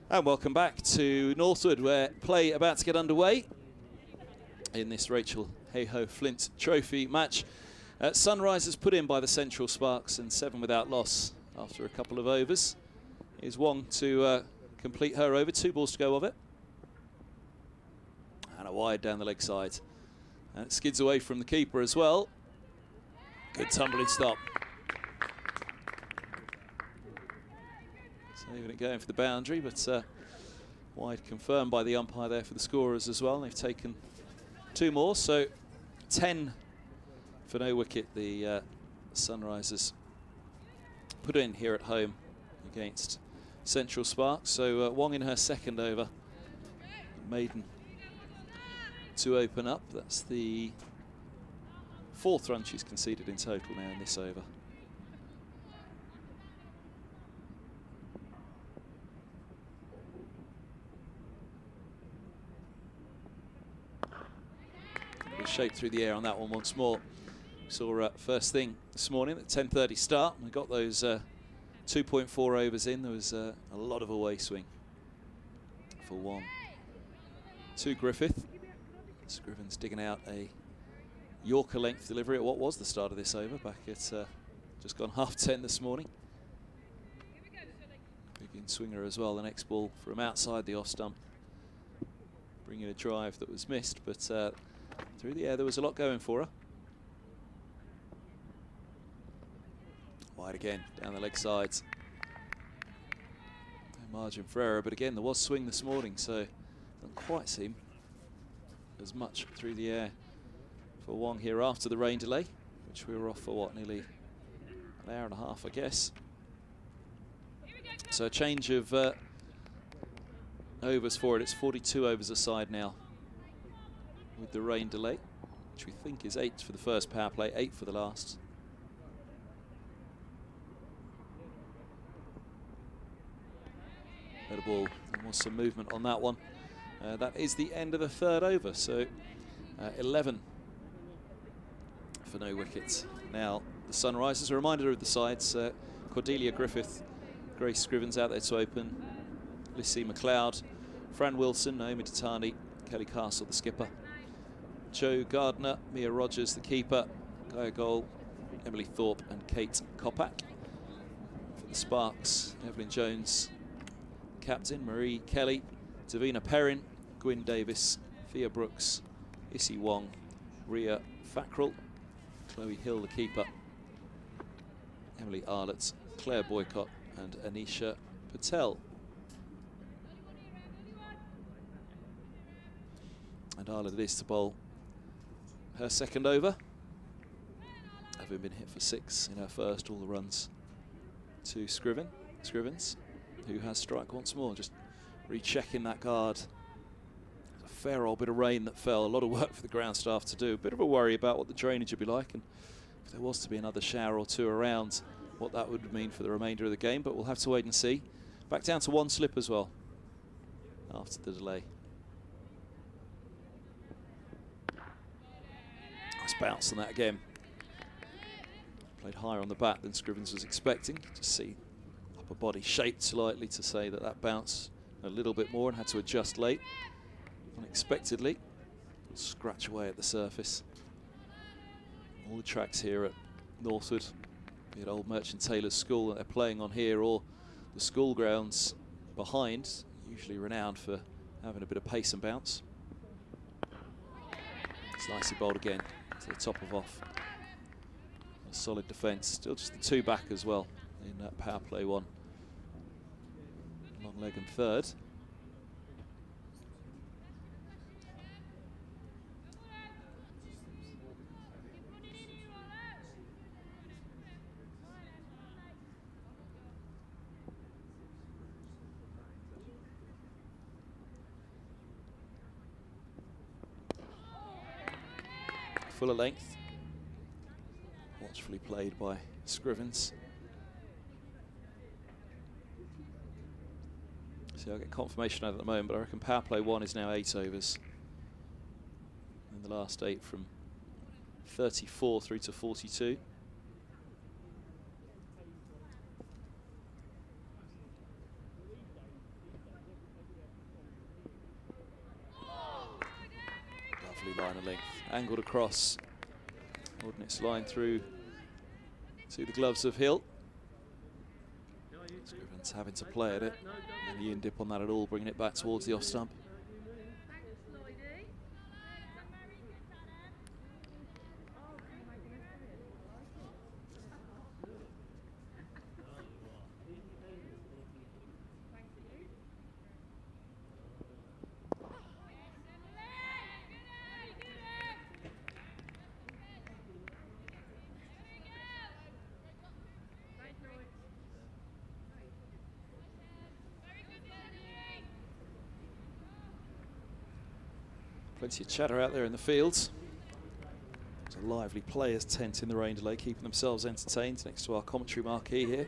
And welcome back to Northwood, where play about to get underway in this Rachel Hayhoe Flint Trophy match. Sunrisers put in by the Central Sparks and 7 without loss after a couple of overs. Here's Wong to complete her over, 2 balls to go of it. And a wide down the leg side. And it skids away from the keeper as well. Good tumbling stop. Saving it going for the boundary, but wide confirmed by the umpire there for the scorers as well. They've taken 2 more, so 10 for no wicket. The Sunrisers put in here at home against Central Sparks. So Wong in her second over, maiden to open up. That's the 4th run she's conceded in total now in this over. Shape through the air on that one once more. We saw first thing this morning at 10:30 start. We got those 2.4 overs in. There was a lot of away swing for Wong. To Griffith. Scrivens digging out a Yorker length delivery at what was the start of this over, back at just gone 10:30 this morning. Big in swinger as well. The next ball from outside the off stump, bringing a drive that was missed, but through the air there was a lot going for her. Wide again, down the leg sides. No margin for error, but again there was swing this morning, so it doesn't quite seem as much through the air for Wong here after the rain delay, which we were off for what, nearly an hour and a half, I guess. So a change of overs for it. It's 42 overs aside now with the rain delay, which we think is 8 for the first power play, 8 for the last. Better ball. There was some movement on that one. That is the end of the 3rd over, so 11 for no wickets. Now the Sunrisers, a reminder of the sides: Cordelia Griffith, Grace Scrivens out there to open, Lissy McLeod, Fran Wilson, Naomi Tatani, Kelly Castle the skipper, Jo Gardner, Mia Rogers the keeper, Gaia Goal, Emily Thorpe and Kate Kopak. For the Sparks, Evelyn Jones captain, Marie Kelly, Davina Perrin, Gwyn Davis, Thea Brooks, Issy Wong, Ria Fackrell, Chloe Hill the keeper, Emily Arlett, Claire Boycott and Anisha Patel. And Arlett is to bowl her second over, having been hit for 6 in her first. All the runs to Scrivens, who has strike once more, just rechecking that guard. A fair old bit of rain that fell, a lot of work for the ground staff to do. A bit of a worry about what the drainage would be like, and if there was to be another shower or 2 around, what that would mean for the remainder of the game, but we'll have to wait and see. Back down to 1 slip as well after the delay. Nice bounce on that again. Played higher on the bat than Scrivens was expecting. Just see upper body shaped slightly to say that that bounced a little bit more and had to adjust late. Unexpectedly, scratch away at the surface. All the tracks here at Northwood, be it Old Merchant Taylor's School that they're playing on here, or the school grounds behind, usually renowned for having a bit of pace and bounce. It's nicely bowled again to the top of off. A solid defence, still just the 2 back as well in that power play 1. Long leg and 3rd. Fuller length, watchfully played by Scrivens. See, I'll get confirmation at the moment, but I reckon power play 1 is now 8 overs. And the last 8 from 34 through to 42. Lovely line of length, angled across. Ordnance line through to the gloves of Hill. Scriven's having to play at it. And he didn't dip on that at all, bringing it back towards the off stump. Plenty of chatter out there in the fields. There's a lively players' tent in the rain delay, keeping themselves entertained next to our commentary marquee here.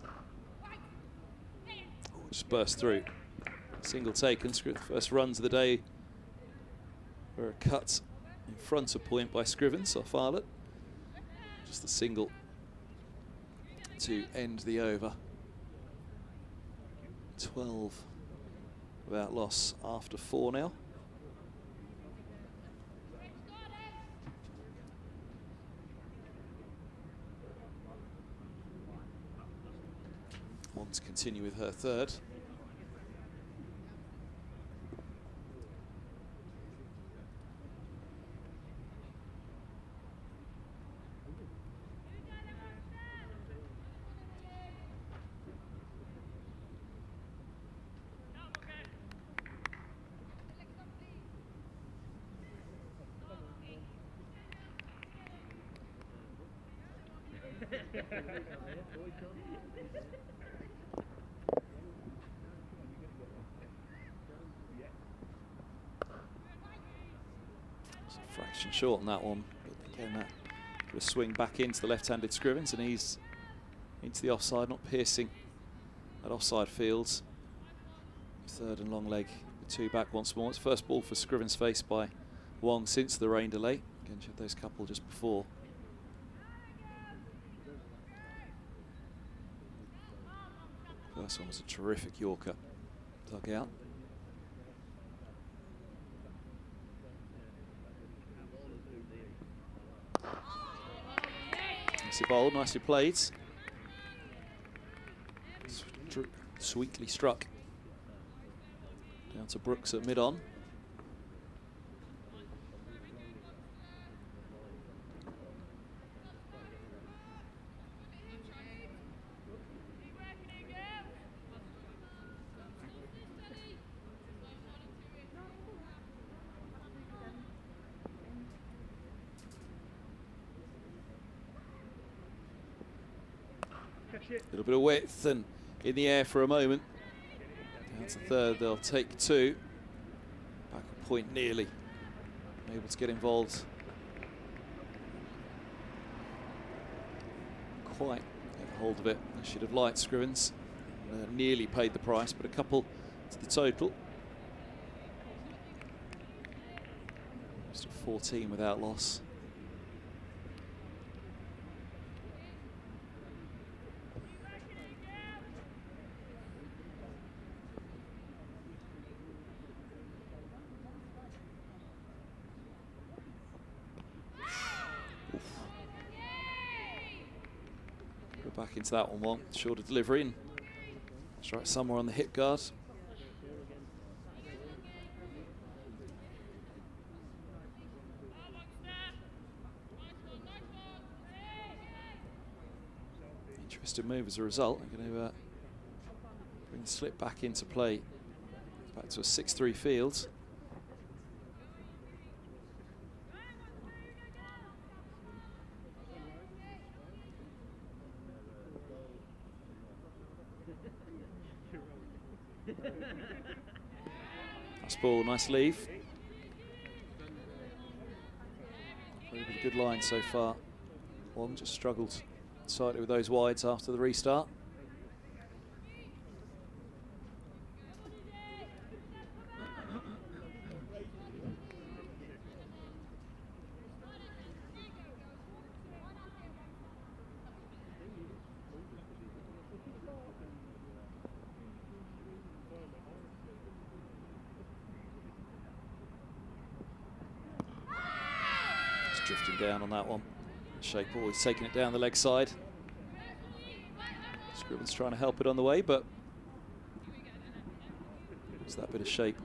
Oh, just burst through. Single taken. First runs of the day were a cut in front of point by Scrivens off Arlott. Just a single to end the over. 12 without loss after 4 now. Want to continue with her third. It's a fraction short on that one, but again that could have swing back into the left-handed Scrivens, and he's into the offside, not piercing at offside fields. Third and long leg, the two back once more. It's first ball for Scrivens faced by Wong since the rain delay. Again, she had those couple just before. First one was a terrific Yorker, dug out. Nicely bowled, nicely played. Sweetly struck. Down to Brooks at mid-on. A little bit of width and in the air for a moment. Down to third, they'll take two. Back a point nearly. Able to get involved. Quite get hold of it. They should have liked Scrivens. Nearly paid the price, but a couple to the total. Just 14 without loss. Back into that one, shorter delivery and strike somewhere on the hip guard. Interesting move as a result. I'm going to bring the slip back into play. Back to a 6-3 field. Nice ball, nice leave. Very good line so far. Wong just struggled slightly with those wides after the restart. Just drifting down on that one. Shape always taking it down the leg side. Scrivens trying to help it on the way, but it's that bit of shape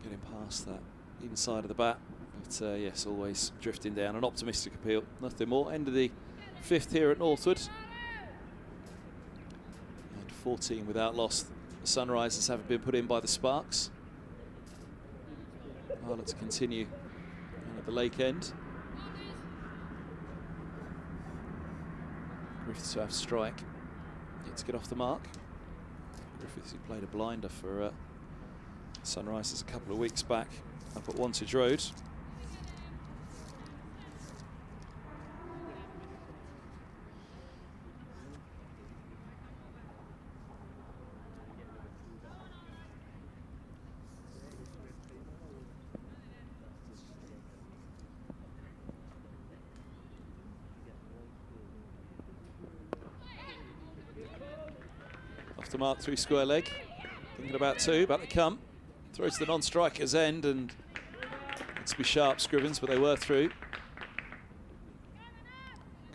getting past that inside of the bat. But yes, always drifting down. An optimistic appeal, nothing more. End of the 5th here at Northwood. And 14 without loss. The Sunrisers haven't been put in by the Sparks. Let's continue at the Lake End. Griffith to have strike. Yet to get off the mark. Griffith, who played a blinder for Sunrisers a couple of weeks back up at Wantage Road. Off the mark through square leg. Thinking about 2, about to come. Throw to the non-striker's end, and let's be sharp, Scrivens, but they were through.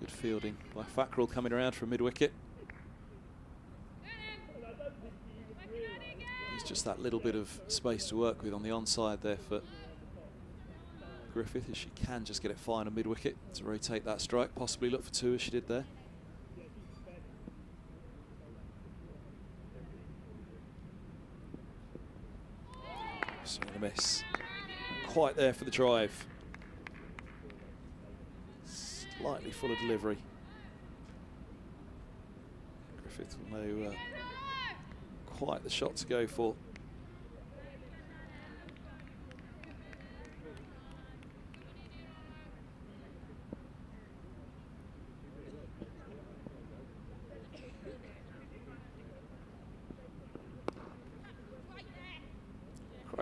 Good fielding by Fackrell coming around from mid-wicket. There's just that little bit of space to work with on the onside there for Griffith, if she can just get it fine on mid-wicket to rotate that strike, possibly look for 2 as she did there. Swing and a miss. Quite there for the drive. Slightly full of delivery. Griffith will know quite the shot to go for.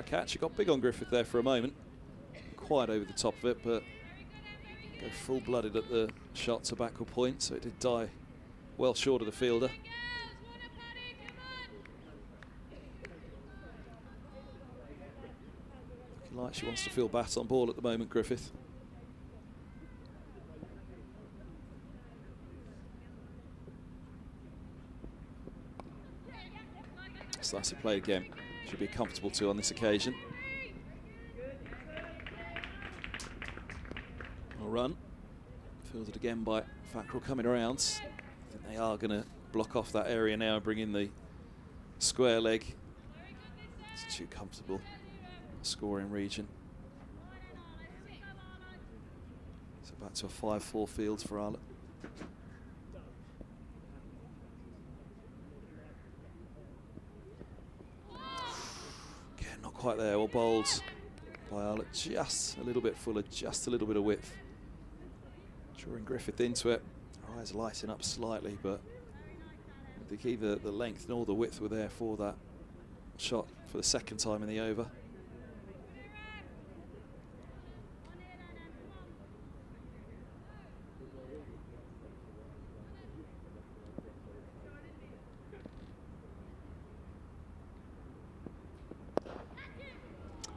Catch. He got big on Griffith there for a moment. Quite over the top of it, but go full-blooded at the shot to backward point, so it did die well short of the fielder. Looking like she wants to feel bat on ball at the moment, Griffith. Slicey played again. Should be comfortable to on this occasion. A run. Fielded again by Fackrell coming around. I think they are going to block off that area now and bring in the square leg. It's too comfortable scoring region. So back to a 5-4 field for Arlott. Quite there, well bowled by Arlott, just a little bit fuller, just a little bit of width. Drawing Griffith into it, her eyes lighting up slightly, but I think either the length nor the width were there for that shot for the 2nd time in the over.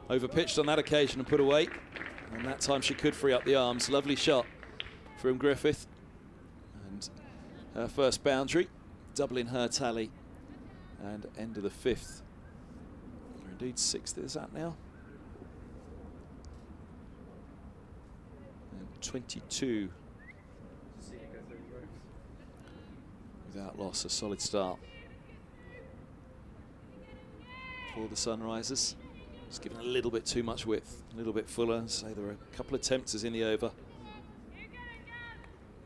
Overpitched on that occasion and put away, and that time she could free up the arms. Lovely shot from Griffith, and her first boundary, doubling her tally, and end of the 5th, or indeed 6th is that now, and 22 without loss. A solid start for the Sunrisers. Just given a little bit too much width, a little bit fuller. So there were a couple of tempters in the over.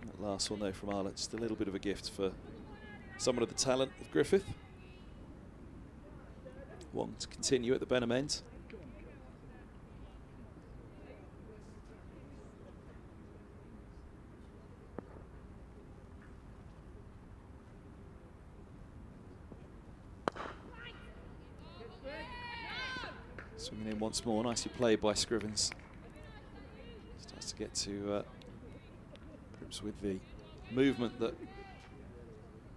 That last one though from Arlott, just a little bit of a gift for someone of the talent of Griffith. One to continue at the Benham end. Swinging in once more, nicely played by Scrivens. Starts to get to grips with the movement that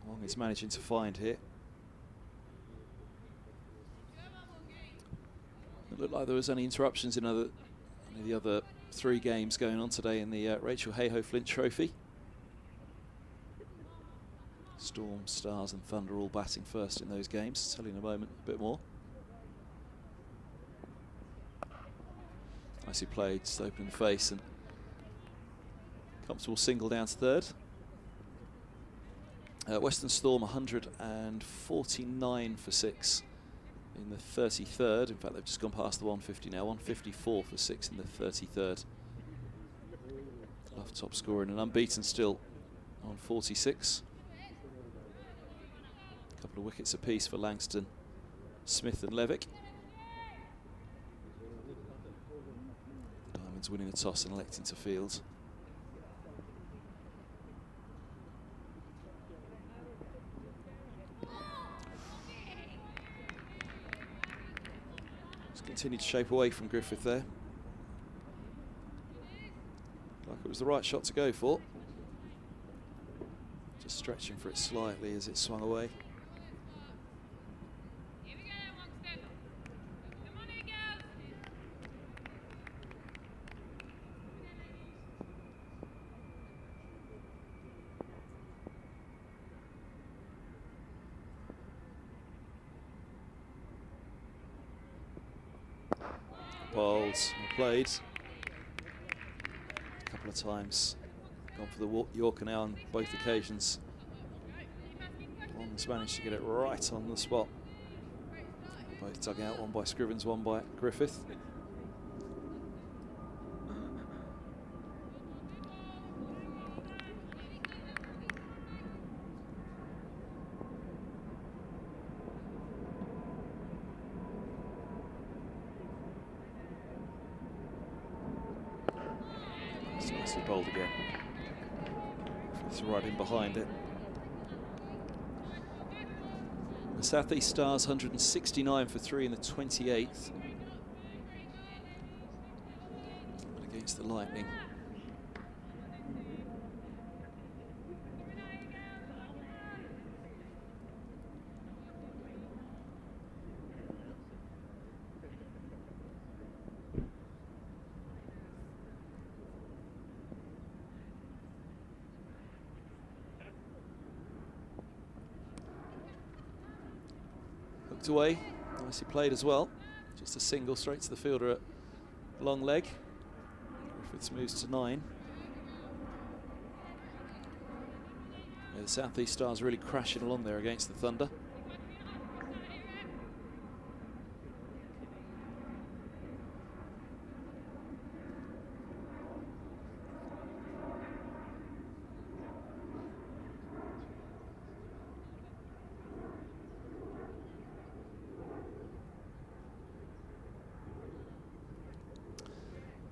Wong is managing to find here. It looked like there was any interruptions in any of the other 3 games going on today in the Rachel Hayhoe Flint Trophy. Storm, Stars and Thunder all batting first in those games. I'll tell you in a moment a bit more. Nicely played, just opening the face and comfortable single down to third. Western Storm 149 for 6 in the 33rd. In fact, they've just gone past the 150 now. 154 for 6 in the 33rd. Love top scoring and unbeaten still on 46. A couple of wickets apiece for Langston, Smith and Levick. Diamonds winning the toss and electing to field. Continued to shape away from Griffith there. Like it was the right shot to go for. Just stretching for it slightly as it swung away. Bowls, played a couple of times, gone for the Yorker now on both occasions. One's managed to get it right on the spot. Both dug out, one by Scrivens, one by Griffith. Nicely bowled again. It's right in behind it. The South East Stars 169 for 3 in the 28th. Against the Lightning. Away, nicely played as well. Just a single straight to the fielder at long leg. Griffiths moves to 9. Yeah, the South East Stars really crashing along there against the Thunder.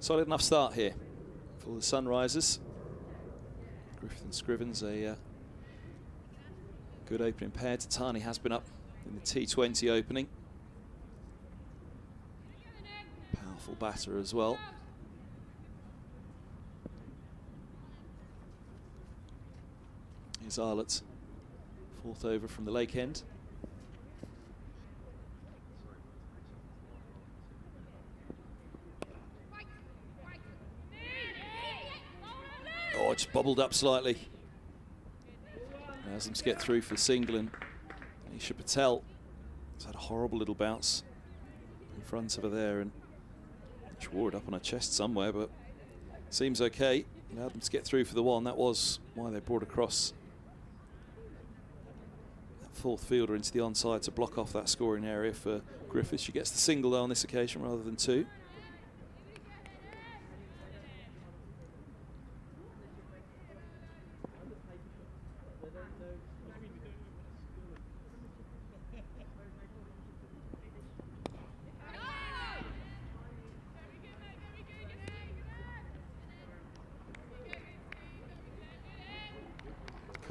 Solid enough start here for the Sunrisers. Griffith and Scrivens, a good opening pair. Tatani has been up in the T20 opening. Powerful batter as well. Here's Arlott, 4th over from the Lake End. Oh, just bobbled up slightly. Allows them to get through for the single, and Nisha Patel has had a horrible little bounce in front of her there, and she wore it up on her chest somewhere, but seems okay. Allowed them to get through for the 1. That was why they brought across that 4th fielder into the onside to block off that scoring area for Griffith. She gets the single though on this occasion rather than 2.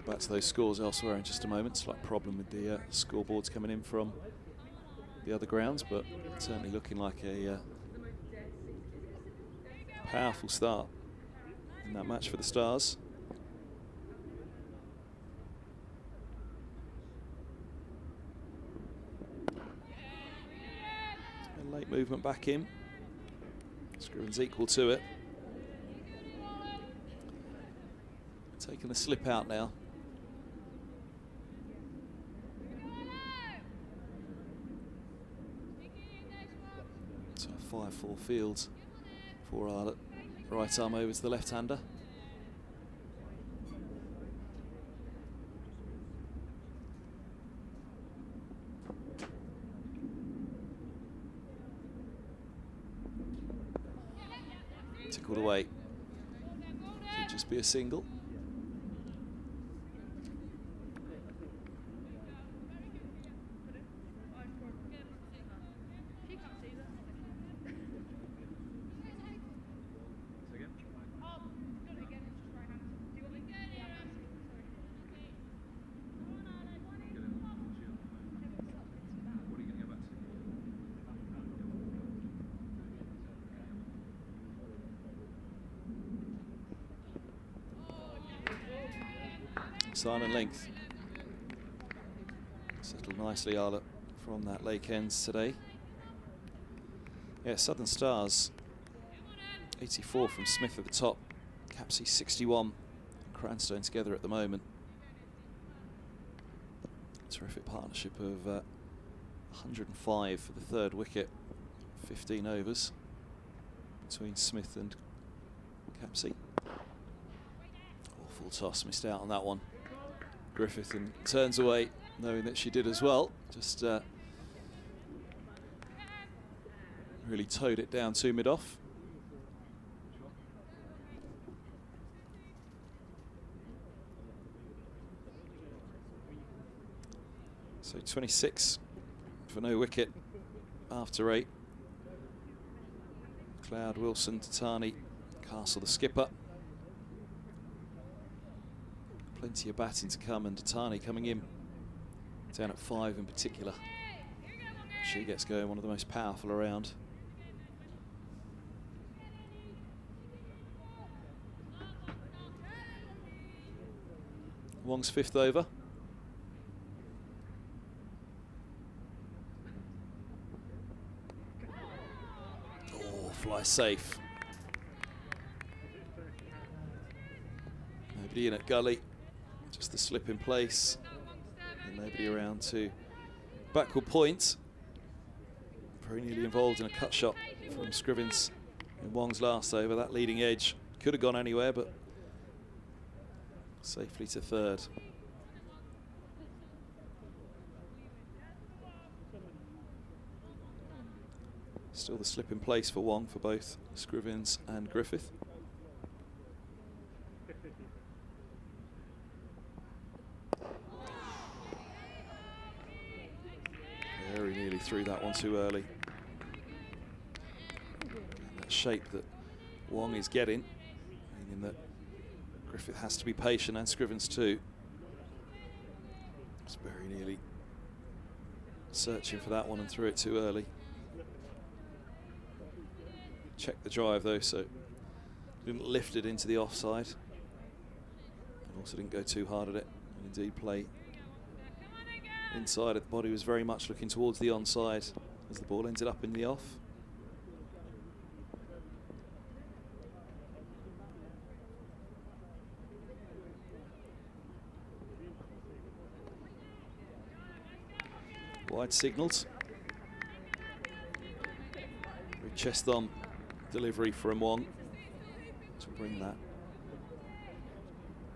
Back to those scores elsewhere in just a moment. Slight problem with the scoreboards coming in from the other grounds, but certainly looking like a powerful start in that match for the Stars. A late movement back in. Scrivens equal to it. taking the slip out now. So 5-4 fields for our right arm over to the left-hander. Tickled away. Should just be a single. Silent length. Settled nicely, Arla, from that Lake Ends today. Yeah, Southern Stars 84 from Smith at the top, Capsey 61, Cranstone together at the moment. Terrific partnership of 105 for the third wicket, 15 overs between Smith and Capsey. Awful toss, missed out on that one. Griffith and turns away, knowing that she did as well. Just really towed it down to mid-off. So 26 for no wicket after 8. Cloud, Wilson, Tatani, Castle the skipper. Plenty of batting to come, and Tatani coming in down at 5 in particular. She gets going, one of the most powerful around. Wong's 5th over. Oh, fly safe. Nobody in at gully. Just the slip in place, and nobody around to backward point. Very nearly involved in a cut shot from Scrivens in Wong's last over. That leading edge could have gone anywhere, but safely to third. Still the slip in place for Wong for both Scrivens and Griffith. Very nearly threw that one too early. And that shape that Wong is getting, meaning that Griffith has to be patient, and Scrivens too. Just very nearly searching for that one and threw it too early. Checked the drive though, so didn't lift it into the offside. And also didn't go too hard at it, and indeed play inside it. The body was very much looking towards the onside as the ball ended up in the off. Wide signalled. Very chest on delivery from Wong to bring that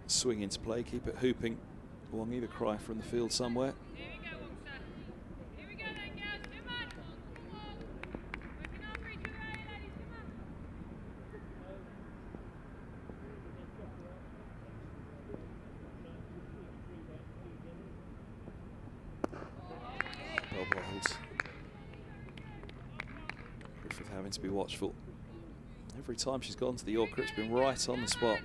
swing into play, keep it hooping. Wong either cry from the field somewhere. Well bowled. Griffith having to be watchful. Every time she's gone to the Yorker, it's been right on the spot.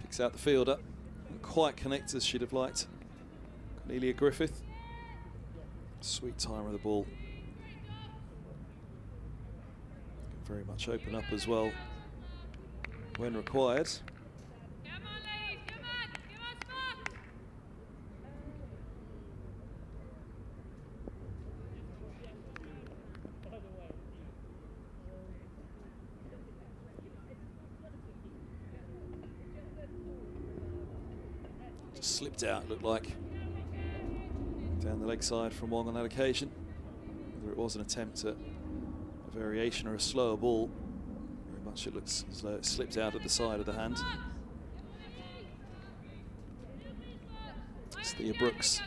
Picks out the fielder. Quite connect as she'd have liked. Cornelia Griffith. Sweet timer of the ball. Can very much open up as well when required. Just slipped out, looked like, down the leg side from Wong on that occasion. Whether it was an attempt at a variation or a slower ball, very much it looks as though it slipped out of the side of the hand. It's Thea Brooks,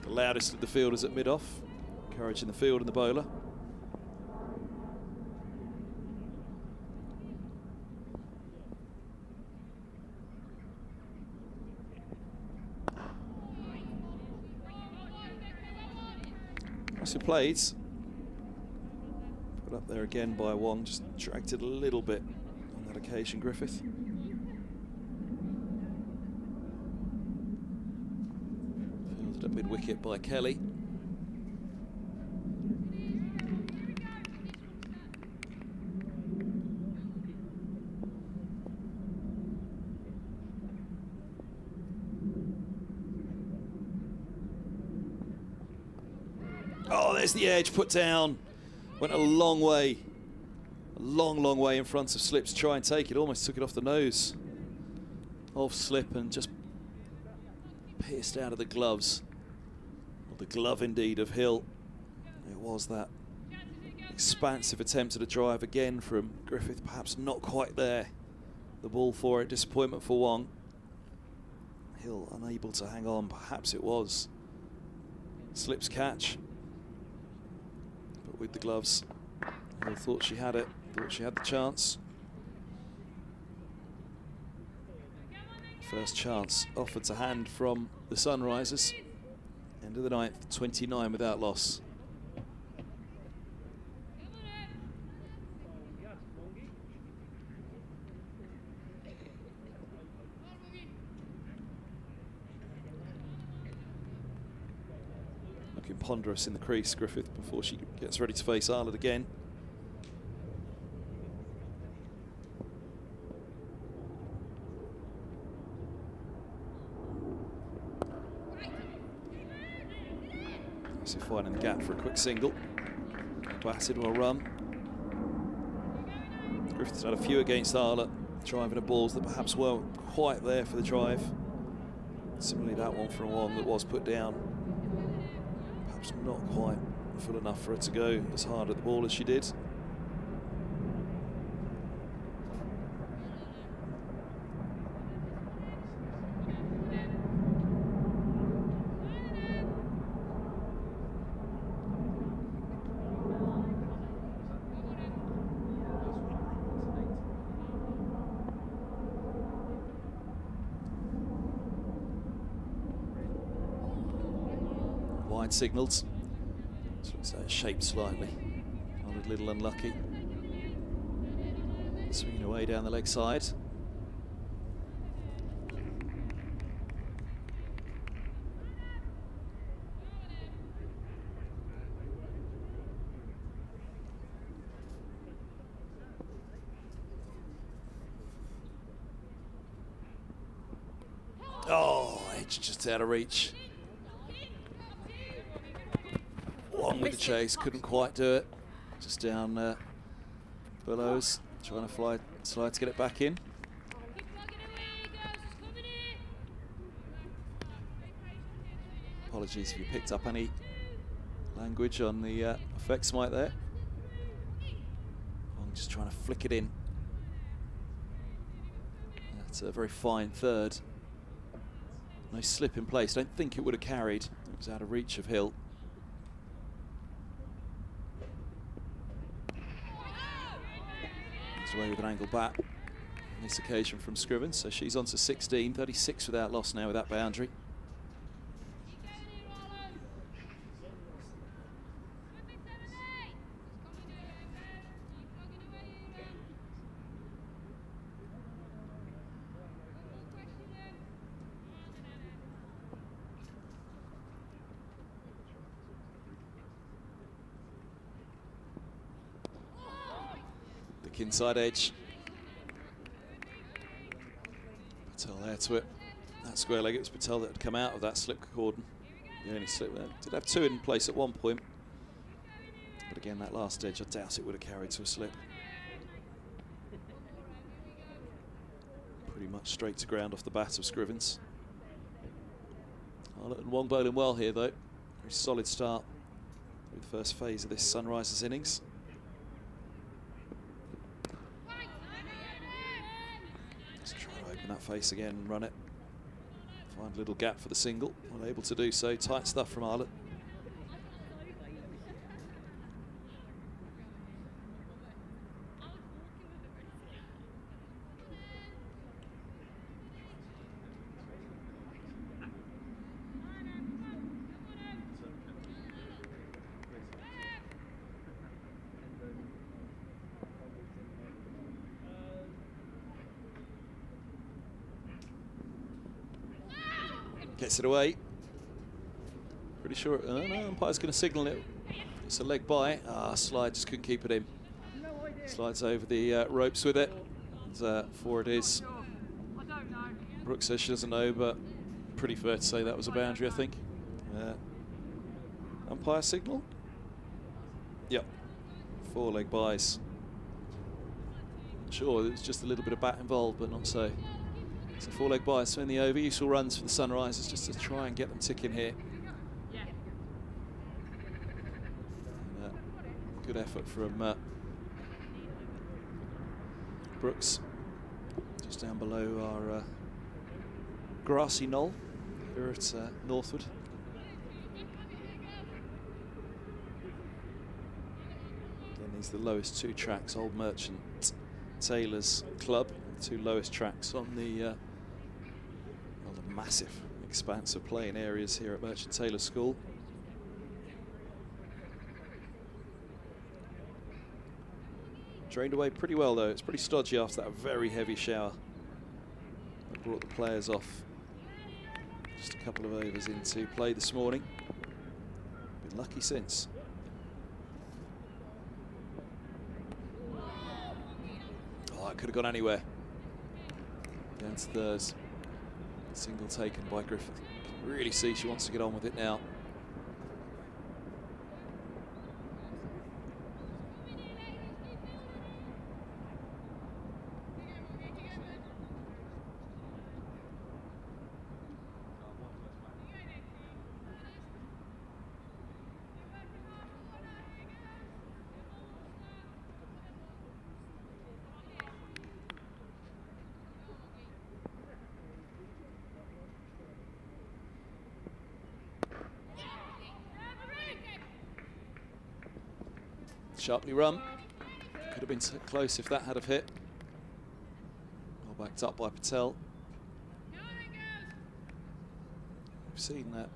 the loudest of the fielders at mid-off, encouraging the field and the bowler. Nicely played. Put up there again by Wong, just dragged it a little bit on that occasion, Griffith. Fielded at mid-wicket by Kelly. Oh, there's the edge, put down. Went a long way. A long way in front of Slip to try and take it. Almost took it off the nose of Slip and just pierced out of the gloves. Or the glove, indeed, of Hill. It was that expansive attempt at a drive again from Griffith. Perhaps not quite there. The ball for it. Disappointment for Wong. Hill unable to hang on. Perhaps it was Slip's catch. With the gloves, Hill thought she had it, thought she had the chance. First chance offered to hand from the Sunrisers. End of the ninth, 29 without loss. Looking ponderous in the crease, Griffith, before she gets ready to face Arlott again. So finding the gap for a quick single. Batted or a run. Griffith's had a few against Arlott, driving at balls that perhaps weren't quite there for the drive. Similarly, that one from Wong that was put down. Perhaps not quite full enough for her to go as hard at the ball as she did. Wide signals. So it's shaped slightly. A little unlucky. Swinging away down the leg side. Oh, edge just out of reach. Wong with the chase, couldn't quite do it. Just down below, trying to slide to get it back in. Apologies if you picked up any language on the effects mic there. Wong just trying to flick it in. That's a very fine third. No slip in place. Don't think it would have carried. It was out of reach of Hill. Away with an angle bat on this occasion from Scriven, so she's on to 16, 36 without loss now with that boundary. quick inside edge. Patel there to it. That square leg, it was Patel that had come out of that slip cordon. The only slip there. Did have two in place at one point. But again, that last edge, I doubt it would have carried to a slip. Pretty much straight to ground off the bat of Scrivens. Arlott and Wong bowling well here, though. Very solid start with the first phase of this Sunrisers innings. Let's try to open that face again and run it. Find a little gap for the single. Unable to do so. Tight stuff from Arlott. Gets it away. Pretty sure. No, umpire's going to signal it. It's a leg by. Slide just couldn't keep it in. Slides over the ropes with it. And, four it is. Brooke says she doesn't know, but pretty fair to say that was a boundary, I think. Umpire signal. Yep. 4 leg buys. Sure, there's just a little bit of bat involved, but not so. It's a 4 leg buy, so in the over, useful runs for the Sunrisers just to try and get them ticking here. And, good effort from Brooks, just down below our grassy knoll here at Northwood. Again, these are the lowest 2 tracks, Old Merchant Taylor's Club, 2 lowest tracks on the massive expanse of playing areas here at Merchant Taylor School. Drained away pretty well though. It's pretty stodgy after that very heavy shower that brought the players off just a couple of overs into play this morning. Been lucky since. Oh, it could have gone anywhere. Down to thirds. Single taken by Griffith. Can really see she wants to get on with it now. Sharply run. Could have been close if that had have hit. Well backed up by Patel. We've seen that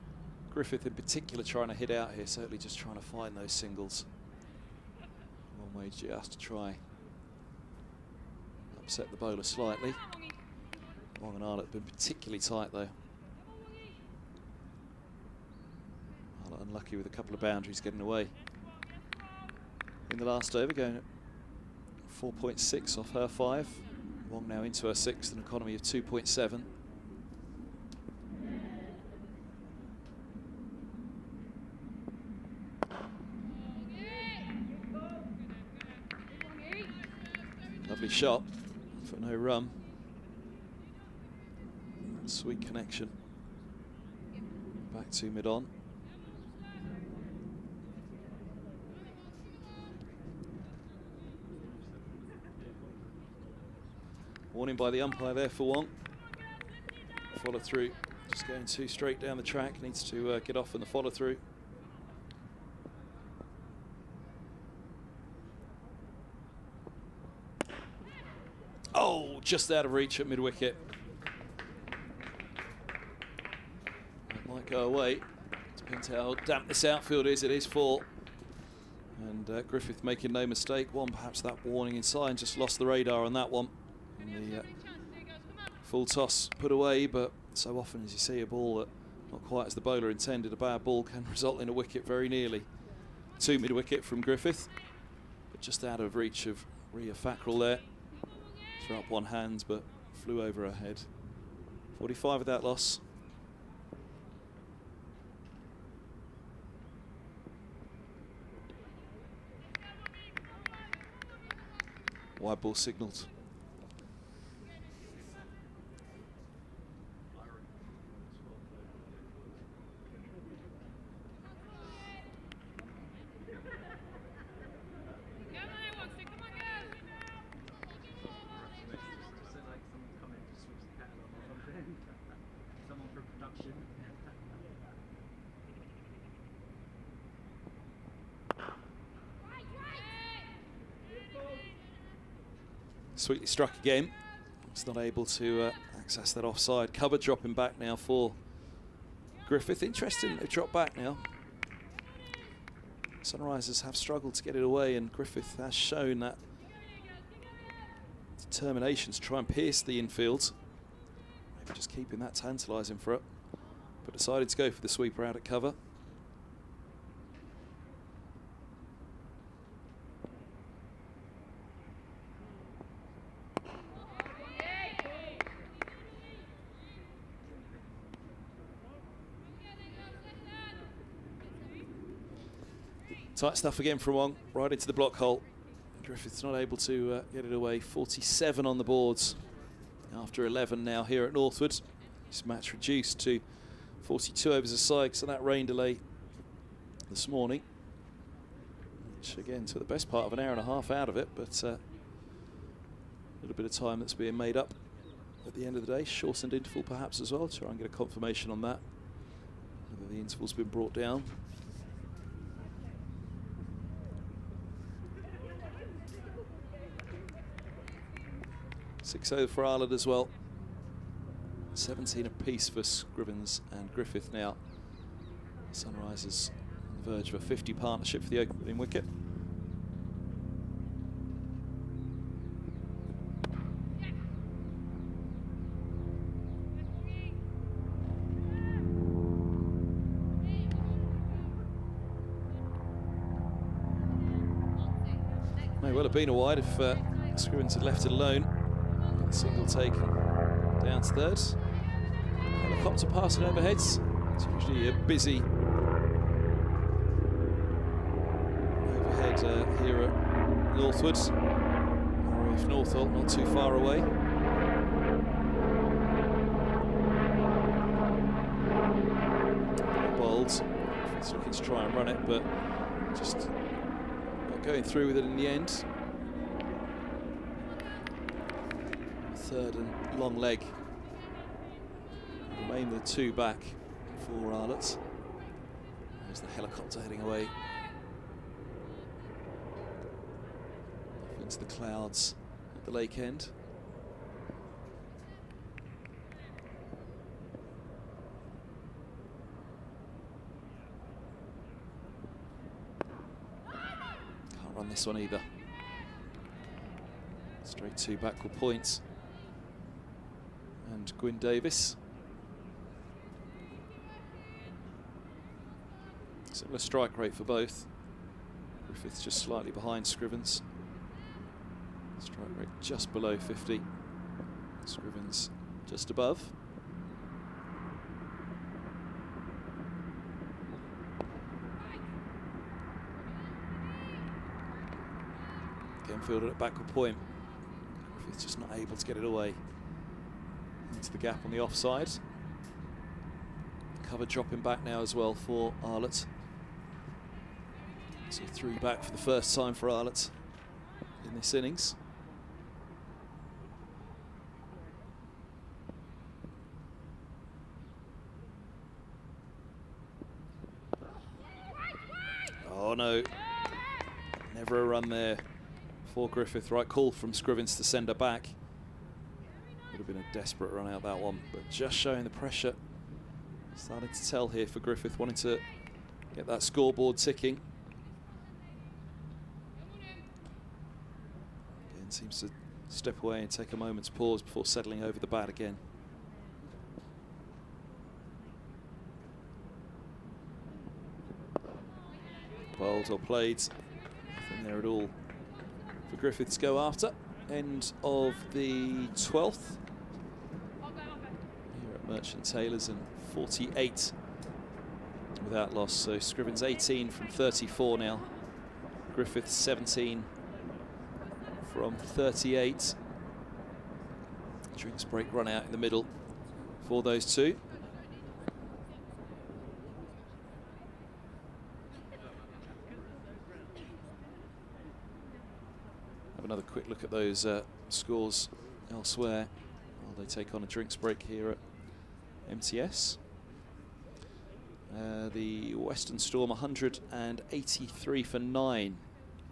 Griffith in particular trying to hit out here, certainly just trying to find those singles. One way just to try upset the bowler slightly. Wong and Arlott have been particularly tight though. Arlott unlucky with a couple of boundaries getting away. In the last over, going at 4.6 off her 5. Wong now into her 6th, an economy of 2.7. Lovely shot for no run. Sweet connection. Back to mid-on. Warning by the umpire there for Wong. Follow through. Just going too straight down the track. Needs to get off in the follow through. Oh, just out of reach at mid-wicket. That might go away. Depends how damp this outfield is. It is 4. And Griffith making no mistake. One, perhaps that warning inside, just lost the radar on that one. And the full toss put away, but so often as you see a ball that not quite as the bowler intended, a bad ball can result in a wicket very nearly. 2 mid-wicket from Griffith, but just out of reach of Rhea Fackrell there. Threw up one hand, but flew over her head. 45 with that loss. Wide ball signalled. Sweetly struck again. He's not able to access that offside cover. Dropping back now for Griffith. Interesting, they've dropped back now. Sunrisers have struggled to get it away, and Griffith has shown that determination to try and pierce the infield. Maybe just keeping that tantalising for it, but decided to go for the sweeper out at cover. Tight stuff again from Wong, right into the block hole. Griffith's not able to get it away. 47 on the boards after 11 now here at Northwood. This match reduced to 42 overs a side, so that rain delay this morning, which again took the best part of an hour and a half out of it, but a little bit of time that's being made up at the end of the day. Shortened interval perhaps as well. Try and get a confirmation on that, whether the interval's been brought down. 6 over for Ireland as well. 17 apiece for Scrivens and Griffith now. Sunrisers on the verge of a 50 partnership for the opening wicket. May well have been a wide if Scrivens had left it alone. Single taken down to third. Helicopter passing overheads. It's usually a busy overhead here at Northwood. Rhft Northolt not too far away. Bowled. It's looking to try and run it, but just not going through with it in the end. Third and long leg. Remain the two back for Arlott. There's the helicopter heading away. Off into the clouds at the lake end. Can't run this one either. Straight two backward points. And Gwyn Davis. Similar strike rate for both. Griffith's just slightly behind Scrivens. Strike rate just below 50. Scrivens just above. Again fielded at backward point. Griffith's just not able to get it away. Into the gap on the offside. Cover dropping back now as well for Arlott. So 3 back for the first time for Arlott in this innings. Oh no, never a run there for Griffith. Right call from Scrivens to send her back. Would have been a desperate run out that one, but just showing the pressure. Starting to tell here for Griffith, wanting to get that scoreboard ticking. Again, seems to step away and take a moment's pause before settling over the bat again. Bowled or played, nothing there at all for Griffith to go after. End of the 12th here at Merchant Taylors, and 48 without loss. So Scrivens 18 from 34 now. Griffith 17 from 38. Drinks break run out in the middle for those two. Have another quick look at those scores elsewhere while they take on a drinks break here at MTS. The Western Storm 183 for 9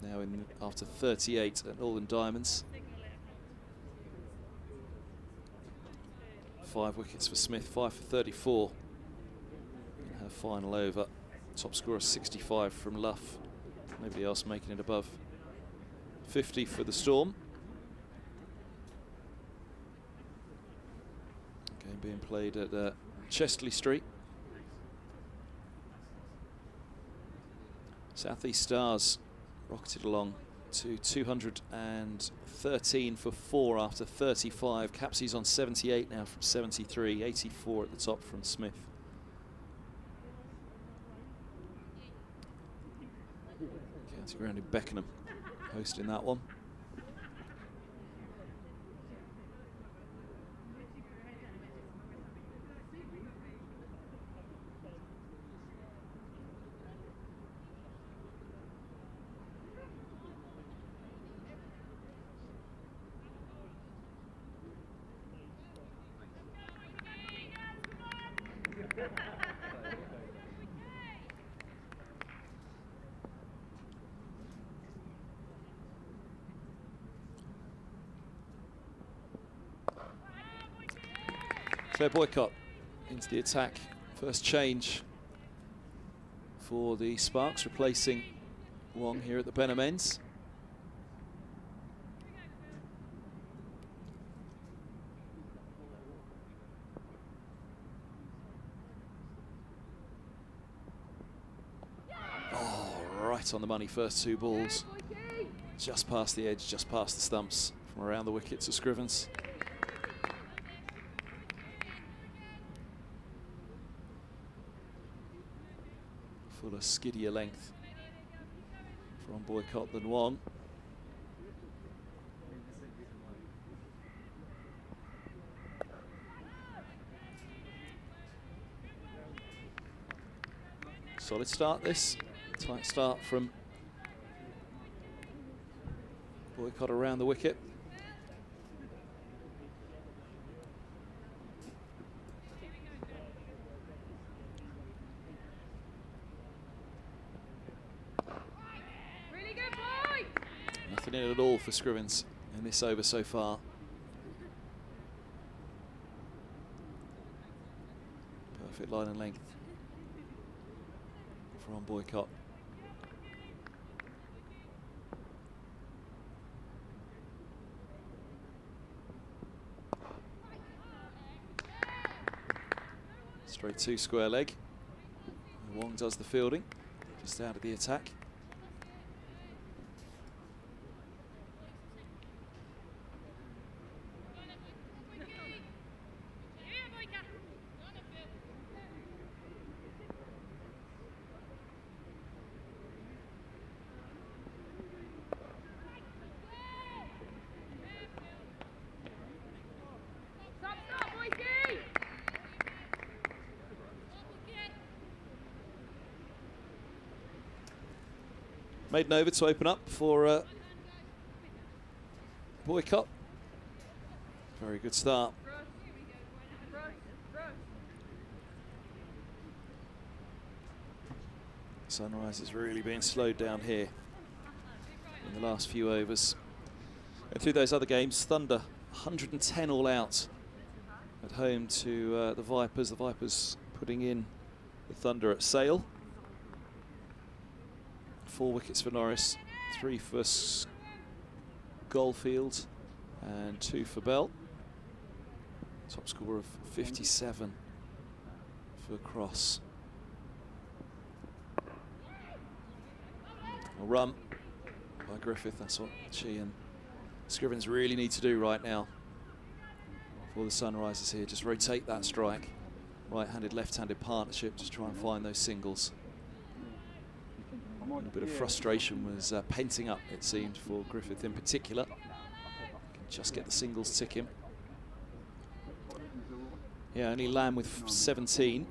now after 38 at Northern Diamonds. 5 wickets for Smith, 5 for 34 in her final over. Top scorer 65 from Luff. Nobody else making it above 50 for the Storm. Game being played at Chestley Street. South East Stars rocketed along to 213 for 4 after 35. Capsies on 78 now from 73, 84 at the top from Smith. County Ground in Beckenham hosting that one. Claire Boycott into the attack. First change for the Sparks, replacing Wong here at the Benham ends. Oh, right on the money, first 2 balls. Just past the edge, just past the stumps from around the wickets of Scrivens. Fuller, skiddier length from Boycott than Wong. Solid start this. Tight start from Boycott around the wicket. Nothing in at all for Scrivens in this over so far. Perfect line and length from Boycott. Straight 2 square leg. Wong does the fielding, just out of the attack. Maiden over to open up for Boycott. Very good start. Sunrise is really being slowed down here in the last few overs. And through those other games, Thunder 110 all out at home to the Vipers. The Vipers putting in the Thunder at Sale. 4 wickets for Norris, 3 for Goldfield and 2 for Bell. Top score of 57 for Cross. A run by Griffith. That's what she and Scrivens really need to do right now for the Sunrisers here. Just rotate that strike. Right-handed, left-handed partnership. Just try and find those singles. A bit of frustration was penting up, it seemed, for Griffith in particular. Can just get the singles ticking. Yeah, only Lamb with 17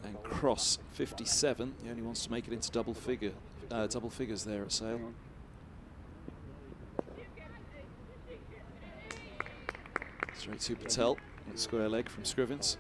and Cross 57. He only wants to make it into double figures there at Sale. Straight to Patel, square leg from Scrivens.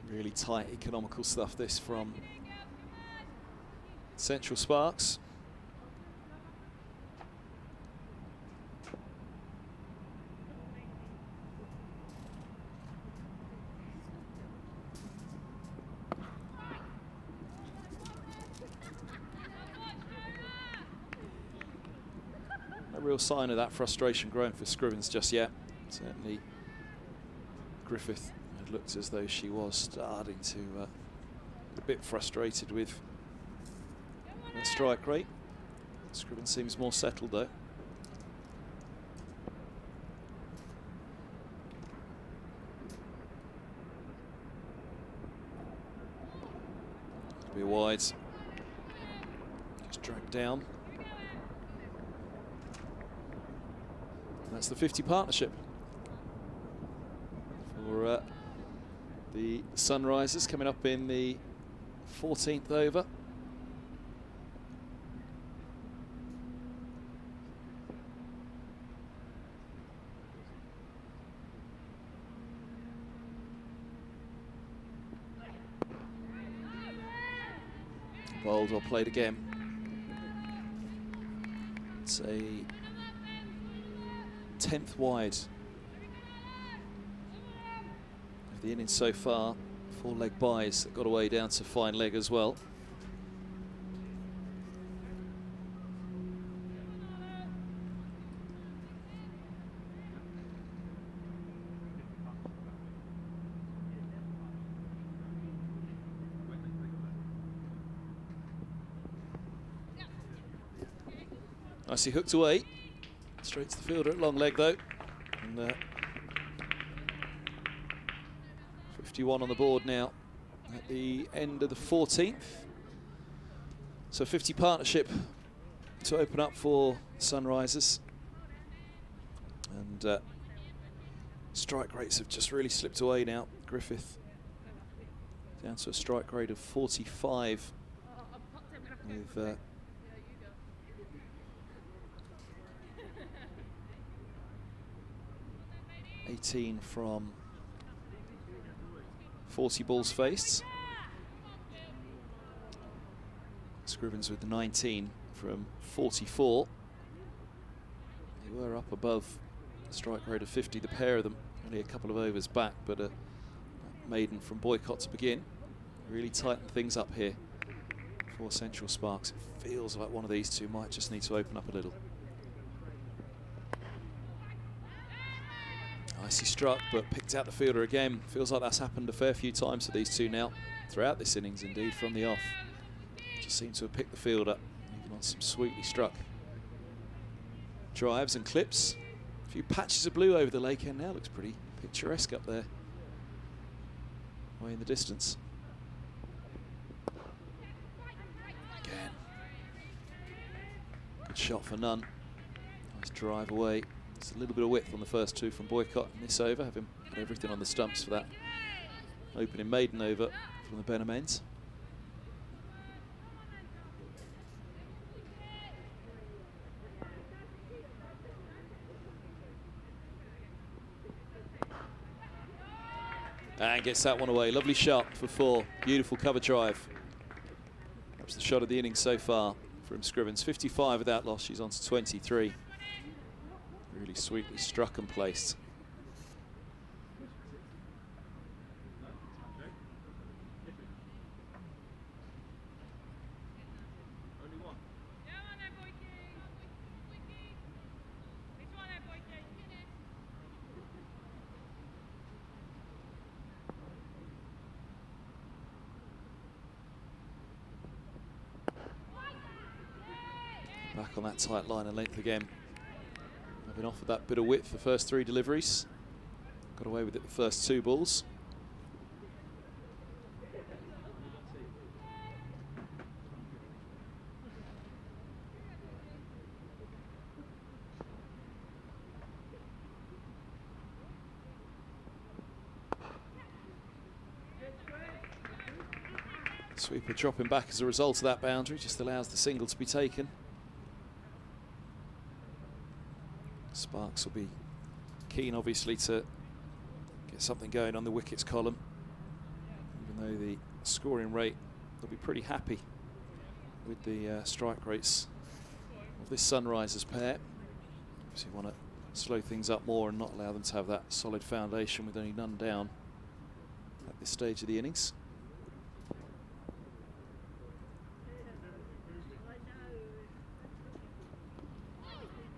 Really tight, economical stuff, this from Central Sparks. No real sign of that frustration growing for Scrivens just yet. Certainly Griffith looked as though she was starting to a bit frustrated with her strike rate. Scrivens seems more settled though. It'll be a wide. Just dragged down. And that's the 50 partnership for the Sunrisers, coming up in the 14th over. Bowled or played again. It's a 10th wide the innings so far. 4 leg buys that got away down to fine leg as well. Nicely hooked away. Straight to the fielder at long leg though. And 51 on the board now at the end of the 14th. So 50 partnership to open up for Sunrisers. And strike rates have just really slipped away now. Griffith down to a strike rate of 45 with 18 from 40 balls faced. Scrivens with 19 from 44. They were up above a strike rate of 50, the pair of them, only a couple of overs back, but a maiden from Boycott to begin. Really tighten things up here for Central Sparks. It feels like one of these two might just need to open up a little. Nicely struck, but picked out the fielder again. Feels like that's happened a fair few times for these two now, throughout this innings indeed, from the off. Just seem to have picked the field up, even on some sweetly struck drives and clips. A few patches of blue over the lake end now, looks pretty picturesque up there, way in the distance. Again. Good shot for none. Nice drive away. It's a little bit of width on the first two from Boycott in this over, having put everything on the stumps for that opening maiden over from the Benhamens. And gets that one away. Lovely shot for 4. Beautiful cover drive. That's the shot of the innings so far from Scrivens. 55 without loss. She's on to 23. Really sweetly struck and placed. Back on that tight line and length again. I've been offered that bit of width the first 3 deliveries. Got away with it the first 2 balls. Sweeper dropping back as a result of that boundary, just allows the single to be taken. Sparks will be keen, obviously, to get something going on the wickets column. Even though the scoring rate, they'll be pretty happy with the strike rates of this Sunrisers pair. Obviously want to slow things up more and not allow them to have that solid foundation with only none down at this stage of the innings.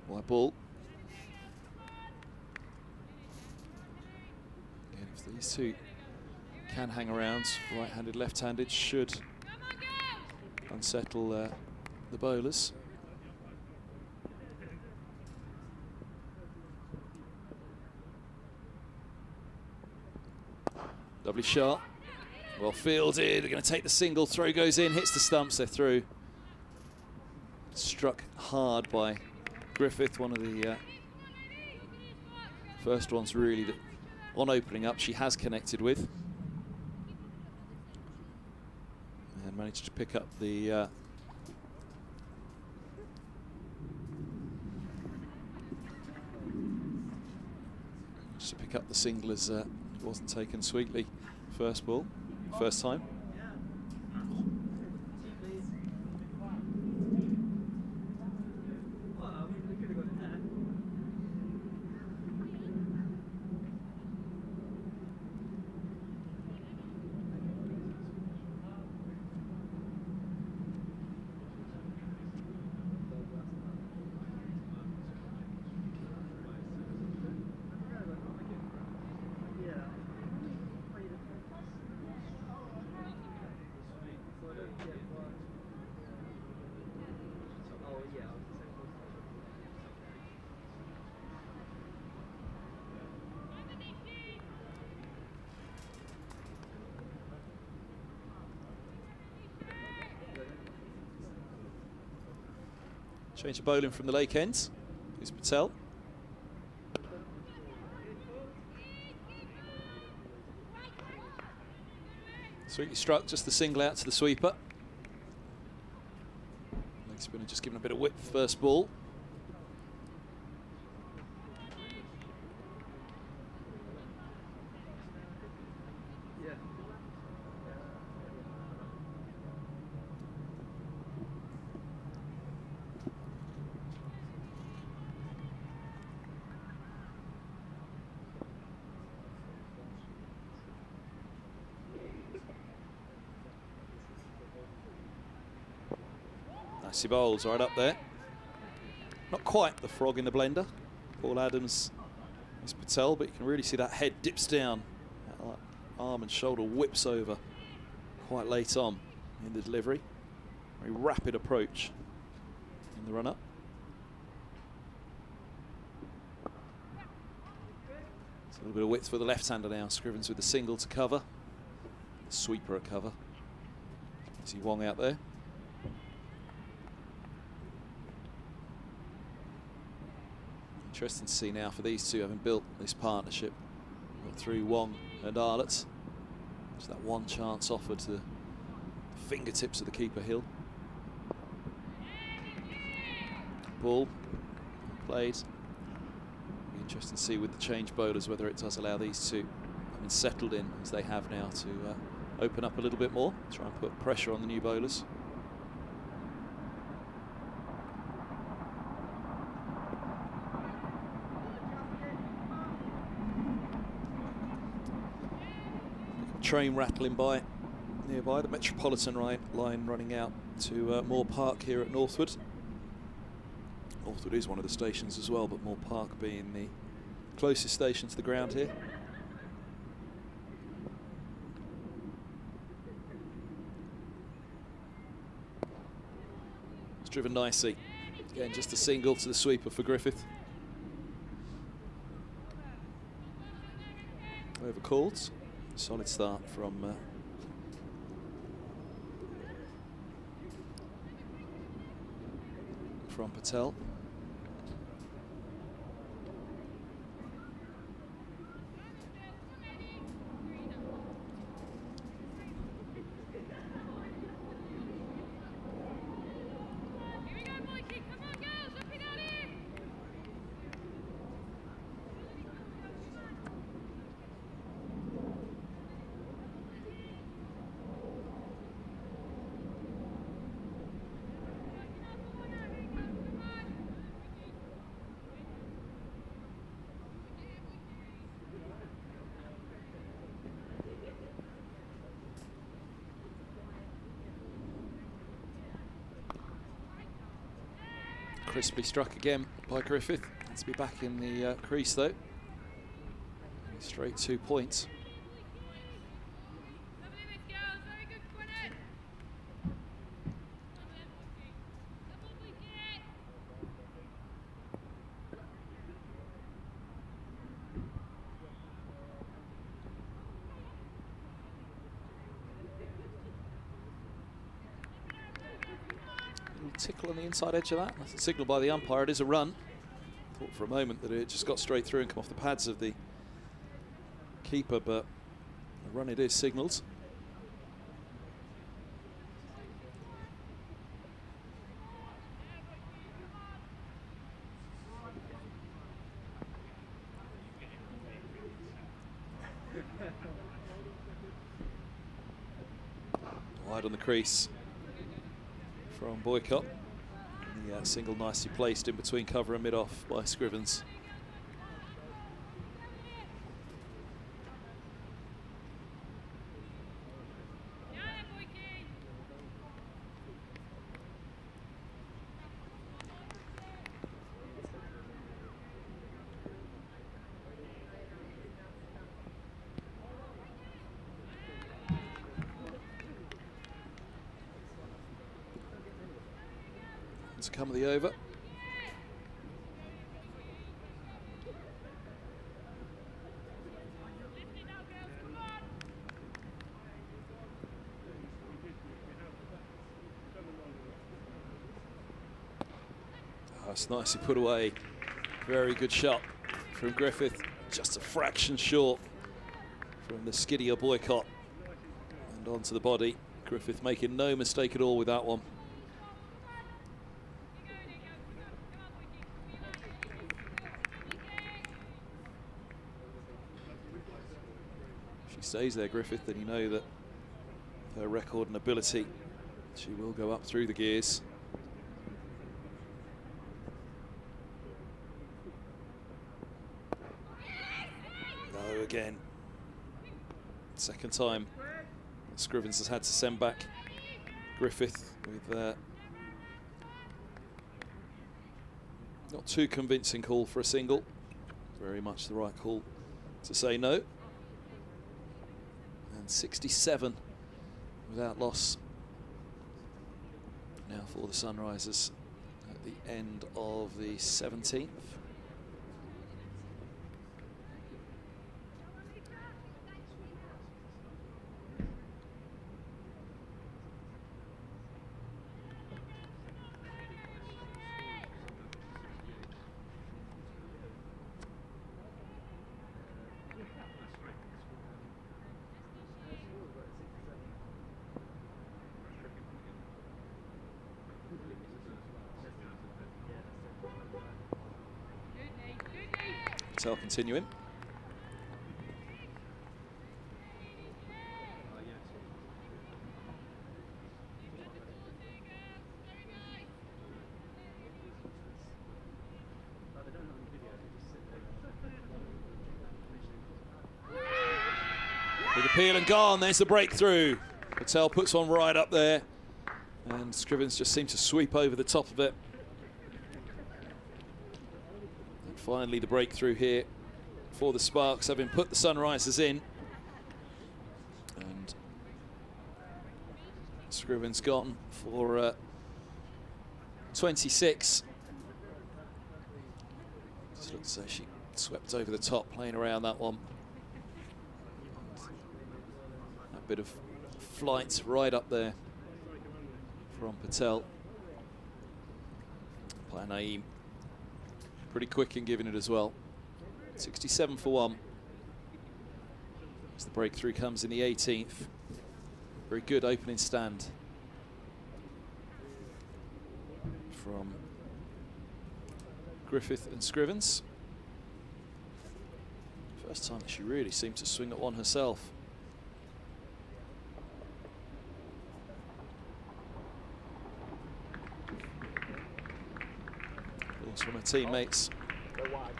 White ball. If these two can hang around, right-handed, left-handed, should unsettle the bowlers. Lovely shot. Well fielded. They're going to take the single. Throw goes in, hits the stumps. They're through. Struck hard by Griffith, one of the first ones really that on opening up she has connected with, and managed to pick up the single as it wasn't taken sweetly first ball, first time. Change of bowling from the Lake Ends. Here's Patel. Sweetly struck, just the single out to the sweeper. Leg spinner just giving a bit of whip first ball. Nicely bowls right up there. Not quite the frog in the blender. Paul Adams is Patel, but you can really see that head dips down. That arm and shoulder whips over quite late on in the delivery. Very rapid approach in the run-up. It's a little bit of width for the left-hander now. Scrivens with the single to cover. The sweeper at cover. See Wong out there. Interesting to see now for these two, having built this partnership through Wong and Arlott. Just that one chance offered to the fingertips of the keeper Hill. Ball played. Be interesting to see with the change bowlers whether it does allow these two been settled in as they have now to open up a little bit more, try and put pressure on the new bowlers. Train rattling by nearby, the Metropolitan line running out to Moore Park here at Northwood. Northwood is one of the stations as well, but Moore Park being the closest station to the ground here. It's driven nicely. Again, just a single to the sweeper for Griffith. Over called. Solid start from Patel. Crisply struck again by Griffith. Let's be back in the crease though. Straight 2 points. Tickle on the inside edge of that. That's a signal by the umpire. It is a run. Thought for a moment that it just got straight through and come off the pads of the keeper, but a run it is signalled. Wide on the crease from Boycott. The single nicely placed in between cover and mid-off by Scrivens. To come of the over. Oh, it's nicely put away. Very good shot from Griffith. Just a fraction short from the skiddier Boycott. And onto the body. Griffith making no mistake at all with that one. Stays there, Griffith, then you know that her record and ability, she will go up through the gears. No, again. Second time Scrivens has had to send back Griffith with not too convincing call for a single. Very much the right call to say no. 67 without loss now for the Sunrisers at the end of the 17th. Patel continuing. appeal and gone. There's the breakthrough. Patel puts one right up there, and Scrivens just seemed to sweep over the top of it. And finally the breakthrough here for the Sparks, having put the Sunrisers in. And Scrivens gone for 26. Just looks as though she swept over the top, playing around that one. That bit of flight right up there from Patel. Naeem pretty quick in giving it as well. 67 for 1. As the breakthrough comes in the 18th. Very good opening stand from Griffith and Scrivens. First time that she really seemed to swing at one herself. Applause from her teammates. Go wide.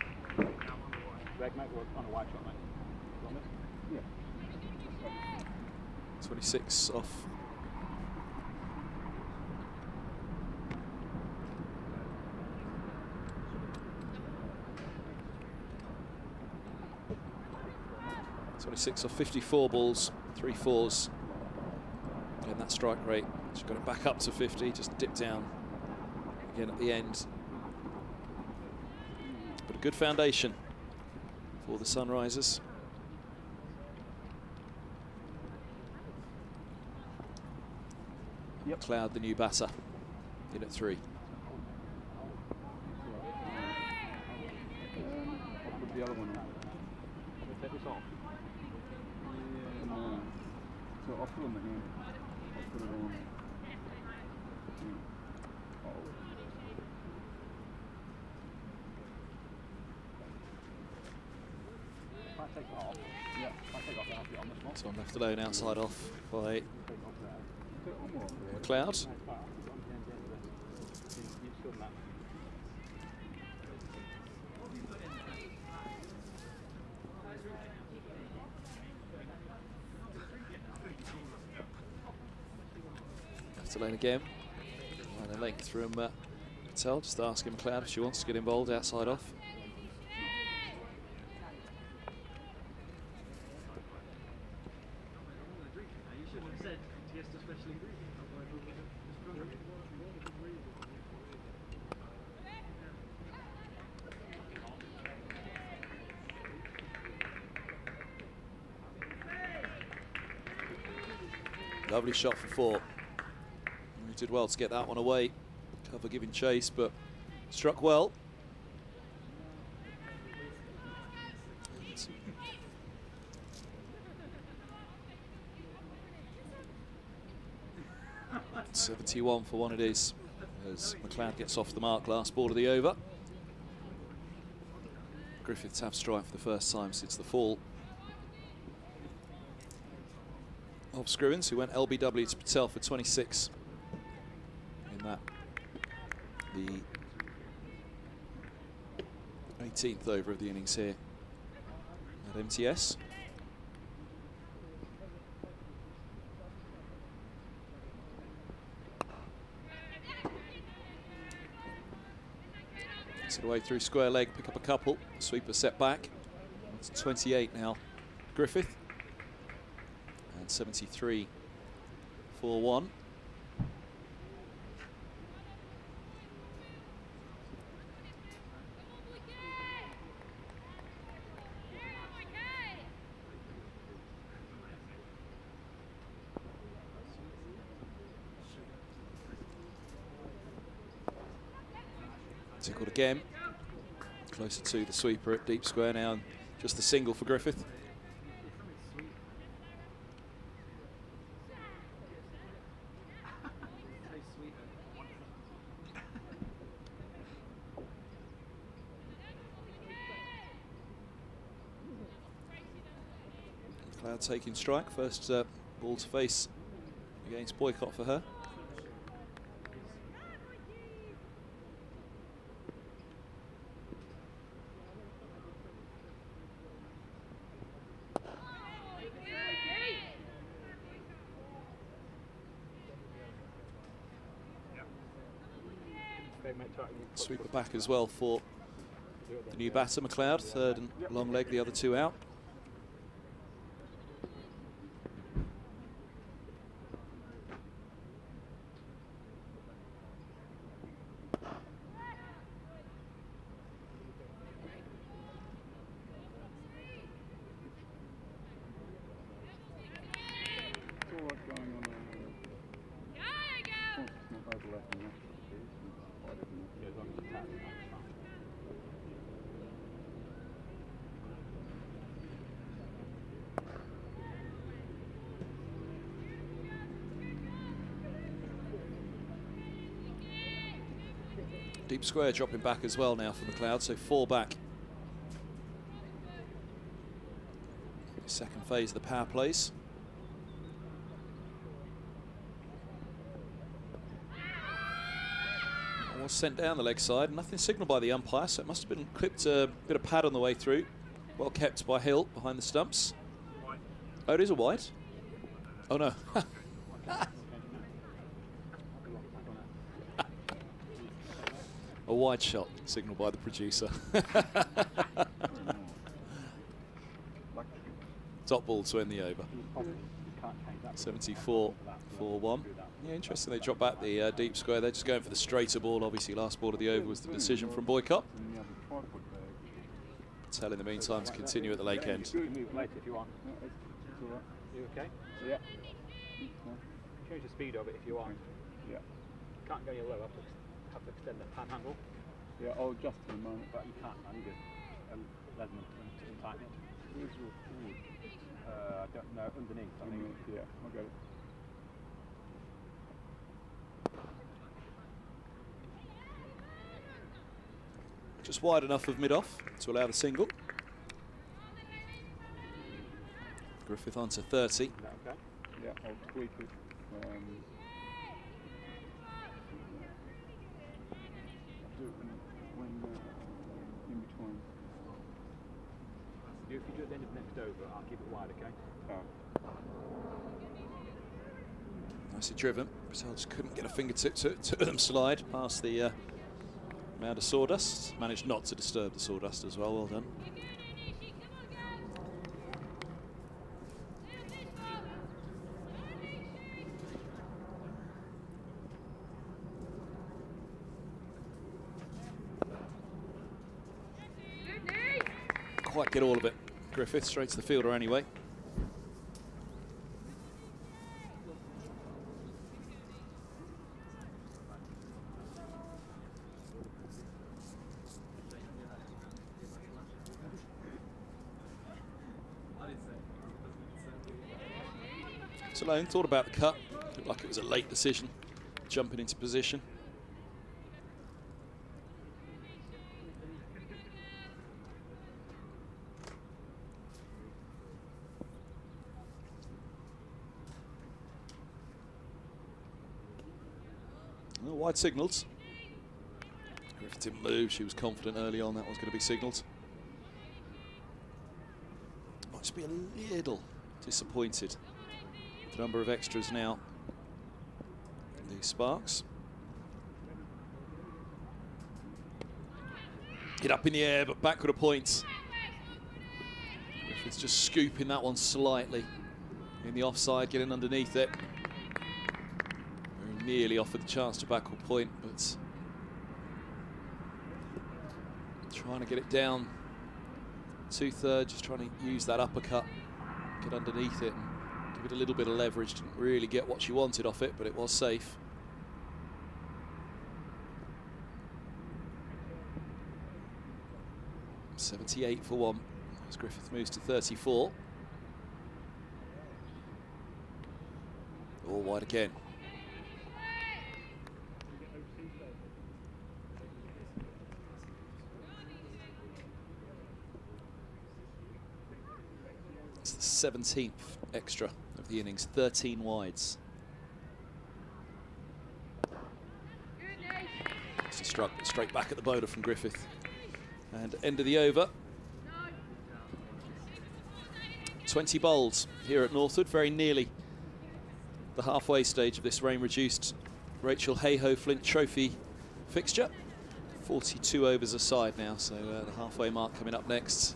Greg, mate, we're on a wide shot, mate. Yeah. 26 off. Off 54 balls, 3 fours. Again, that strike rate, she's got it back up to 50, just dipped down again at the end. But a good foundation for the Sunrisers. Yep. McLeod, the new batter, in at 3. Put the other one on. Take this off. So I'll put them again. I'll put it on. If I take it off, yeah, if I take it off, I'll be on this one. So I'm left alone outside off by McLeod. Lane again, and a length from Patel, just asking McLeod if she wants to get involved outside off. Lovely shot for 4. Did well to get that one away. Cover giving chase, but struck well. And 71 for 1 it is, as McLeod gets off the mark, last ball of the over. Griffiths have strike for the first time since the fall of Scrivens, who went LBW to Patel for 26. That the 18th over of the innings here at MTS. Gets it away through square leg, pick up a couple, sweeper set back. It's 28 now, Griffith, and 73 for 1. Tickled again, closer to the sweeper at deep square now, and just the single for Griffith. McLeod taking strike, first ball to face against Boycott for her. Sweeper back as well for the new batter, McLeod. Third and long leg, the other two out. Deep square dropping back as well now for McLeod, so 4 back. Second phase of the power plays. Was sent down the leg side, nothing signalled by the umpire, so it must have been clipped a bit of pad on the way through. Well kept by Hill behind the stumps. Oh, it is a wide. Oh no. A wide shot, signalled by the producer. Top ball to end the over. 74 for 1. Yeah, interesting. They drop back the deep square. They're just going for the straighter ball. Obviously, last ball of the over was the decision from Boycott. Tell in the meantime to continue at the lake end. If you want. You okay? Yeah. Change the speed of it if you want. Yeah. Can't go any lower. Have to extend the panhandle. Yeah, I'll adjust in a moment. But you can't. I need to let them tighten it. Where's your forward? I don't know. Underneath. I think. Yeah, I'll get it. Just wide enough of mid-off to allow the single. Griffith on to 30. Okay. Yeah, I'll tweak it. Do it when in between. If you do it at the end of next over, I'll keep it wide, okay? Nicely driven. Patel just couldn't get a fingertip to them slide past the mound of sawdust. Managed not to disturb the sawdust as well. Well done. Quite get all of it. Griffith straight to the fielder anyway. Alone, thought about the cut, looked like it was a late decision, jumping into position. Well, wide signals. Griffith didn't move, she was confident early on that was going to be signalled. Might just be a little disappointed. The number of extras now. The Sparks. Hit up in the air, but backward a point. Griffith's just scooping that one slightly. In the offside, getting underneath it. Very nearly offered the chance to backward point, but trying to get it down 2/3, just trying to use that uppercut, get underneath it. Give it a little bit of leverage, didn't really get what she wanted off it, but it was safe. $78 for 1 as Griffith moves to 34. All wide again. It's the 17th extra of the innings, 13 wides. It's a struck straight back at the bowler from Griffith. And end of the over. 20 bowls here at Northwood, very nearly the halfway stage of this rain-reduced Rachel Hayhoe Flint Trophy fixture. 42 overs aside now, so the halfway mark coming up next.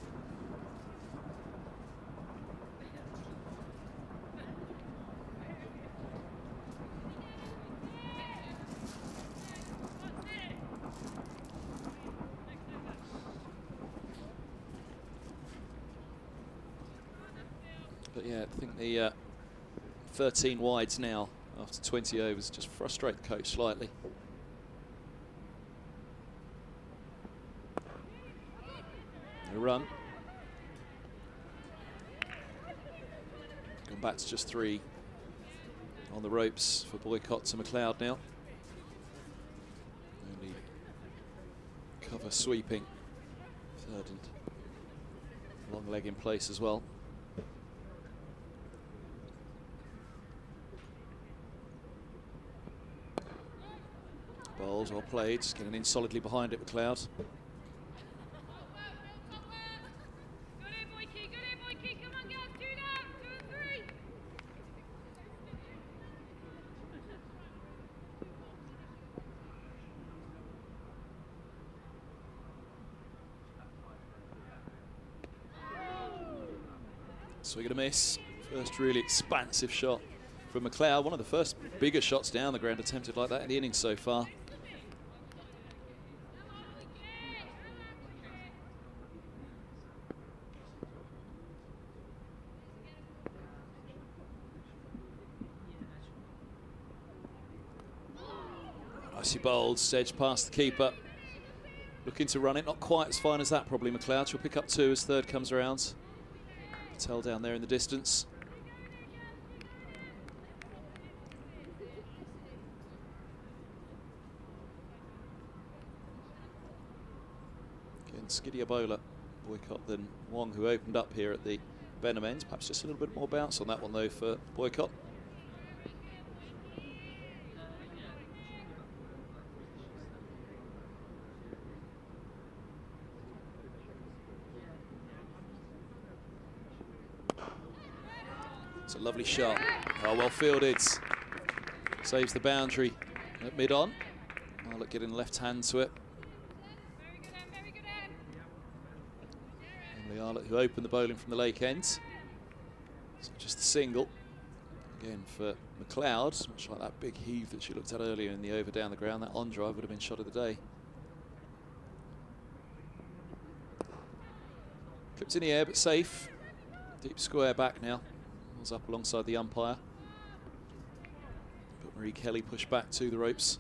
But yeah, I think the 13 wides now after 20 overs just frustrate the coach slightly. No run. Gone back to just 3 on the ropes for Boycott to McLeod now. Only cover sweeping. Third and long leg in place as well. Bowls well played, just getting in solidly behind it, McLeod. Swing and a miss. First really expansive shot from McLeod. One of the first bigger shots down the ground attempted like that in the innings so far. Nicely bowled, edged past the keeper. Looking to run it, not quite as fine as that probably. McLeod she'll pick up 2 as third comes around. Patel down there in the distance. Again, skiddier bowler, Boycott, than Wong, who opened up here at the Benham end. Perhaps just a little bit more bounce on that one though for Boycott. It's a lovely shot. Oh, well fielded. Saves the boundary at mid-on. Arlott getting the left hand to it. Emily Arlott, who opened the bowling from the lake end. So just a single. Again for McLeod, much like that big heave that she looked at earlier in the over down the ground. That on drive would have been shot of the day. Clipped in the air but safe. Deep square back now. Up alongside the umpire. But Marie Kelly pushed back to the ropes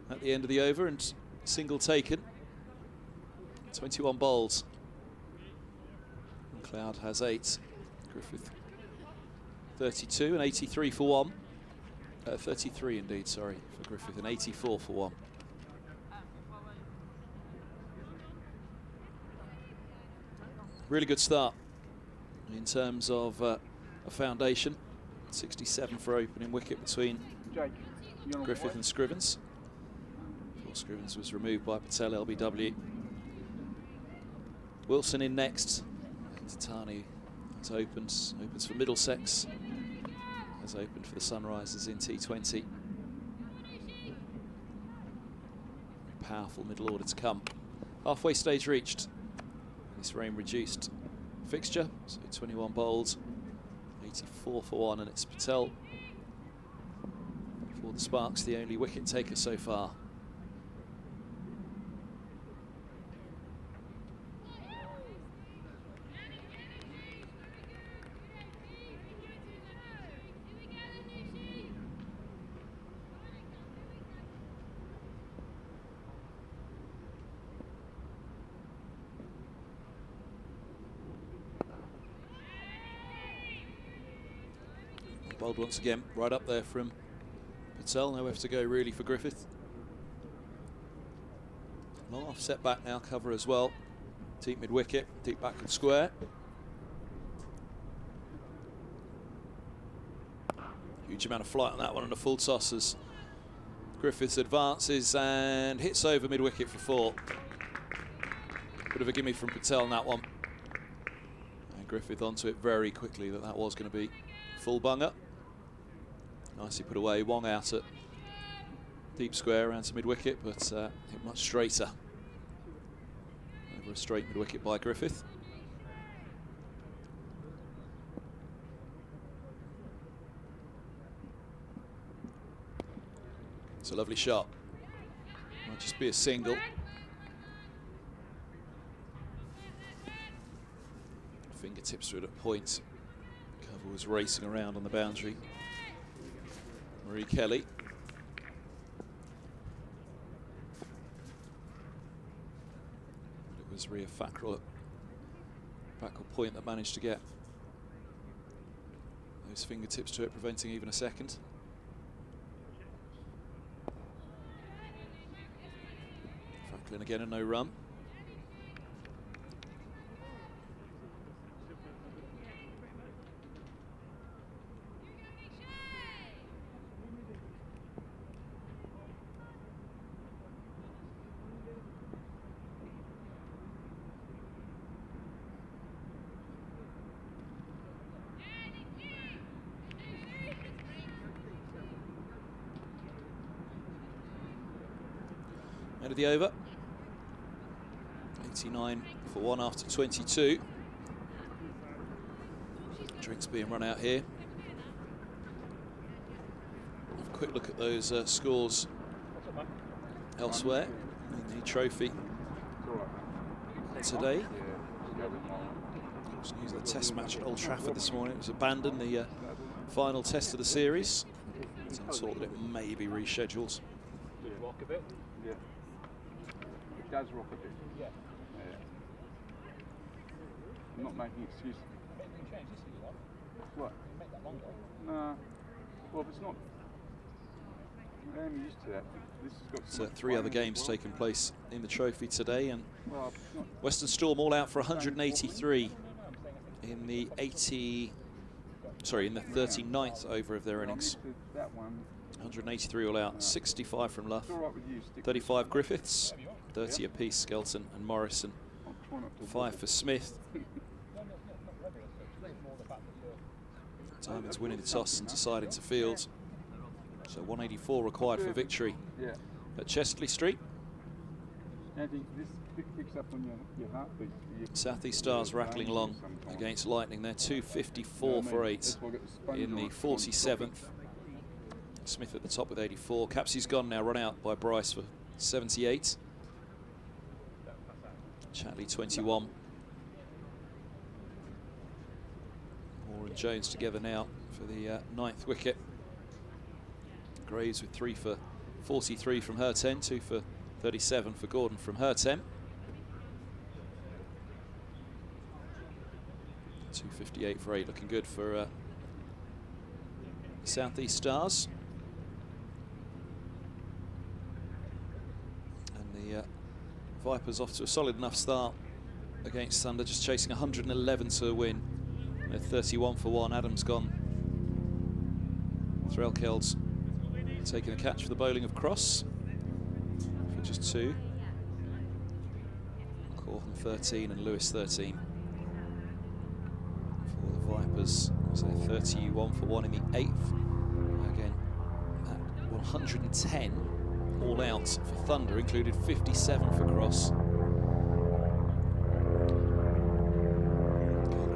at the end of the over and single taken. 21 bowls. McLeod has 8. Griffith 32 and 83 for 1. 33 indeed, sorry, for Griffith, and 84 for 1. Really good start in terms of a foundation. 67 for opening wicket between Griffith and Scrivens. Before Scrivens was removed by Patel, LBW. Wilson in next. Tatani has opens for Middlesex. Has opened for the Sunrisers in T20. Very powerful middle order to come. Halfway stage reached. This rain reduced fixture, so 21 bowls. 84 for 1, and it's Patel for the Sparks, the only wicket taker so far. Bowled once again, right up there from Patel. Nowhere to go really for Griffith. Long off set back now, cover as well. Deep mid wicket, deep backward square. Huge amount of flight on that one, and a full toss as Griffiths advances and hits over mid wicket for 4. Bit of a gimme from Patel on that one. And Griffith onto it very quickly that was going to be full bunger. Nicely put away. Wong out at deep square around to mid wicket, but hit much straighter for a straight mid-wicket by Griffith. It's a lovely shot. Might just be a single. Fingertips through it at point. Cover was racing around on the boundary. Marie Kelly. It was Ria Fackrell at backward point that managed to get those fingertips to it, preventing even a second. Franklin again, and no run. End of the over. 89 for 1 after 22. Drinks being run out here. Have a quick look at those scores elsewhere in the trophy today. News of the test match at Old Trafford this morning. It was abandoned, the final test of the series. Some thought that it may be rescheduled. Rock a bit? Yeah. It does rock a bit. Yeah. I'm not making excuses. You can change this if you want. What? You can make that longer. Nah. Well, if it's not. I'm used to that. This has got 3 other games taking place in the trophy today, and Western Storm all out for 183 in the 39th over of their innings. 183 all out, 65 from Luff, 35 Griffiths, 30 apiece Skelton and Morrison, 5 for Smith. Diamonds winning the toss and deciding to field. So 184 required for victory at Chesterley Street. South East Stars rattling along against Lightning. They're 254 for 8 in the 47th. Smith at the top with 84. Capsey's gone now, run out by Bryce for 78. Chatley 21. Moore and Jones together now for the 9th wicket. Graves with 3 for 43 from her 10, 2 for 37 for Gordon from her 10. 258 for 8, looking good for South East Stars. And the Vipers off to a solid enough start against Thunder, just chasing 111 to win. They're 31 for 1. Adams gone. Threlkeld's taking a catch for the bowling of Cross for just 2. Corham 13 and Lewis 13 for the Vipers. So 31 for 1 in the 8th. Again, at 110 all out for Thunder, included 57 for Cross.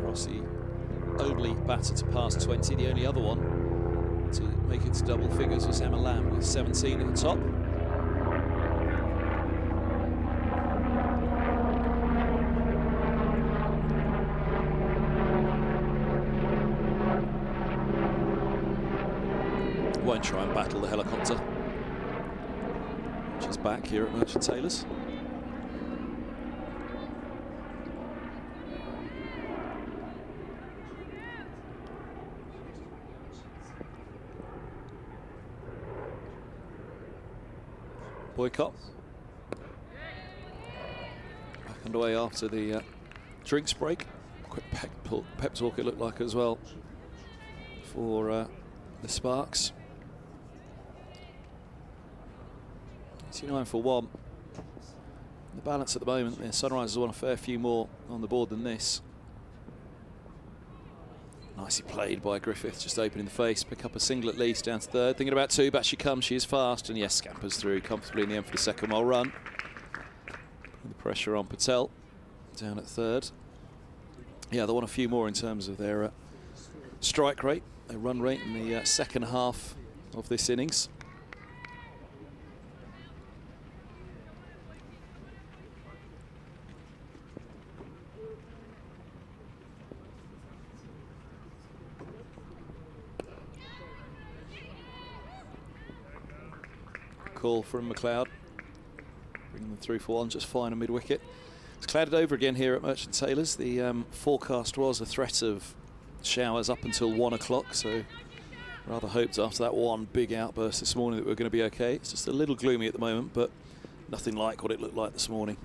Cross, the only batter to pass 20. The only other one to make it to double figures was Emma Lamb with 17 at the top. Won't try and battle the helicopter, which is back here at Merchant Taylors. Boycott back underway after the drinks break. Quick pep talk it looked like as well for the Sparks. 89 for 1. The balance at the moment, the Sunrisers want a fair few more on the board than this. Nicely played by Griffith, just opening the face, pick up a single at least, down to 3rd. Thinking about 2, back she comes, she is fast, and yes, scampers through comfortably in the end for the 2nd well run. The pressure on Patel. down at third. Yeah, they want a few more in terms of their strike rate, their run rate in the second half of this innings. Call from McLeod, bringing them through for one, just fine a mid-wicket. It's clouded over again here at Merchant Taylors. The forecast was a threat of showers up until 1 o'clock, so rather hoped after that one big outburst this morning that we were going to be okay. It's just a little gloomy at the moment, but nothing like what it looked like this morning.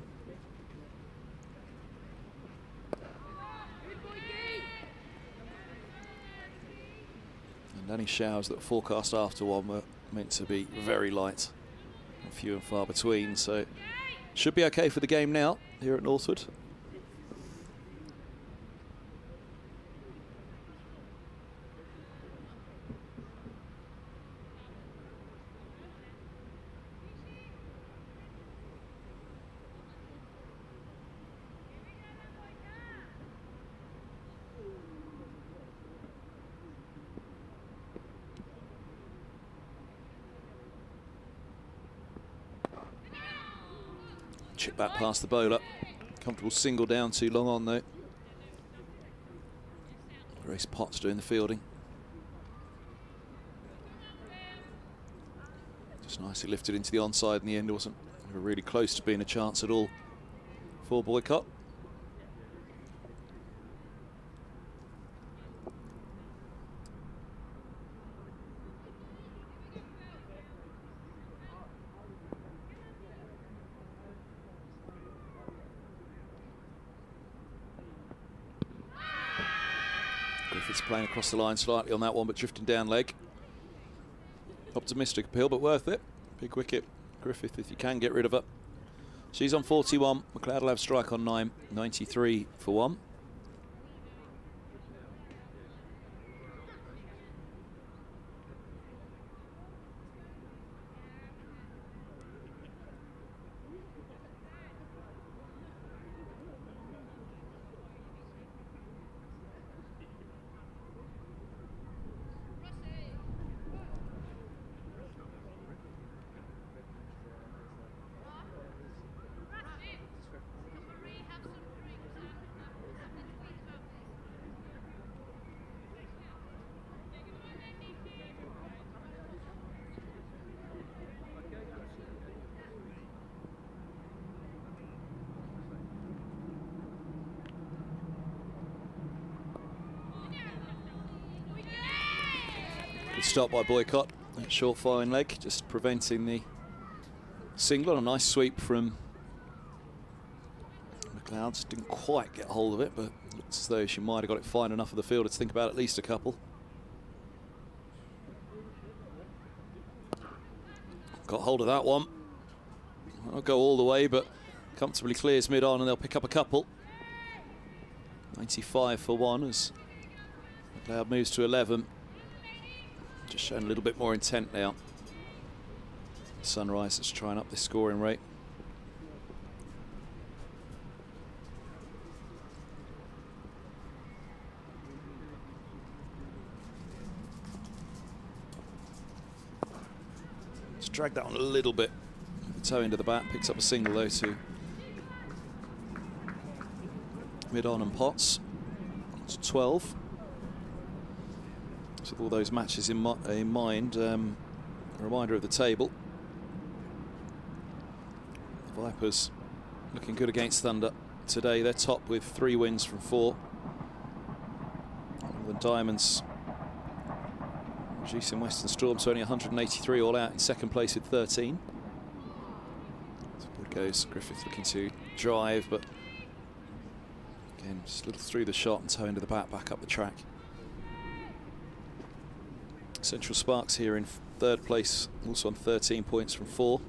And any showers that were forecast after one were meant to be very light. Few and far between, so should be okay for the game now here at Northwood. Chip back past the bowler. Comfortable single down, too long on though. Grace Potts doing the fielding. Just nicely lifted into the onside in the end. It wasn't really close to being a chance at all for Boycott. Griffith's playing across the line slightly on that one, but drifting down leg. Optimistic appeal, but worth it. Big wicket, Griffith, if you can get rid of her. She's on 41. McLeod will have strike on 9. 93 for 1. Good stop by Boycott. That short fine leg, just preventing the single. A nice sweep from McLeod. Didn't quite get hold of it, but looks as though she might have got it fine enough for the fielder to think about at least a couple. Got hold of that one. I'll go all the way, but comfortably clears mid-on and they'll pick up a couple. 95 for 1 as McLeod moves to 11. Just showing a little bit more intent now. Sunrise is trying up this scoring rate. Let's drag that on a little bit. The toe into the bat, picks up a single though to mid-on and Potts. It's 12. So with all those matches in mind, a reminder of the table. The Vipers looking good against Thunder today. They're top with 3 wins from 4. The Diamonds reducing Western Storm to only 183 all out in second place with 13. So good goes Griffith looking to drive, but again just a little through the shot and toe into the bat, back up the track. Central Sparks here in third place, also on 13 points from 4.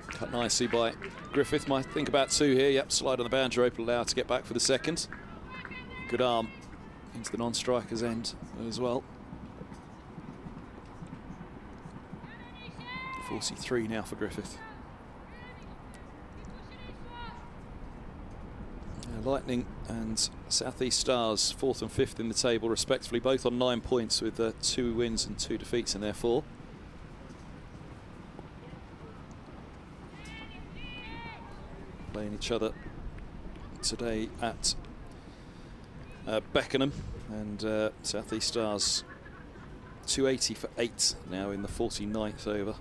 Cut nicely by Griffith. Might think about 2 here. Yep, slide on the boundary rope, allowed to get back for the second. Good arm into the non-striker's end as well. 43 now for Griffith. Lightning and South East Stars 4th and 5th in the table respectively, both on 9 points with 2 wins and 2 defeats in their 4. Playing each other today at Beckenham, and South East Stars 280 for 8 now in the 49th over.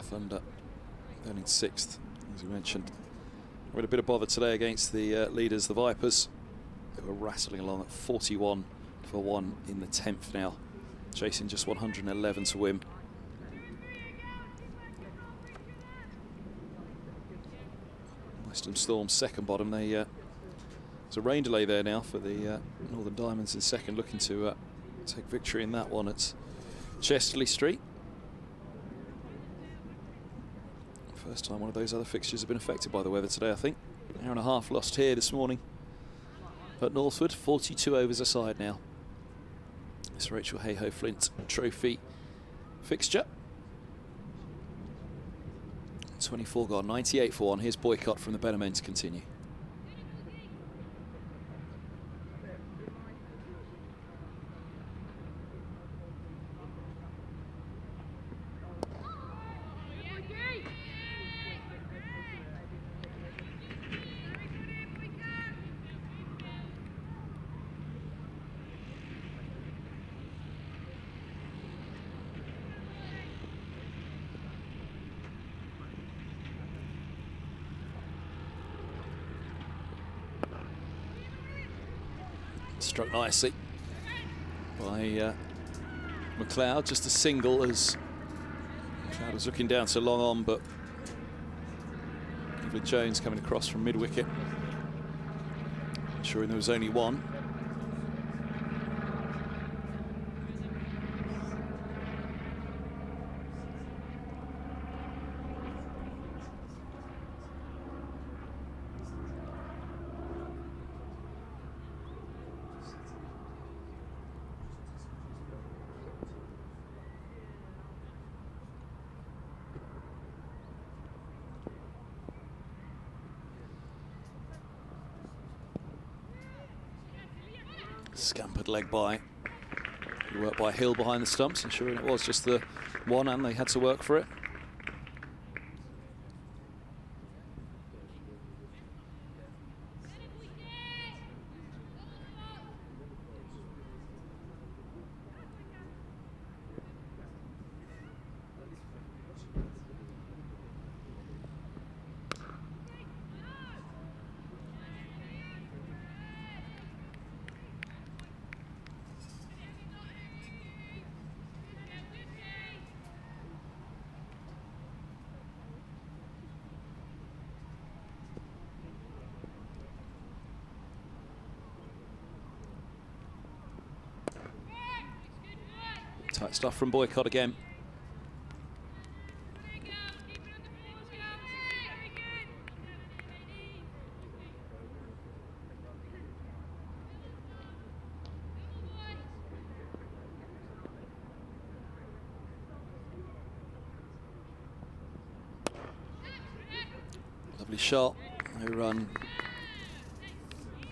Thunder then in 6th, as we mentioned. We had a bit of bother today against the leaders, the Vipers, who were rattling along at 41 for 1 in the 10th now, chasing just 111 to win. Western Storm's second bottom. There's a rain delay there now for the Northern Diamonds in second, looking to take victory in that one at Chesterley Street. First time one of those other fixtures have been affected by the weather today, I think. An hour and a half lost here this morning at Northwood. 42 overs aside now. This Rachel Hayhoe Flint Trophy fixture. 24 gone, 98 for 1. Here's Boycott from the Benham end to continue. Struck nicely by McLeod, just a single as McLeod was looking down so long on, but Evelyn Jones coming across from mid-wicket, ensuring there was only one. Scampered leg by. Good work by Hill behind the stumps, ensuring it was just the one and they had to work for it. Tight stuff from Boycott again. Lovely shot. No run.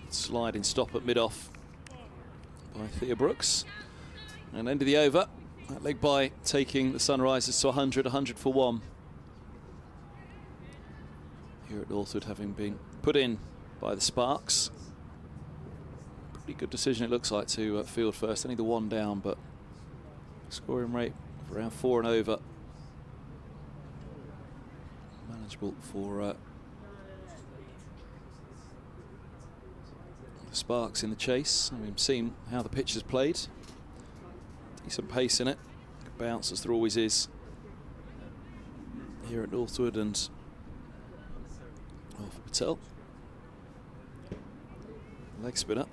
Sliding stop at mid-off by Thea Brooks. And end of the over. That leg by taking the Sunrisers to 100 for 1. Here at Northwood, having been put in by the Sparks. Pretty good decision it looks like to field first. Only the one down, but scoring rate of around 4 and over. Manageable for the Sparks in the chase. I mean, we've seen how the pitch has played. Decent pace in it, good bounce as there always is here at Northwood, and for Patel. Leg spinner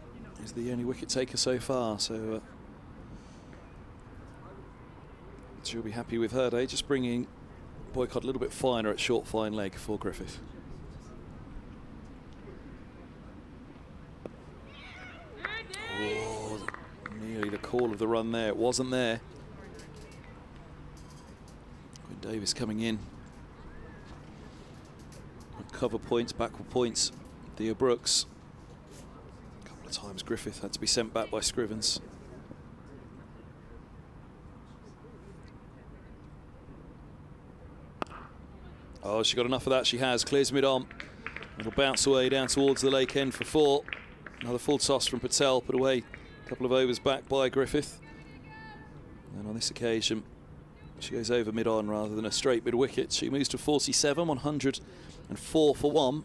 is the only wicket taker so far, so she'll be happy with her day. Just bringing Boycott a little bit finer at short fine leg for Griffith. Oh, call of the run there. It wasn't there. Quinn Davis coming in. Cover points, backward points. Theo Brooks. A couple of times Griffith had to be sent back by Scrivens. Oh, she got enough of that. She has. Clears mid-on. It'll bounce away down towards the lake end for 4. Another full toss from Patel, put away a couple of overs back by Griffith. And on this occasion, she goes over mid-on rather than a straight mid-wicket. She moves to 47, 104 for 1.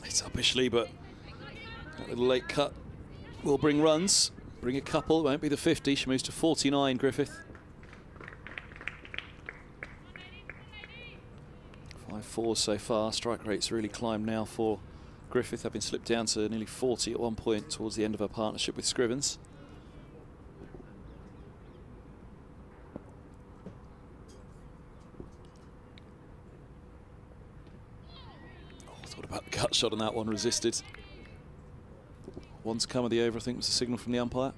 It's uppishly, but that little late cut will bring runs, bring a couple. It won't be the 50. She moves to 49, Griffith. 5-4 so far. Strike rate's really climbed now for Griffith, having slipped down to nearly 40 at one point towards the end of her partnership with Scrivens. Thought about the cut shot on that one, resisted. One's come of the over, I think was the signal from the umpire.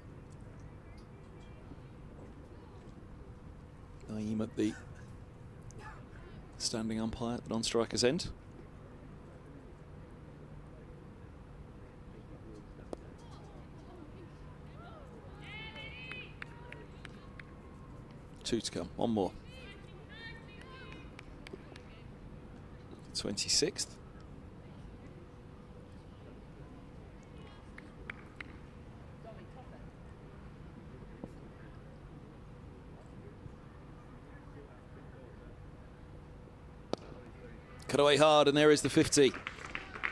Naeem at the standing umpire at the non-striker's end. Two to come, one more. 26th. Cut away hard, and there is the 50.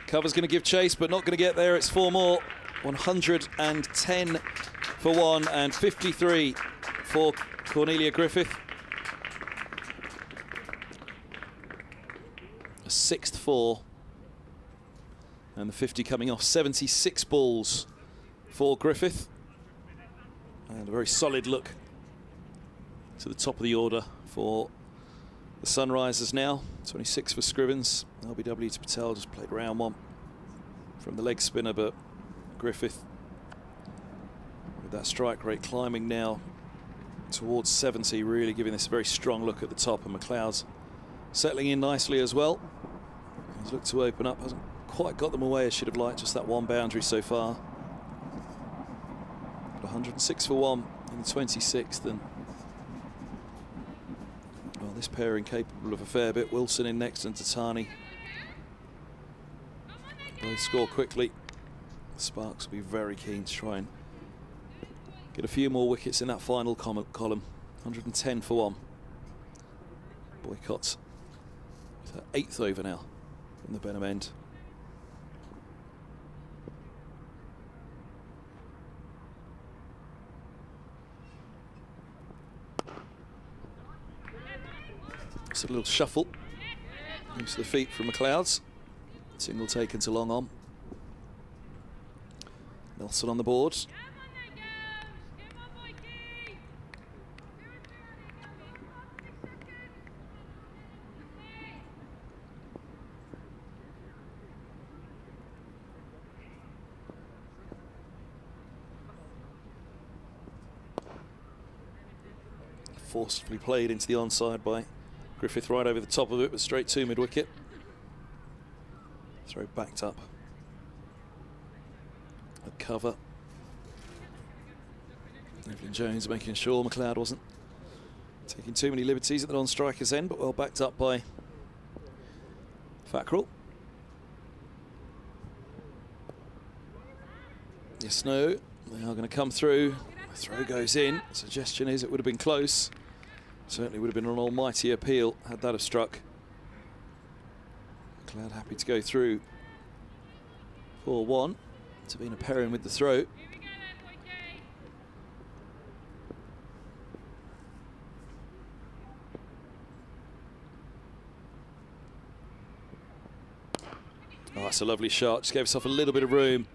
Cover's going to give chase, but not going to get there. It's 4 more. 110 for 1 and 53 for Cornelia Griffith. A 6th 4. And the 50 coming off. 76 balls for Griffith. And a very solid look to the top of the order for the Sunrisers now. 26 for Scrivens. LBW to Patel, just played round one from the leg spinner, but Griffith with that strike rate climbing now towards 70, really giving this a very strong look at the top, and McLeod's settling in nicely as well. He's looked to open up, hasn't quite got them away as she'd have liked, just that one boundary so far. But 106 for 1 in the 26th, and well, this pairing capable of a fair bit. Wilson in next and Tatani. Both score quickly. Sparks will be very keen to try and get a few more wickets in that final column. 110 for 1. Boycott with her 8th over now from the Benham end. Just a little shuffle. Use the feet from McLeod's. Single taken to long on. Nelson on the board. Forcefully played into the onside by Griffith, right over the top of it, but straight to mid-wicket. Throw backed up. A cover. Evelyn Jones making sure McLeod wasn't taking too many liberties at the non-striker's end, but well backed up by Fackrell. Yes, no, they are going to come through. The throw goes in. Suggestion is it would have been close. Certainly would have been an almighty appeal had that have struck. McLeod happy to go through 4-1. Sabina Perrin with the throw. Oh, that's a lovely shot. Just gave herself a little bit of room.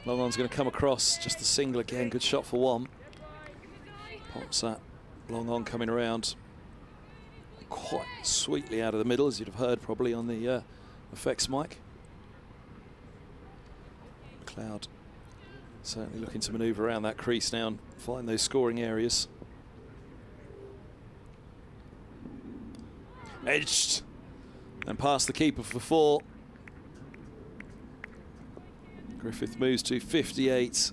Long on's going to come across. Just the single again. Good shot for 1. Pops that long on coming around quite sweetly out of the middle, as you'd have heard probably on the effects mic. McLeod certainly looking to manoeuvre around that crease now and find those scoring areas. Edged and past the keeper for 4. Griffith moves to 58.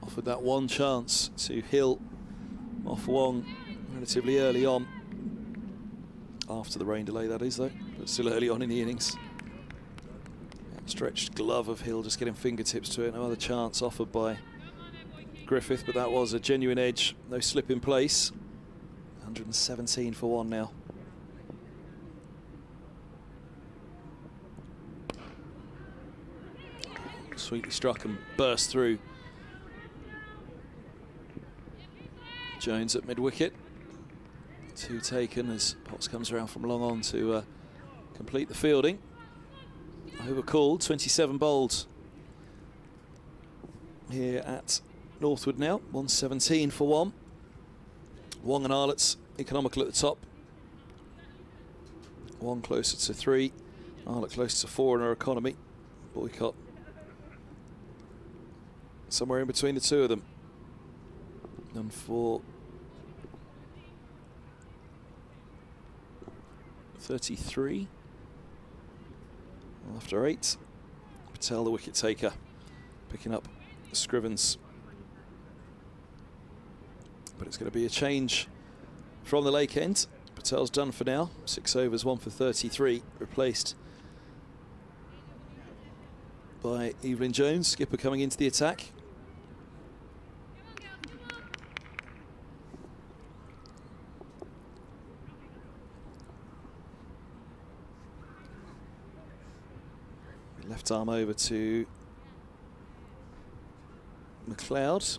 Offered that one chance to Hill off Wong relatively early on. After the rain delay, that is, though, but still early on in the innings. Stretched glove of Hill, just getting fingertips to it. No other chance offered by Griffith, but that was a genuine edge. No slip in place. 117 for 1 now. Sweetly struck and burst through. Jones at mid-wicket. 2 taken as Potts comes around from long on to complete the fielding. Overcalled, 27 bowled here at Northwood now. 117 for 1. Wong and Arlett's economical at the top. Wong closer to 3. Arlett closer to 4 in our economy. Boycott somewhere in between the two of them. None for 33. After 8, Patel, the wicket taker, picking up Scrivens. But it's going to be a change from the Lake End. Patel's done for now. 6 overs, 1 for 33, replaced by Evelyn Jones. Skipper coming into the attack. Left arm over to McLeod.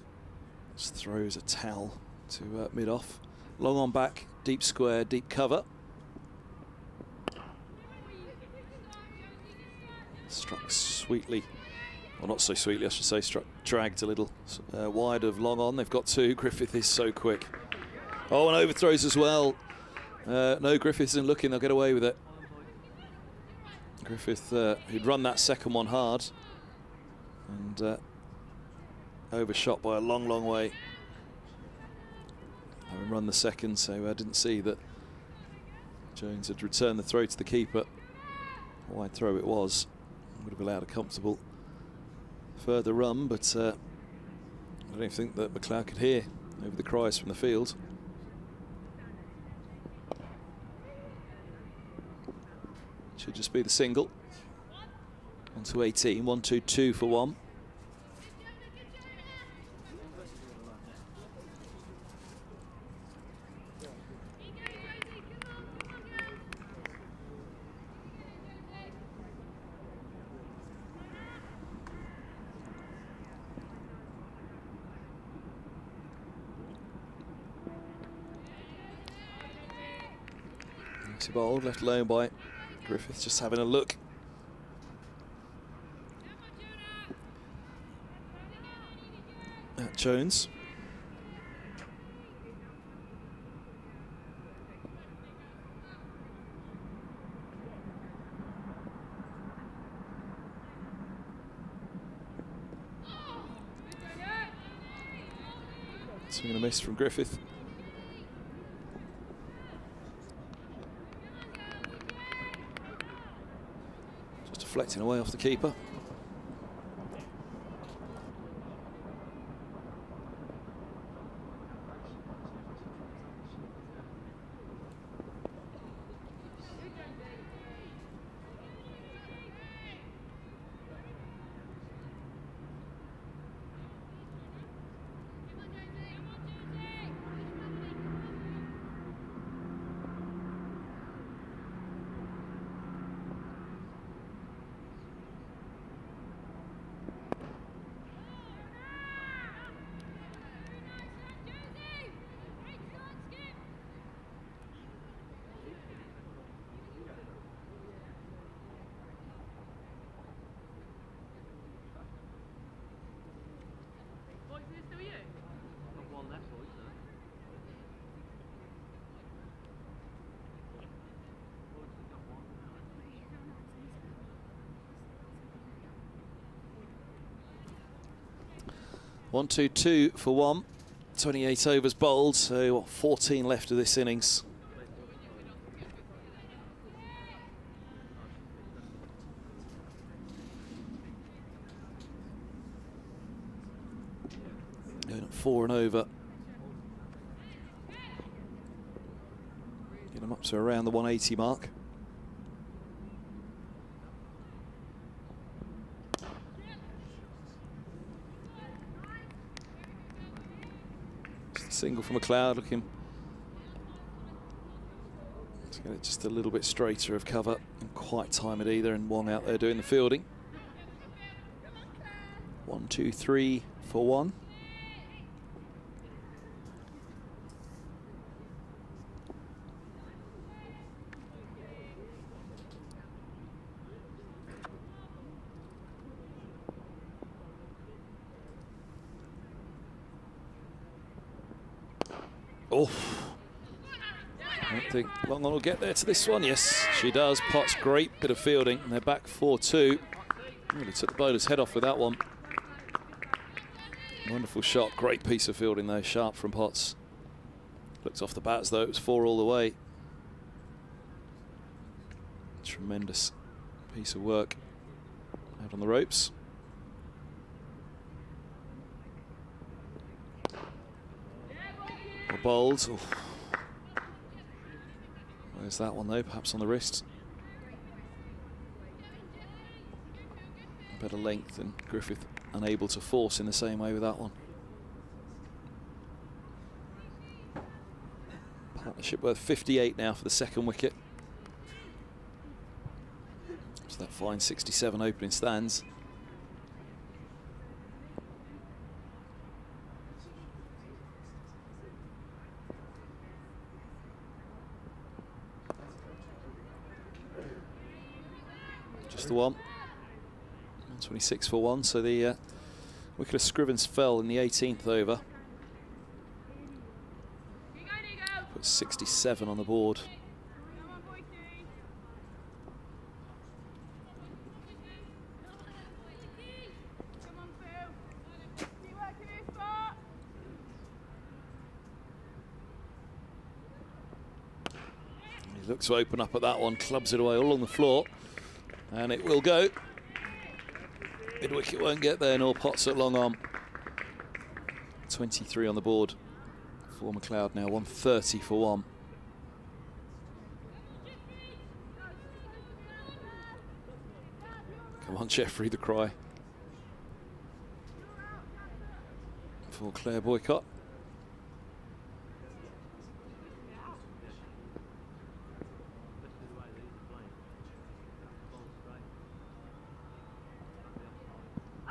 Just throws a towel to mid-off. Long on back, deep square, deep cover. Struck sweetly, well, not so sweetly I should say, struck, dragged a little wide of long on. They've got 2. Griffith is so quick. Oh, and overthrows as well. No, Griffith isn't looking, they'll get away with it. Griffith, who'd run that second one hard and overshot by a long, long way. Having run the second, so I didn't see that Jones had returned the throw to the keeper. A wide throw it was. Would have allowed a comfortable further run, but I don't even think that McLeod could hear over the cries from the field. Should just be the single. On to 18, 1-2-2 for 1. Nicely bowled, left alone by Griffith, just having a look. At Jones. Swing and a miss from Griffith. Just deflecting away off the keeper. 1-2-2 for 1. 28 overs bowled, so what, 14 left of this innings. Going at 4 and over. Get them up to around the 180 mark. Single from McLeod, looking to get it just a little bit straighter of cover, and quite time it either, and Wong out there doing the fielding. 1-2-3 for 1. Oh, I don't think Long On will get there to this one. Yes, she does. Potts, great bit of fielding, and they're back 4-2. Really took the bowler's head off with that one. Wonderful shot, great piece of fielding though, sharp from Potts. Looked off the bat as though it was 4 all the way. Tremendous piece of work out on the ropes. Bowled. Oh. Where's that one though? Perhaps on the wrist. Better length, and Griffith unable to force in the same way with that one. Partnership worth 58 now for the second wicket. So that fine 67 opening stands. The one. 126 for 1, so the wicket of Scrivens fell in the 18th over. Put 67 on the board. He looks to open up at that one, clubs it away all on the floor. And it will go. Mid-wicket won't get there, nor Potts at long arm. 23 on the board for McLeod now, 130 for 1. Come on, Jeffrey, the cry for Claire Boycott.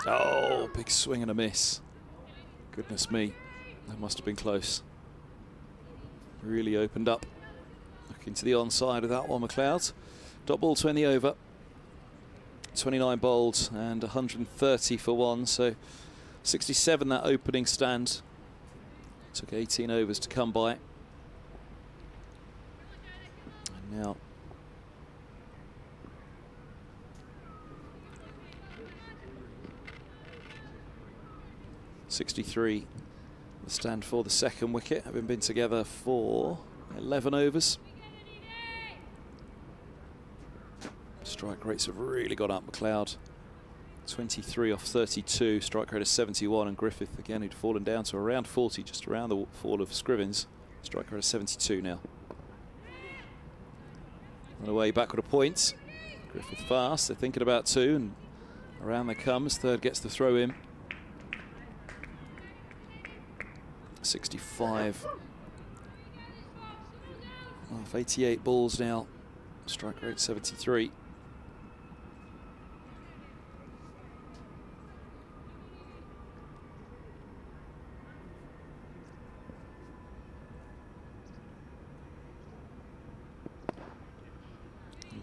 Oh, big swing and a miss. Goodness me, that must have been close. Really opened up. Looking to the onside of that one, McLeod. Dot ball to end the over. 29 bowled and 130 for 1, so 67 that opening stand. Took 18 overs to come by. And now 63 the stand for the second wicket, having been together for 11 overs. Strike rates have really got up. McLeod 23 off 32, strike rate of 71, and Griffith again, who'd fallen down to around 40, just around the fall of Scrivens, strike rate of 72 now. On the way backward a point. Griffith fast, they're thinking about 2, and around they comes. Third gets the throw in. 65 off 88 balls now, strike rate 73.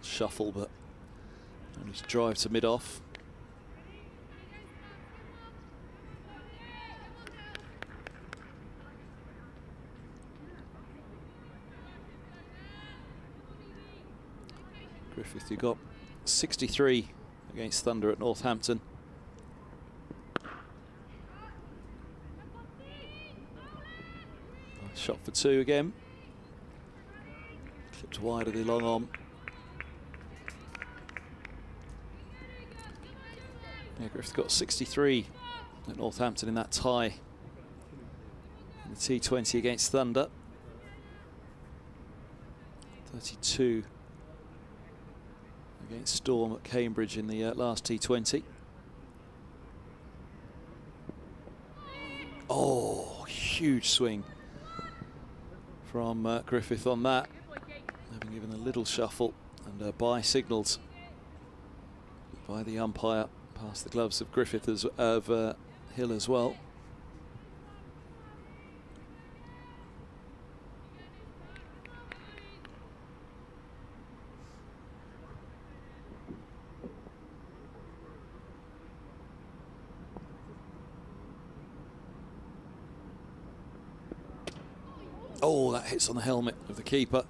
Shuffle, but only drive to mid-off. Griffith, you got 63 against Thunder at Northampton. Shot for 2 again. Clipped wide of the long on. Yeah, Griffith got 63 at Northampton in that tie in the T20 against Thunder. 32 against Storm at Cambridge in the last T20. Oh, huge swing from Griffith on that, having given a little shuffle and bye signalled by the umpire past the gloves of Griffith of Hill as well. Oh, that hits on the helmet of the keeper.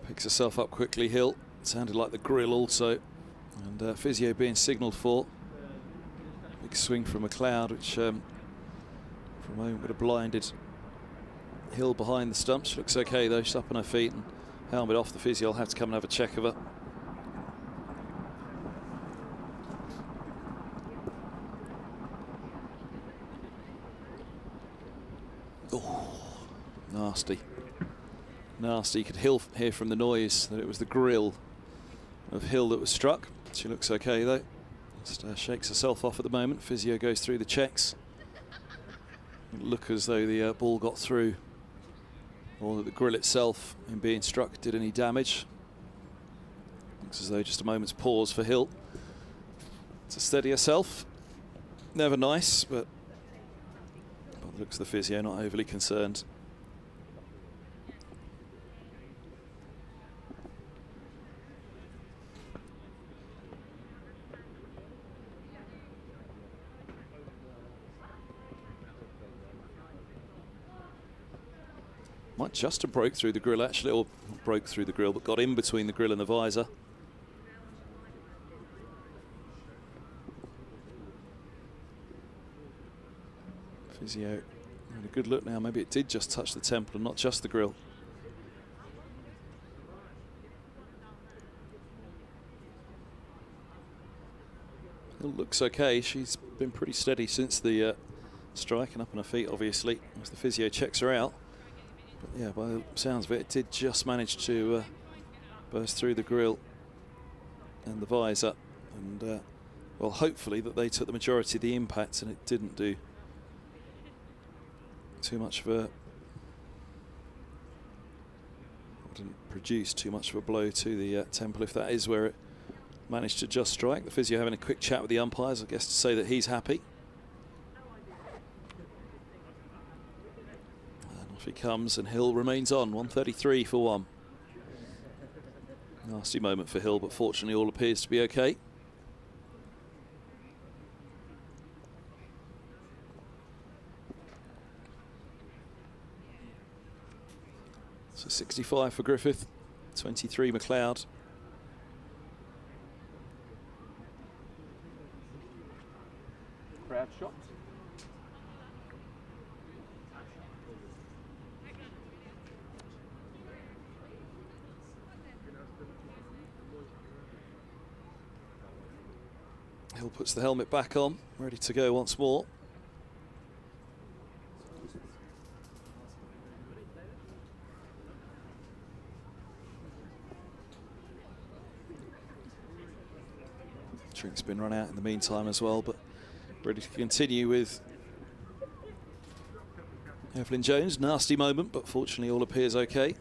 Picks herself up quickly, Hill. Sounded like the grill also. And physio being signalled for. Big swing from McLeod, which for a moment would have blinded Hill behind the stumps. She looks okay though, she's up on her feet and helmet off. The physio will have to come and have a check of her. Nasty. Nasty. You could hear from the noise that it was the grill of Hill that was struck. She looks okay though. Just shakes herself off at the moment. Physio goes through the checks. It look as though the ball got through, or that the grill itself in being struck did any damage. Looks as though just a moment's pause for Hill to steady herself. Never nice, but by the looks of the physio, not overly concerned. Might just have broke through the grill actually, or broke through the grill, but got in between the grill and the visor. Physio had a good look now. Maybe it did just touch the temple and not just the grill. It looks okay. She's been pretty steady since the strike and up on her feet, obviously, as the physio checks her out. But yeah, by the sounds of it, it did just manage to burst through the grill and the visor. And, well, hopefully that they took the majority of the impact and it didn't do too much of a... didn't produce too much of a blow to the temple, if that is where it managed to just strike. The physio having a quick chat with the umpires, I guess, to say that he's happy. He comes and Hill remains on. 133 for 1. Nasty moment for Hill, but fortunately all appears to be okay. So 65 for Griffith, 23 McLeod. Crowd shots. Hill puts the helmet back on, ready to go once more. Drink's been run out in the meantime as well, but ready to continue with Evelyn Jones. Nasty moment, but fortunately all appears okay.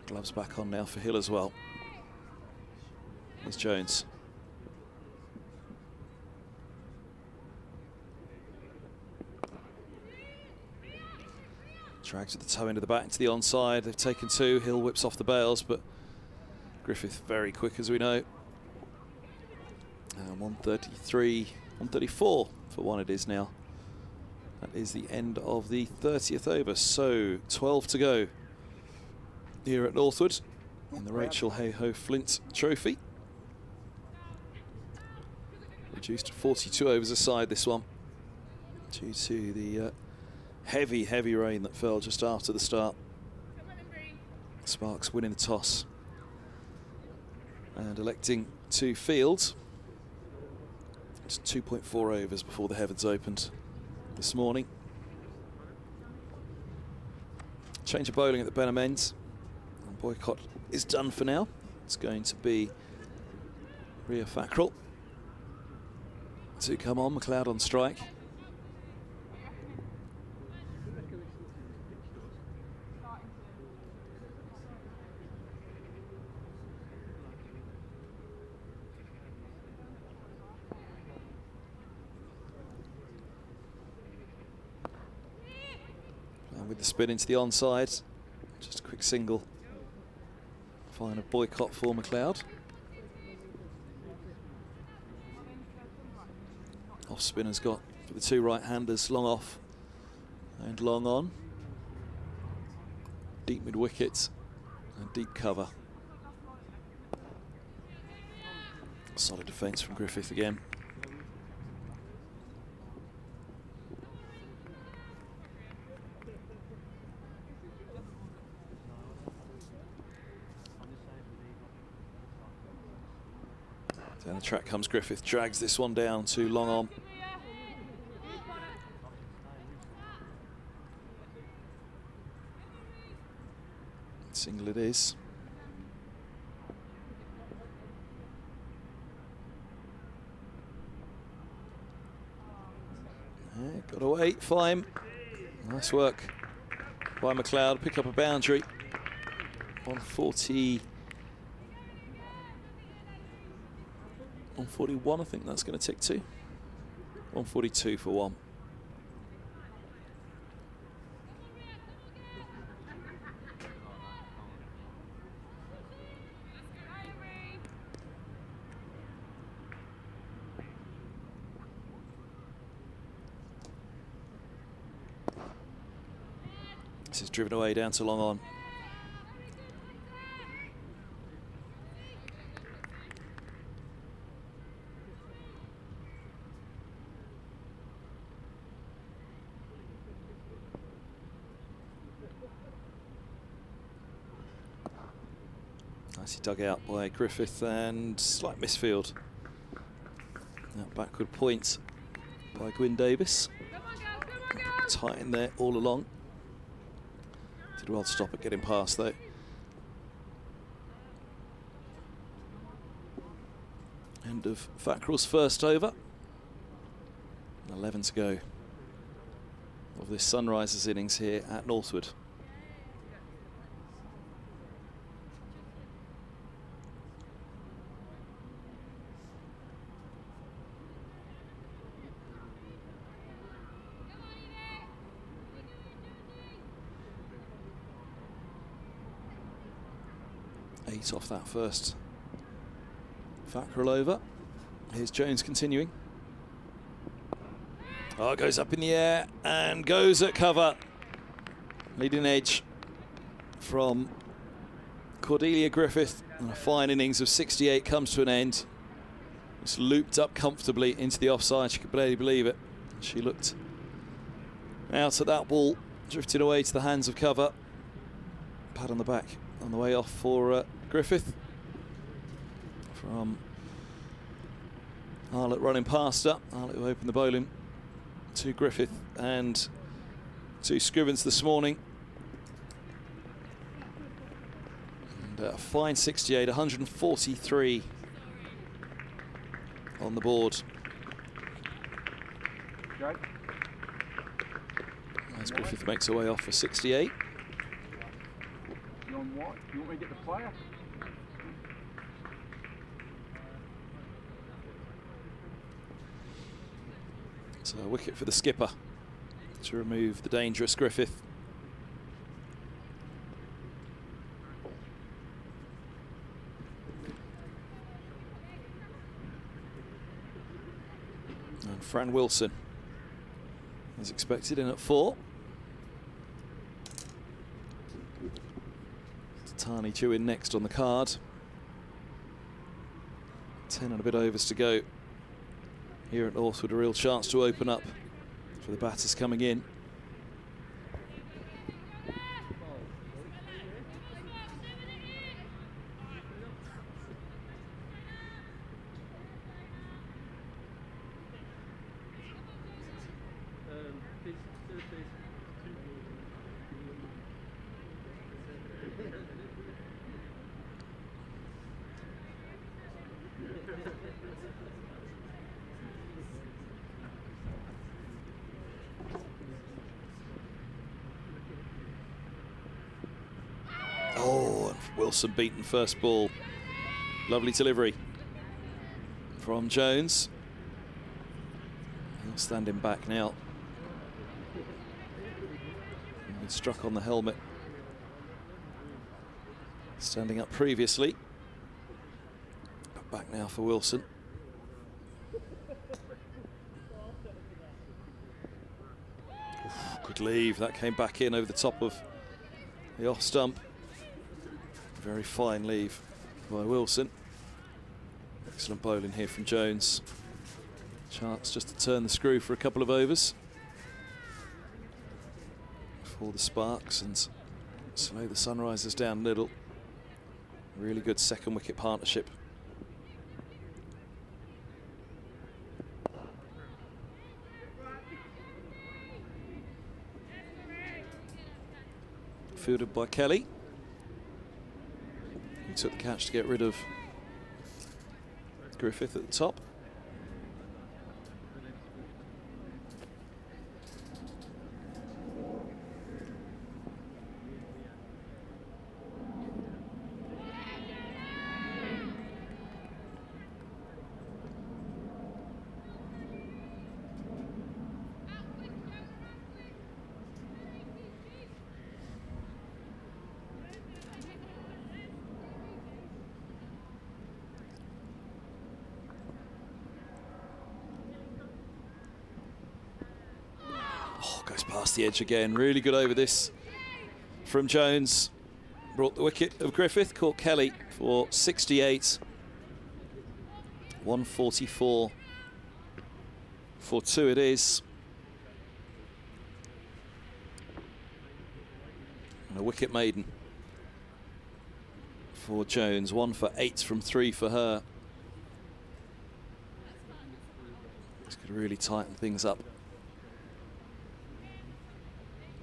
Gloves back on now for Hill as well. Here's Jones. Drags with the toe into the bat into the onside. They've taken 2. Hill whips off the bails, but Griffith very quick, as we know. 133, 134 for 1 it is now. That is the end of the 30th over. So 12 to go here at Northwood in the Rachel Hayhoe Flint Trophy. Reduced to 42 overs aside this one, due to the heavy, heavy rain that fell just after the start. Sparks winning the toss and electing to field. It's 2.4 overs before the heavens opened this morning. Change of bowling at the Benham end. And boycott is done for now. It's going to be Rhft to come on. McLeod on strike. And with the spin into the onside, just a quick single. Fine a boycott for McLeod. Off spinner's got for the two right-handers, long off and long on. Deep mid-wicket and deep cover. Solid defence from Griffith again. Down the track comes Griffith, drags this one down to long on. Single it is. Yeah, got away, fine. Nice work by McLeod, pick up a boundary. 140. 141, I think that's going to tick to. 142 for one. This is driven away down to long on. Nicely dug out by Griffith and slight misfield. Now backward point by Gwyn Davis. Tight in there all along. Did well to stop it getting past though. End of Thackeray's first over. 11 to go of this Sunrisers innings here at Northwood. Eight off that first Thackeray over. Here's Jones continuing. Oh, goes up in the air and goes at cover. Leading edge from Cordelia Griffith. And a fine innings of 68 comes to an end. It's looped up comfortably into the offside. She could barely believe it. She looked out at that ball, drifted away to the hands of cover. Pad on the back on the way off for Griffith. From Arlett running past her. Arlett will open the bowling to Griffith and to Scrivens this morning. And a fine 68, 143 on the board. Right. As Griffith makes her way off for 68. You on what? You want me to get the player? So a wicket for the skipper to remove the dangerous Griffith. And Fran Wilson, as expected, in at 4. Tani Chu in next on the card. 10 and a bit overs to go here at Northwood. A real chance to open up for the batters coming in. Oh, Wilson beaten first ball. Lovely delivery from Jones. He'll stand him back now. And struck on the helmet. Standing up previously. But back now for Wilson. Oof, good leave. That came back in over the top of the off stump. Very fine leave by Wilson. Excellent bowling here from Jones. Chance just to turn the screw for a couple of overs for the Sparks and slow the Sunrisers down a little. Really good second wicket partnership. Fielded by Kelly. He took the catch to get rid of Griffith at the top. Goes past the edge again. Really good over this from Jones. Brought the wicket of Griffith. Caught Kelly for 68. 144 for 2 it is. And a wicket maiden for Jones. 1 for 8 from 3 for her. This could really tighten things up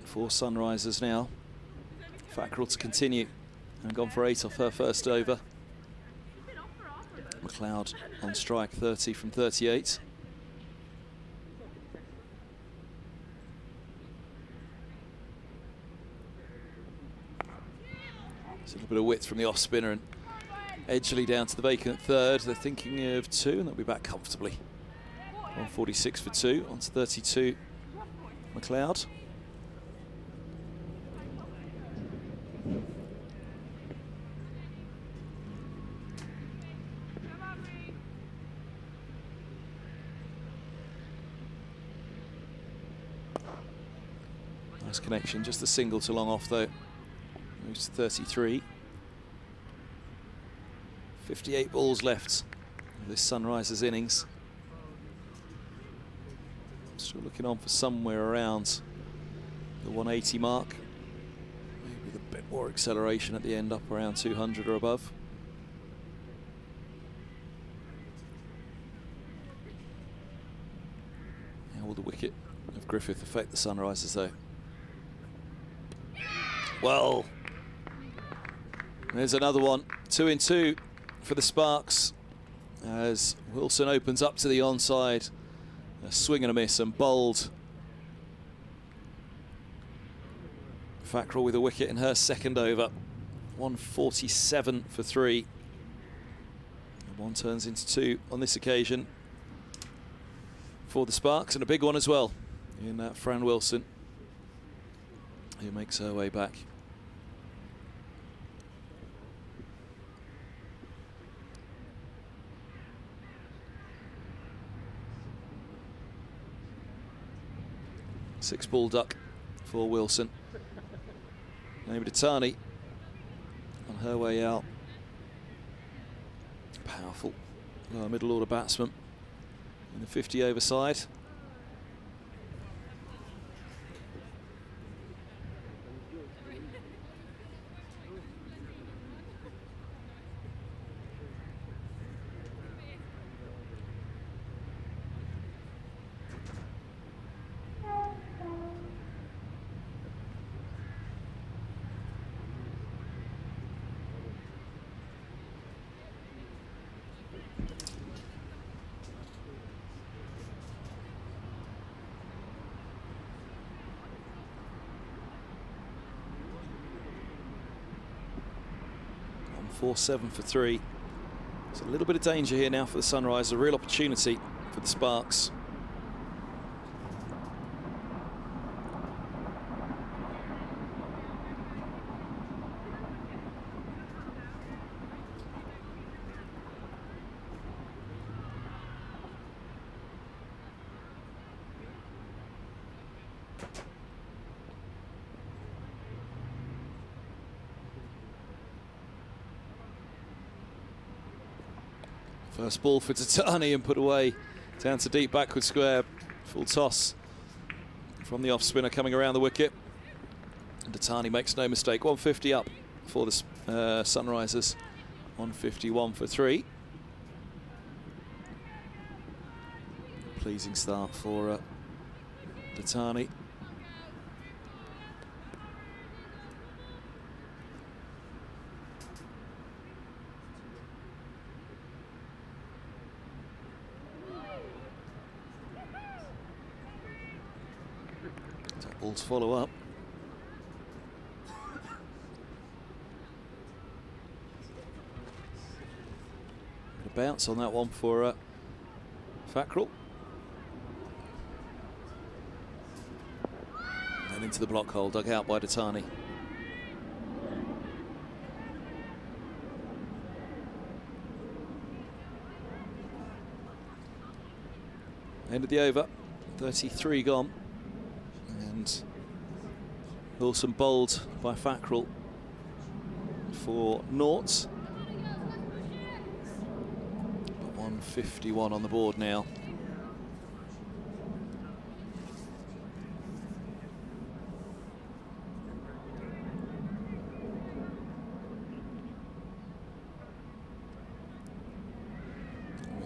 for Sunrisers now. Fackrell to continue and gone for 8 off her first over. McLeod on strike, 30 from 38. There's a little bit of width from the off spinner and Edgley down to the vacant third. They're thinking of 2 and they'll be back comfortably. 146 for 2, on to 32 McLeod. Nice connection, just a single to long off though. Moves to 33. 58 balls left of this Sunrisers innings. Still looking on for somewhere around the 180 mark. Maybe with a bit more acceleration at the end, up around 200 or above. How will the wicket of Griffith affect the Sunrisers though? Well, there's another one. 2 in 2 for the Sparks as Wilson opens up to the onside. A swing and a miss and bowled. Fackrell with a wicket in her second over. 147 for 3. And 1 turns into 2 on this occasion for the Sparks, and a big one as well in Fran Wilson, who makes her way back. Six-ball duck for Wilson. Named Tani on her way out. Powerful lower middle order batsman in the 50 over side. 4-7 for 3. There's a little bit of danger here now for the Sunrisers, a real opportunity for the Sparks. First ball for Tatani and put away down to deep backward square. Full toss from the off spinner coming around the wicket. And Tatani makes no mistake. 150 up for the Sunrisers. 151 for 3. Pleasing start for Tatani. Balls follow up. A bounce on that one for Fackrell. And into the block hole, dug out by Tatani. End of the over, 33 gone. And Wilson bowled by Fackrell for naught. But 151 on the board now.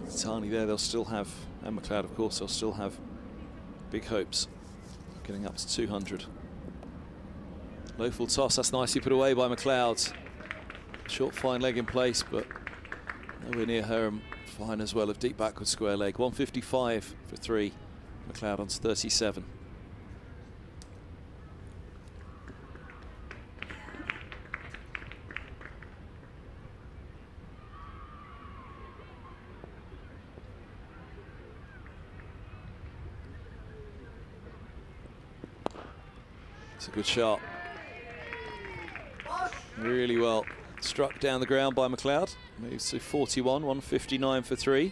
With Tani there, they'll still have, and McLeod of course, they'll still have big hopes. Getting up to 200. Low full toss, that's nicely put away by McLeod. Short fine leg in place, but nowhere near her, and fine as well of deep backward square leg. 155 for 3. McLeod on to 37. It's a good shot. Really well struck down the ground by McLeod. Moves to 41, 159 for 3.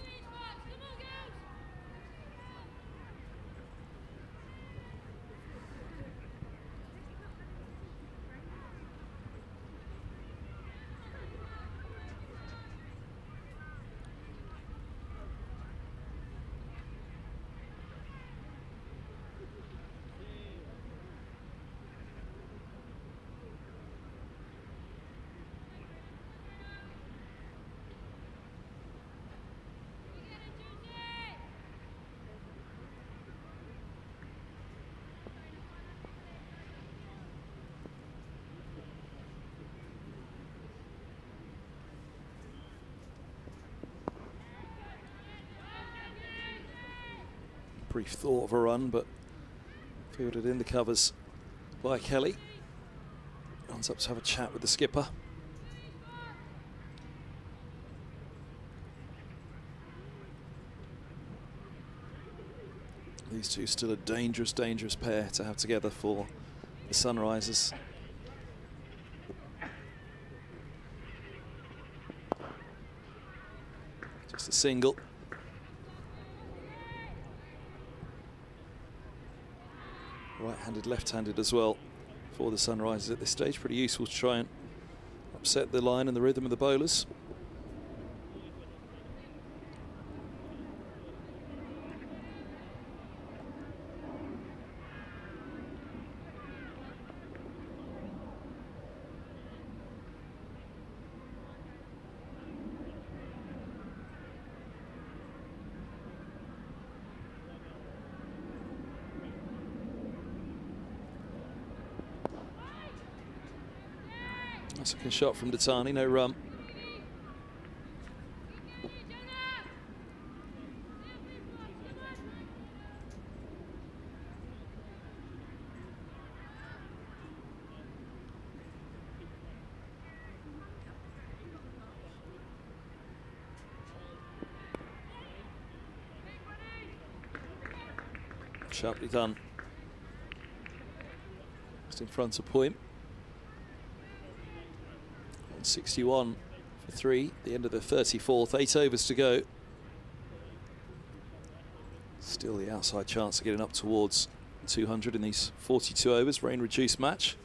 Brief thought of a run, but fielded in the covers by Kelly. Runs up to have a chat with the skipper. These two still a dangerous, dangerous pair to have together for the Sunrisers. Just a single. Right-handed, left-handed as well for the Sunrisers at this stage. Pretty useful to try and upset the line and the rhythm of the bowlers. That's a good shot from Tatani, no run. Sharply done. Just in front of point. 161 for 3, the end of the 34th, 8 overs to go. Still the outside chance of getting up towards 200 in these 42 overs, rain-reduced match.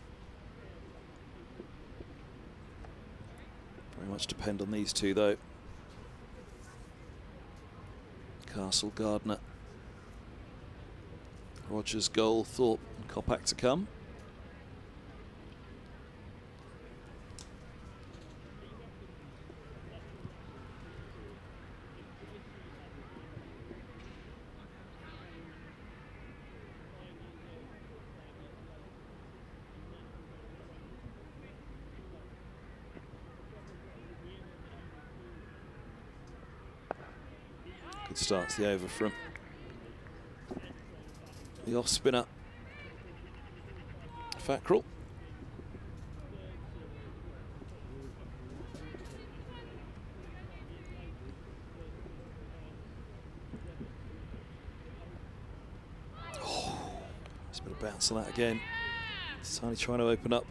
Very much depend on these two, though. Castle, Gardner, Rogers, Goal, Thorpe and Kopak to come. Good start to the over from the off spinner Fackrell. Oh, there's a bit of bounce on that again. Tiny trying to open up,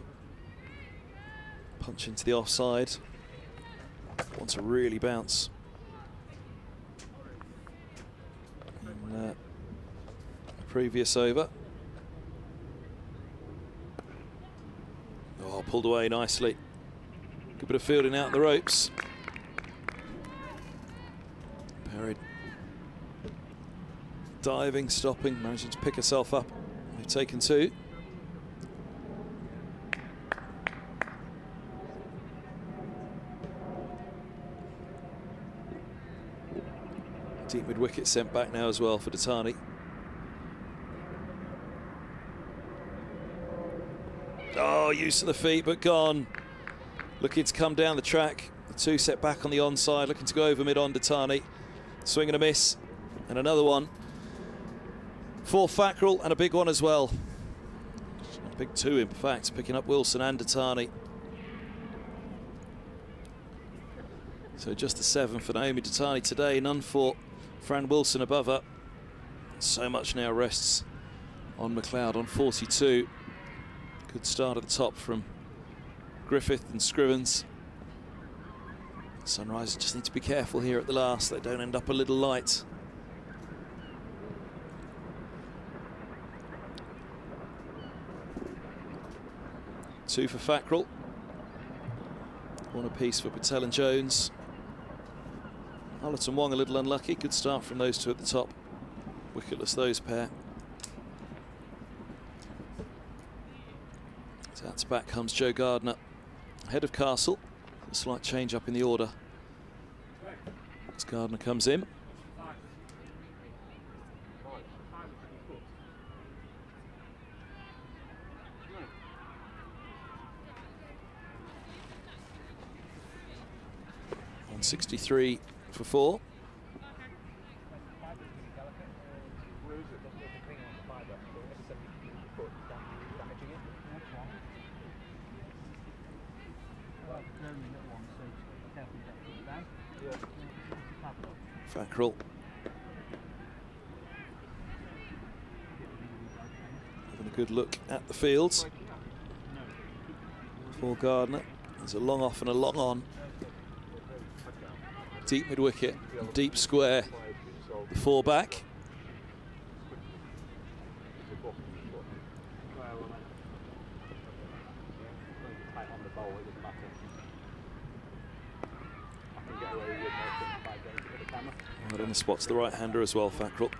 punch into the offside. Wants to really bounce. Previous over. Oh, pulled away nicely. Good bit of fielding out the ropes. Perrin diving, stopping, managing to pick herself up. They've taken 2. Deep mid-wicket sent back now as well for Datani. Oh, use of the feet, but gone. Looking to come down the track. The 2 set back on the onside, looking to go over mid on Datani. Swing and a miss, and another one for Fackrell, and a big one as well. A big 2, in fact, picking up Wilson and Datani. So just the 7 for Naomi Datani today, none for Fran Wilson above her. So much now rests on McLeod on 42. Good start at the top from Griffith and Scrivens. Sunrisers just need to be careful here at the last. They don't end up a little light. Two for Fackrell. 1 apiece for Patel and Jones. Hullett and Wong a little unlucky. Good start from those 2 at the top. Wicketless those pair. That's back comes Joe Gardner, ahead of Castle. A slight change up in the order as Gardner comes in. .163 for 4. Fackrell having a good look at the fields for Gardner. There's a long off and a long on. Deep mid-wicket, deep square, the 4 back. Right in the spots, the right-hander as well, Fackrell.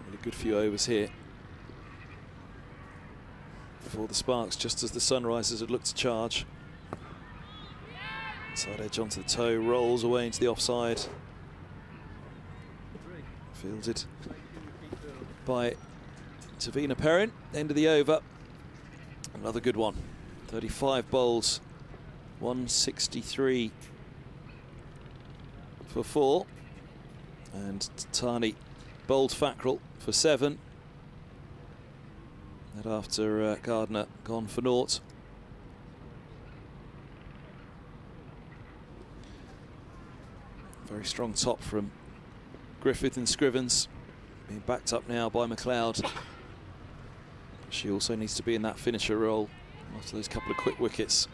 Really good few overs here before the sparks, just as the Sunrisers had looked to charge. Side edge onto the toe, rolls away into the offside. Fielded by Tavina Perrin, end of the over. Another good one. 35 bowls, 163 for 4. And Tani bowled Fackrell for 7. That after Gardner gone for naught. Very strong top from Griffith and Scrivens, being backed up now by McLeod. She also needs to be in that finisher role after those couple of quick wickets.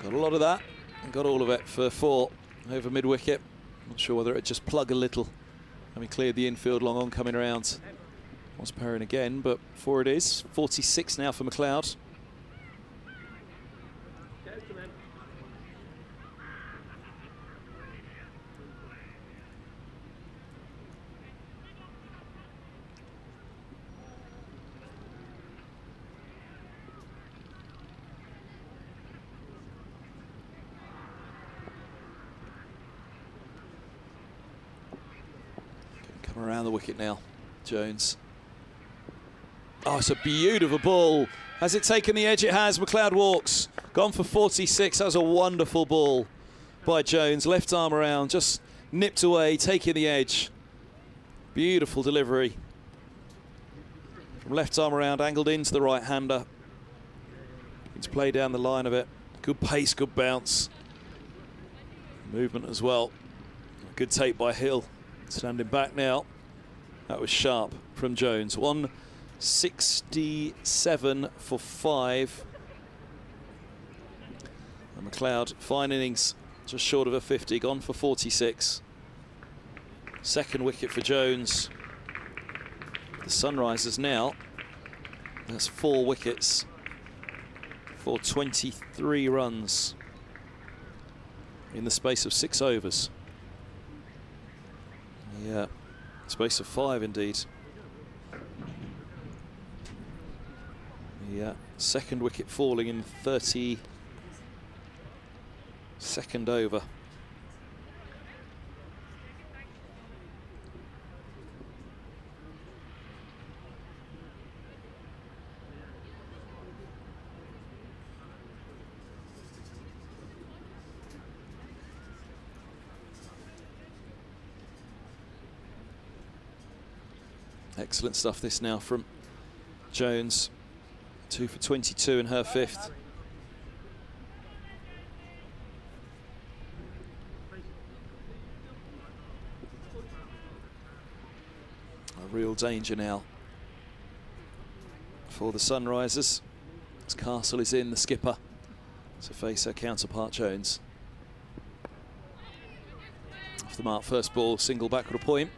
Got a lot of that and got all of it for 4 over mid-wicket. Not sure whether it just plug a little, having cleared the infield long on coming around. Was Perrin again, but 4 it is. 46 now for McLeod. Come around the wicket now, Jones. Oh, it's a beautiful ball. Has it taken the edge? It has. McLeod walks. Gone for 46. That was a wonderful ball by Jones. Left arm around, just nipped away, taking the edge. Beautiful delivery. From left arm around, angled into the right-hander. He's played down the line of it. Good pace, good bounce. Movement as well. Good take by Hill. Standing back now. That was sharp from Jones. 167 for 5. And McLeod, fine innings, just short of a 50, gone for 46. Second wicket for Jones. The Sunrisers now, that's 4 wickets for 23 runs in the space of 6 overs. Yeah, space of 5 indeed. Yeah, second wicket falling in 32nd over. Excellent stuff this now from Jones. 2 for 22 in her 5th. A real danger now for the Sunrisers, as Castle is in, the skipper, to face her counterpart Jones. Off the mark, first ball, single backward a point.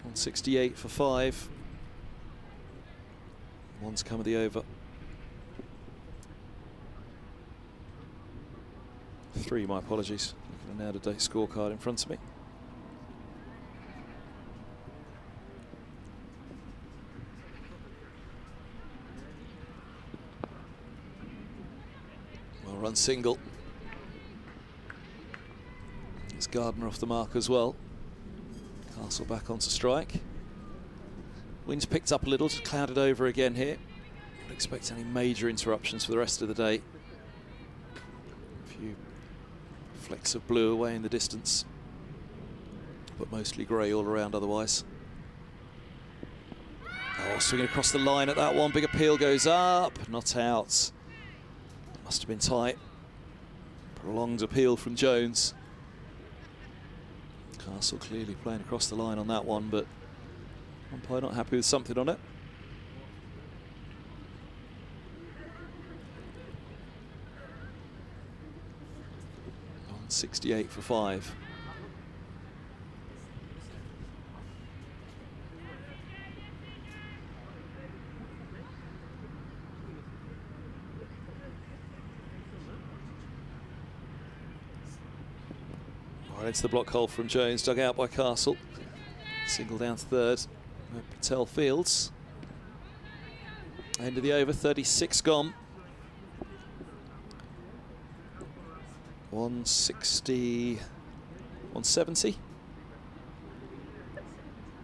168 for 5. One's come of the over. 3, my apologies. Looking at an out-of-date scorecard in front of me. Well run single. It's Gardner off the mark as well. Castle back onto strike. Wind's picked up a little, just clouded over again here. Don't expect any major interruptions for the rest of the day. A few flecks of blue away in the distance, but mostly grey all around otherwise. Oh, swinging across the line at that one. Big appeal goes up, not out. Must have been tight. Prolonged appeal from Jones. Castle clearly playing across the line on that one, but umpire not happy with something on it. On 68 for 5. Right into the block hole from Jones, dug out by Castle. Single down to third. Patel fields. End of the over, 36 gone. 160, 170.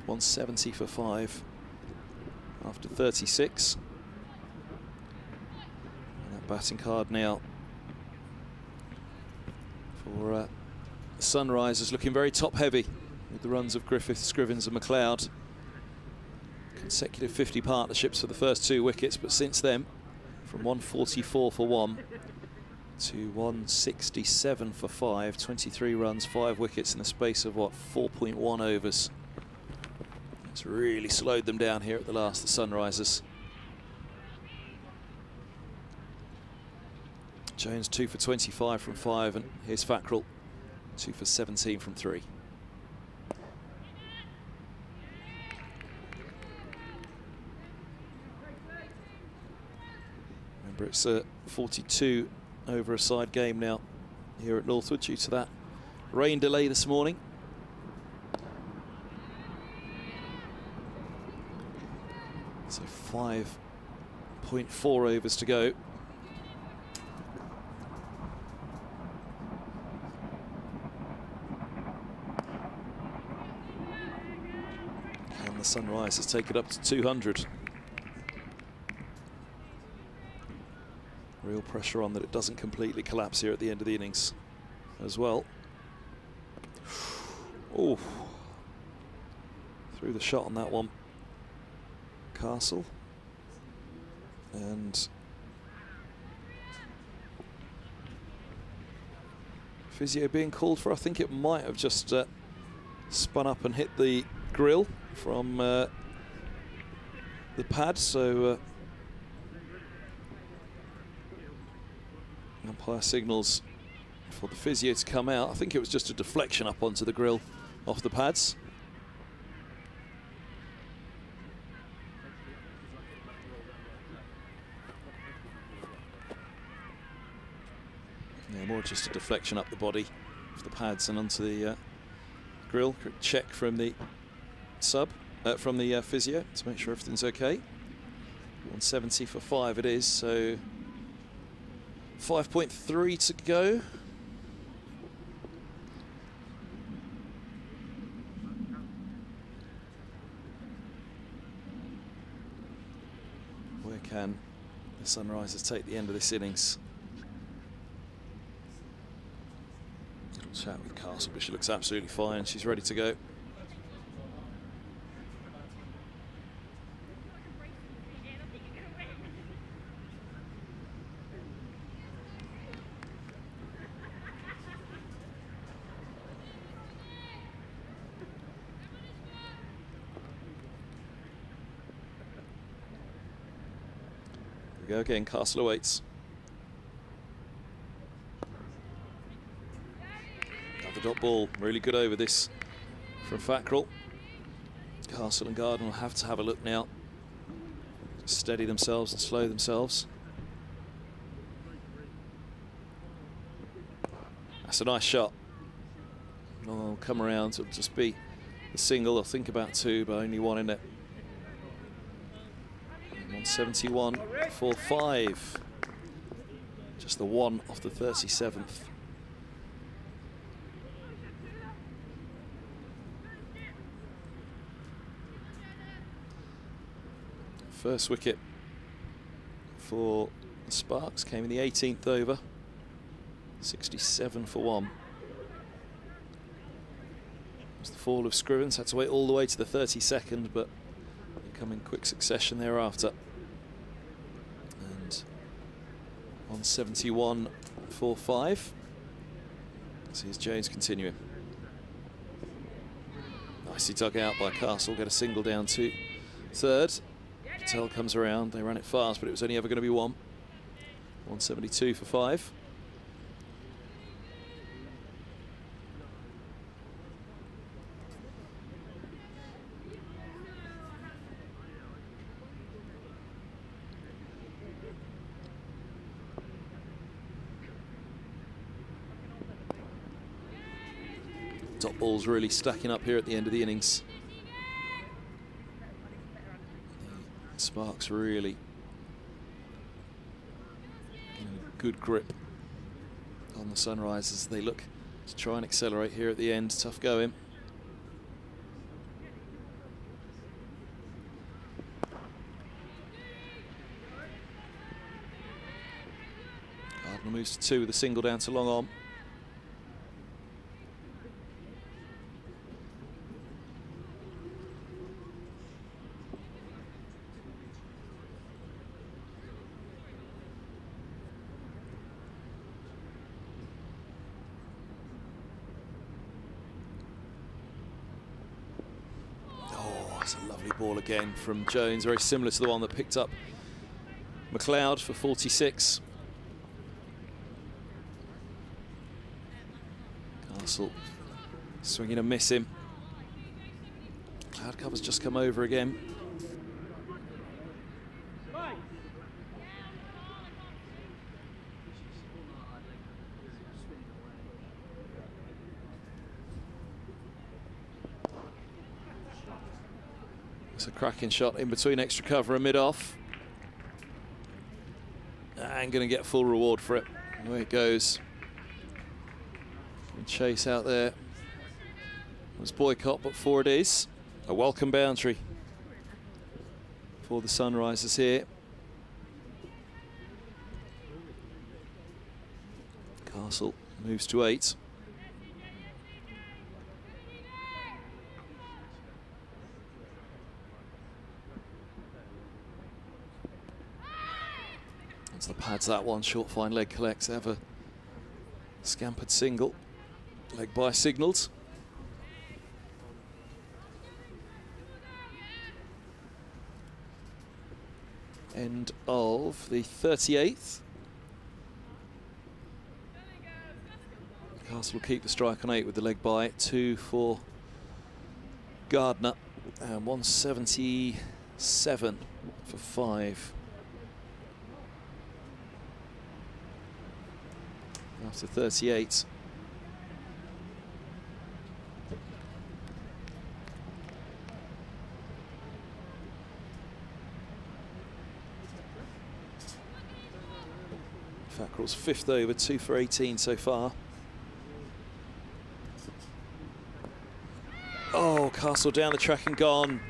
170 for 5 after 36. And that batting card now for Sunrisers, looking very top heavy with the runs of Griffith, Scrivens and McLeod. consecutive 50 partnerships for the first 2 wickets, but since then, from 144 for 1 to 167 for 5, 23 runs, 5 wickets in the space of, what, 4.1 overs. It's really slowed them down here at the last, the Sunrisers. Jones 2 for 25 from 5, and here's Fackrell 2 for 17 from 3. Remember, it's a 42 over a side game now here at Northwood due to that rain delay this morning. So 5.4 overs to go. And the Sunrisers take it up to 200. Real pressure on that it doesn't completely collapse here at the end of the innings as well. Oh, threw the shot on that one, Castle. And physio being called for. I think it might have just spun up and hit the grill from the pad, so umpire signals for the physio to come out. I think it was just a deflection up onto the grill off the pads. Yeah, more just a deflection up the body of the pads and onto the grill. Quick check from the from the physio to make sure everything's okay. 170 for 5 it is, so 5.3 to go. Where can the Sunrisers take the end of this innings? Little chat with Castle, but she looks absolutely fine. She's ready to go. Go again, Castle awaits. Another dot ball, really good over this from Fackrell. Castle and Garden will have to have a look now. Steady themselves and slow themselves. That's a nice shot. I'll come around, it'll just be a single. I'll think about 2, but only 1 in it. 171 for 5. Just the 1 off the 37th. First wicket for the Sparks came in the 18th over. 67 for 1. It's the fall of Scrivens. Had to wait all the way to the 32nd, but they come in quick succession thereafter. And 171 for 5. So here's Jones continuing. Nicely dug out by Castle. Get a single down to 3rd. Patel comes around. They ran it fast, but it was only ever going to be 1. 172 for 5. Top balls really stacking up here at the end of the innings. The Sparks really in good grip on the Sunrisers. They look to try and accelerate here at the end. Tough going. Gardner moves to 2 with a single down to long on. Lovely ball again from Jones, very similar to the one that picked up McLeod for 46. Castle swinging and missing. Cloud cover's just come over again. It's a cracking shot in between extra cover and mid-off. And going to get full reward for it. Away it goes. Chase out there. It was boycott, but 4 it is. A welcome boundary for the Sunrisers here. Castle moves to 8. Onto the pads that one, short fine leg collects, ever scampered single. Leg by signalled. End of the 38th. Castle will keep the strike on 8 with the leg by. 2 for Gardner and 177 for 5. After 38. Fackrell's 5th over, 2 for 18 so far. Oh, Castle down the track and gone.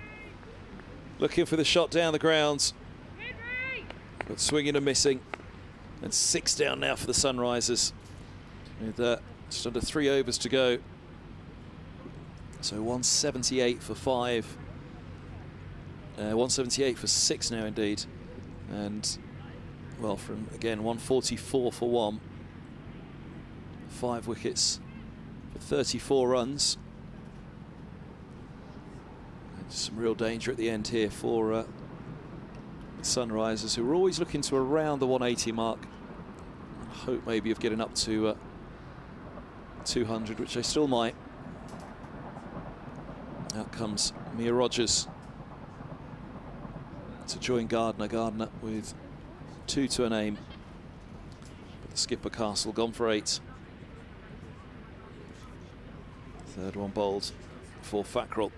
Looking for the shot down the grounds. But swinging and missing. And 6 down now for the Sunrisers. With just under 3 overs to go. So 178 for 5. 178 for 6 now indeed. And well, from again 144 for 1. 5 wickets for 34 runs. And some real danger at the end here for the Sunrisers, who are always looking to around the 180 mark. Hope maybe of getting up to 200, which they still might. Out comes Mia Rogers to join Gardner. Gardner with 2 to a name. But the skipper Castle gone for 8. Third one bowled for Fackrell.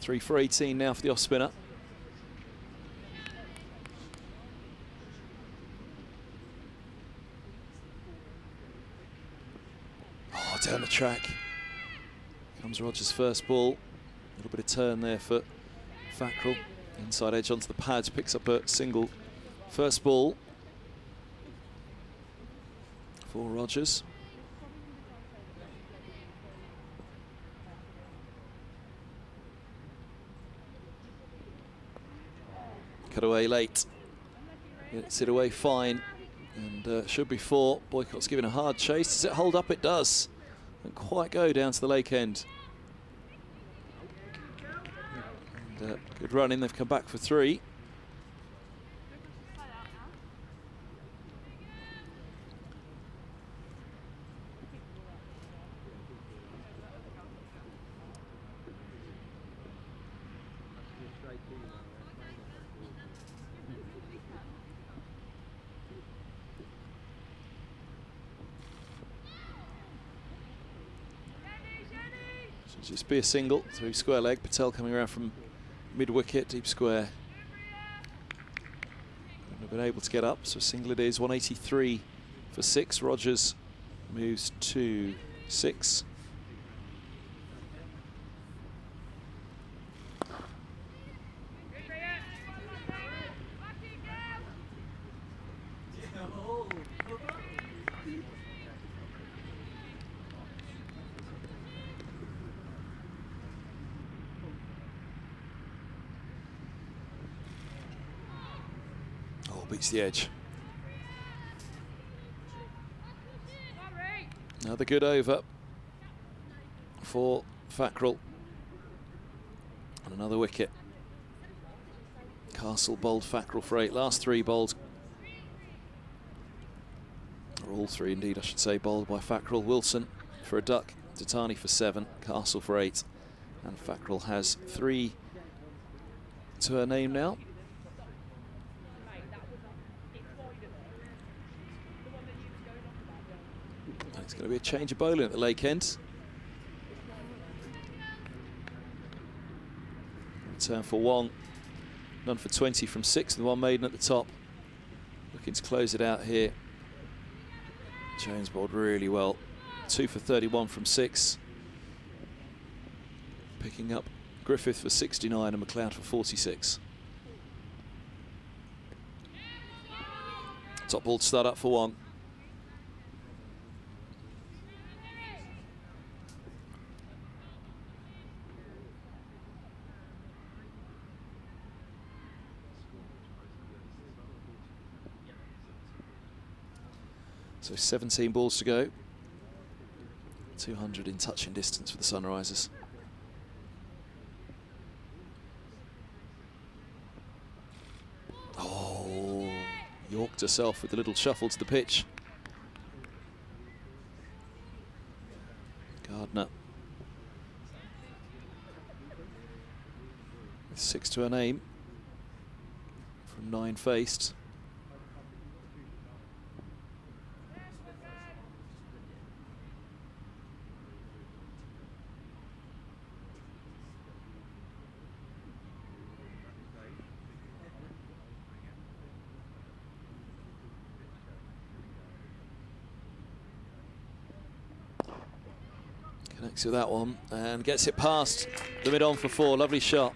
Three for 18 now for the off spinner. Oh, down the track comes Rogers' first ball. A little bit of turn there for Fackrell. Inside edge onto the pads, picks up a single first ball for Rogers. Cut away late. Gets it away fine. And should be 4. Boycott's giving a hard chase. Does it hold up? It does. Don't quite go down to the lake end. And, good running. They've come back for 3. Just be a single through square leg. Patel coming around from mid-wicket, deep square. Wouldn't have been able to get up, so a single it is. 183 for 6. Rogers moves to 6. beats the edge. Another good over for Fackrell. And another wicket. Castle bowled Fackrell for 8. Last 3 bowled, or all 3 indeed I should say, bowled by Fackrell. Wilson for a duck, Tatani for 7, Castle for 8. And Fackrell has 3 to her name now. And it's going to be a change of bowling at the Lake End. Return for Wong. None for 20 from 6, and the one maiden at the top. Looking to close it out here. Jones bowled really well. 2 for 31 from 6. Picking up Griffith for 69 and McLeod for 46. Top ball to start up for Wong. So 17 balls to go. 200 in touching distance for the Sunrisers. Oh, Yorked herself with a little shuffle to the pitch. Gardner with 6 to her name from 9 faced. Connects with that one and gets it past the mid-on for 4. Lovely shot.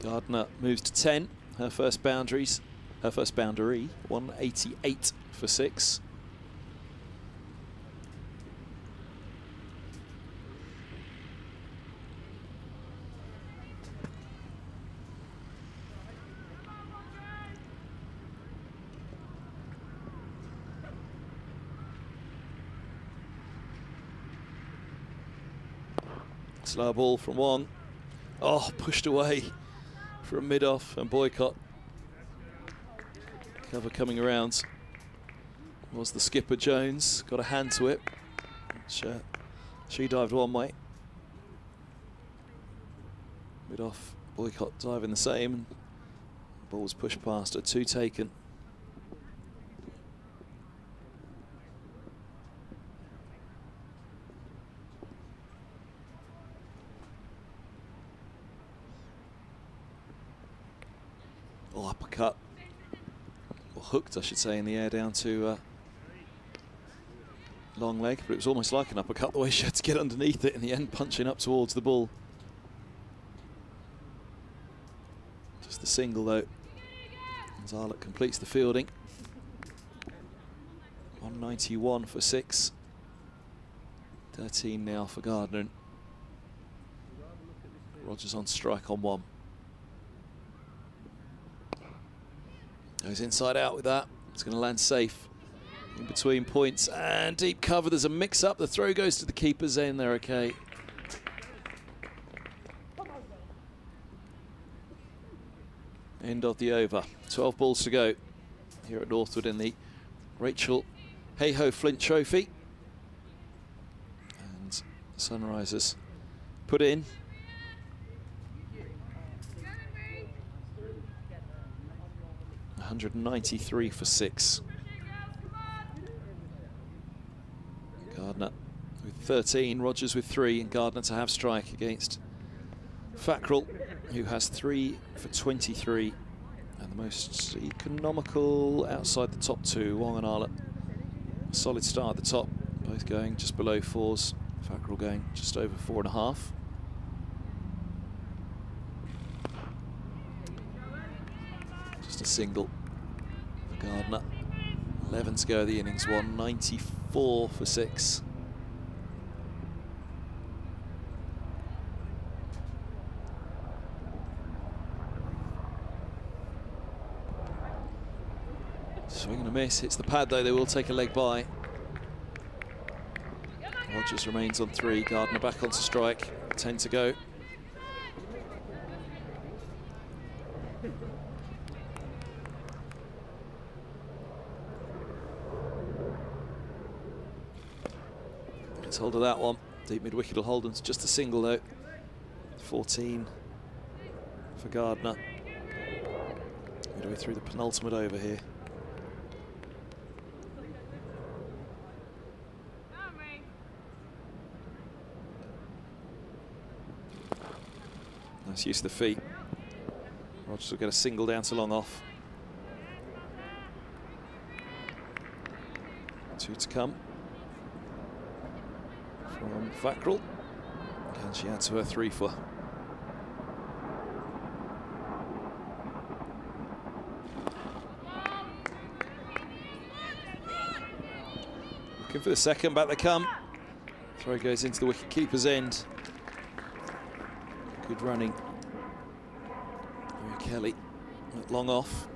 Gardner moves to 10. Her first boundary, 188 for 6. Slow ball from Wong. Oh, pushed away from mid-off, and Boycott. Cover coming around. Was the skipper Jones. Got a hand to it. She dived one way. Mid-off, Boycott diving the same. And ball was pushed past her. 2 taken. Uppercut, or hooked I should say, in the air down to long leg, but it was almost like an uppercut the way she had to get underneath it in the end, punching up towards the ball. Just the single though. Zarlett completes the fielding. 191 for 6. 13 now for Gardner. Rogers on strike on 1. Goes inside out with that. It's going to land safe in between points and deep cover. There's a mix-up. The throw goes to the keeper's end. They're okay. End of the over. 12 balls to go here at Northwood in the Rachel Hayhoe Flint Trophy. And Sunrisers put in. $193 for 6. Gardner with 13, Rogers with 3, and Gardner to have strike against Fackrell, who has 3 for 23, and the most economical outside the top 2, Wong and Arlott. A solid start at the top, both going just below 4s. Fackrell going just over 4.5. Just a single. Gardner. 11 to go of the innings, 194 for 6. Swing and a miss, hits the pad though, they will take a leg by. Rogers remains on 3, Gardner back onto strike, 10 to go. Let's hold of that one. Deep mid-wicket will hold, it's just a single though. 14 for Gardner. Midway through the penultimate over here. Nice use of the feet. Rogers will get a single down to long off. 2 to come from Fackrell. Can she add to her 3 for? Looking for the second, back they come. Throw goes into the wicket keeper's end. Good running. Kelly at long off.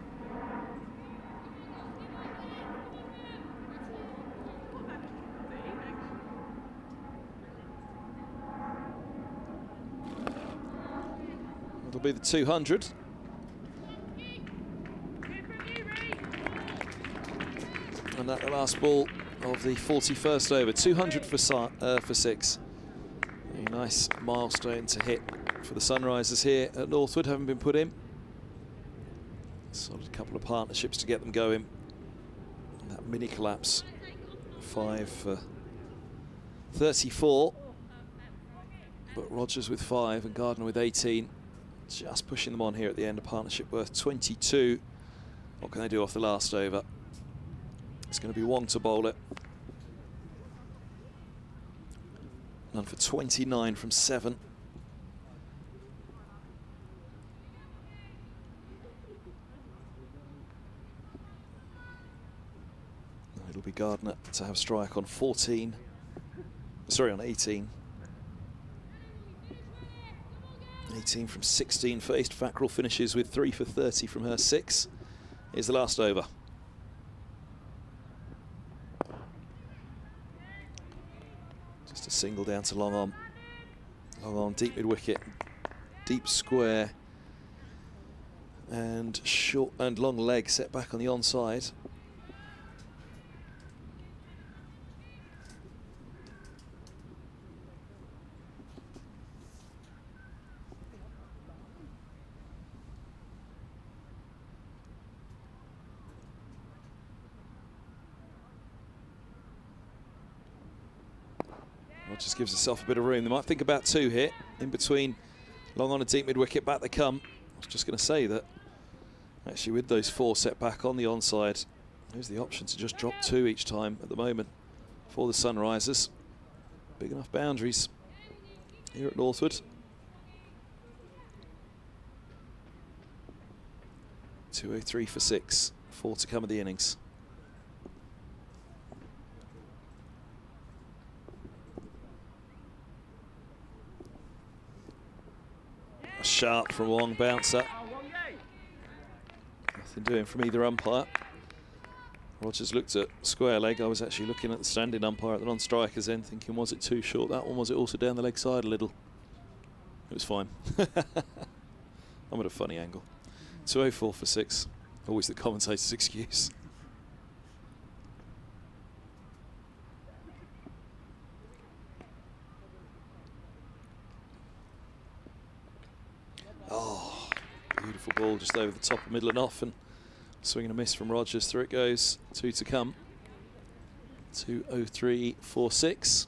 It'll be the 200. And that the last ball of the 41st over. 200 for 6. A nice milestone to hit for the Sunrisers here at Northwood, having been put in. Solid couple of partnerships to get them going. And that mini collapse, 5 for 34. But Rogers with 5 and Gardner with 18. Just pushing them on here at the end. A partnership worth 22. What can they do off the last over? It's going to be Wong to bowl it. None for 29 from 7. It'll be Gardner to have strike on 14. Sorry, on 18. 18 from 16 faced. Fackrell finishes with 3 for 30 from her 6. Here's the last over. Just a single down to long on. Long on, deep mid-wicket. Deep square. And short and long leg set back on the onside. Just gives herself a bit of room. They might think about 2 here. In between long on a deep mid-wicket, back they come. I was just going to say that actually with those 4 set back on the onside, there's the option to just drop 2 each time at the moment for the Sunrisers. Big enough boundaries here at Northwood. 203 for 6. 4 to come of the innings. Sharp from Wong, bouncer. Nothing doing from either umpire. Rogers looked at square leg. I was actually looking at the standing umpire at the non-strikers end, thinking, was it too short? That one, was it also down the leg side a little? It was fine. I'm at a funny angle. 204 for 6. Always the commentator's excuse. Oh, beautiful ball just over the top of middle and off, and swing and a miss from Rogers. Through it goes. 2 to come. 203 for 6.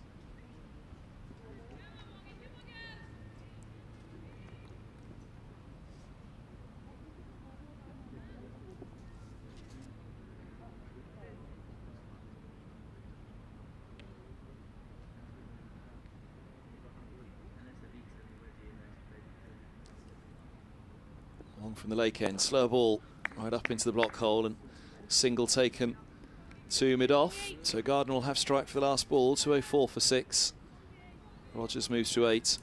From the lake end, slow ball right up into the block hole, and single taken to mid-off. So Gardner will have strike for the last ball. 204 for 6. Rogers moves to 8.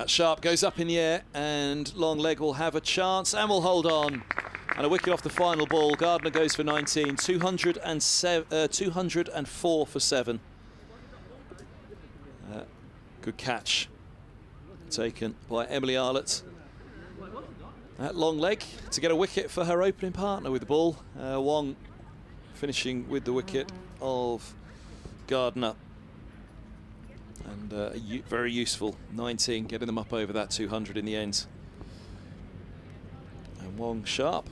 That sharp goes up in the air, and long leg will have a chance and will hold on. And a wicket off the final ball. Gardner goes for 19, 204 for 7. Good catch taken by Emily Arlott. That long leg to get a wicket for her opening partner with the ball. Wong finishing with the wicket of Gardner. And very useful, 19, getting them up over that 200 in the end. And Wong sharp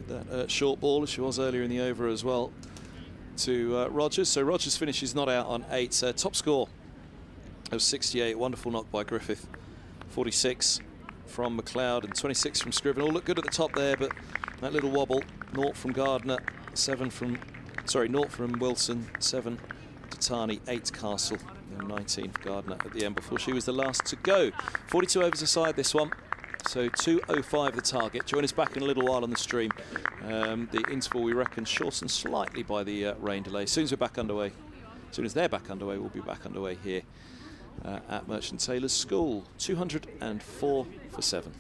with that short ball, as she was earlier in the over as well, to Rogers. So Rogers finishes not out on 8. Top score of 68. Wonderful knock by Griffith. 46 from McLeod and 26 from Scriven. All look good at the top there, but that little wobble. 0 from Gardner, 0 from Wilson, 7 to Tarney, 8 Castle, and 19 for Gardner at the end before she was the last to go. 42 overs aside this one, so 2:05 the target. Join us back in a little while on the stream. The interval, we reckon, shortened slightly by the rain delay. As soon as we're back underway, as soon as they're back underway, we'll be back underway here at Merchant Taylors School. 204 for 7.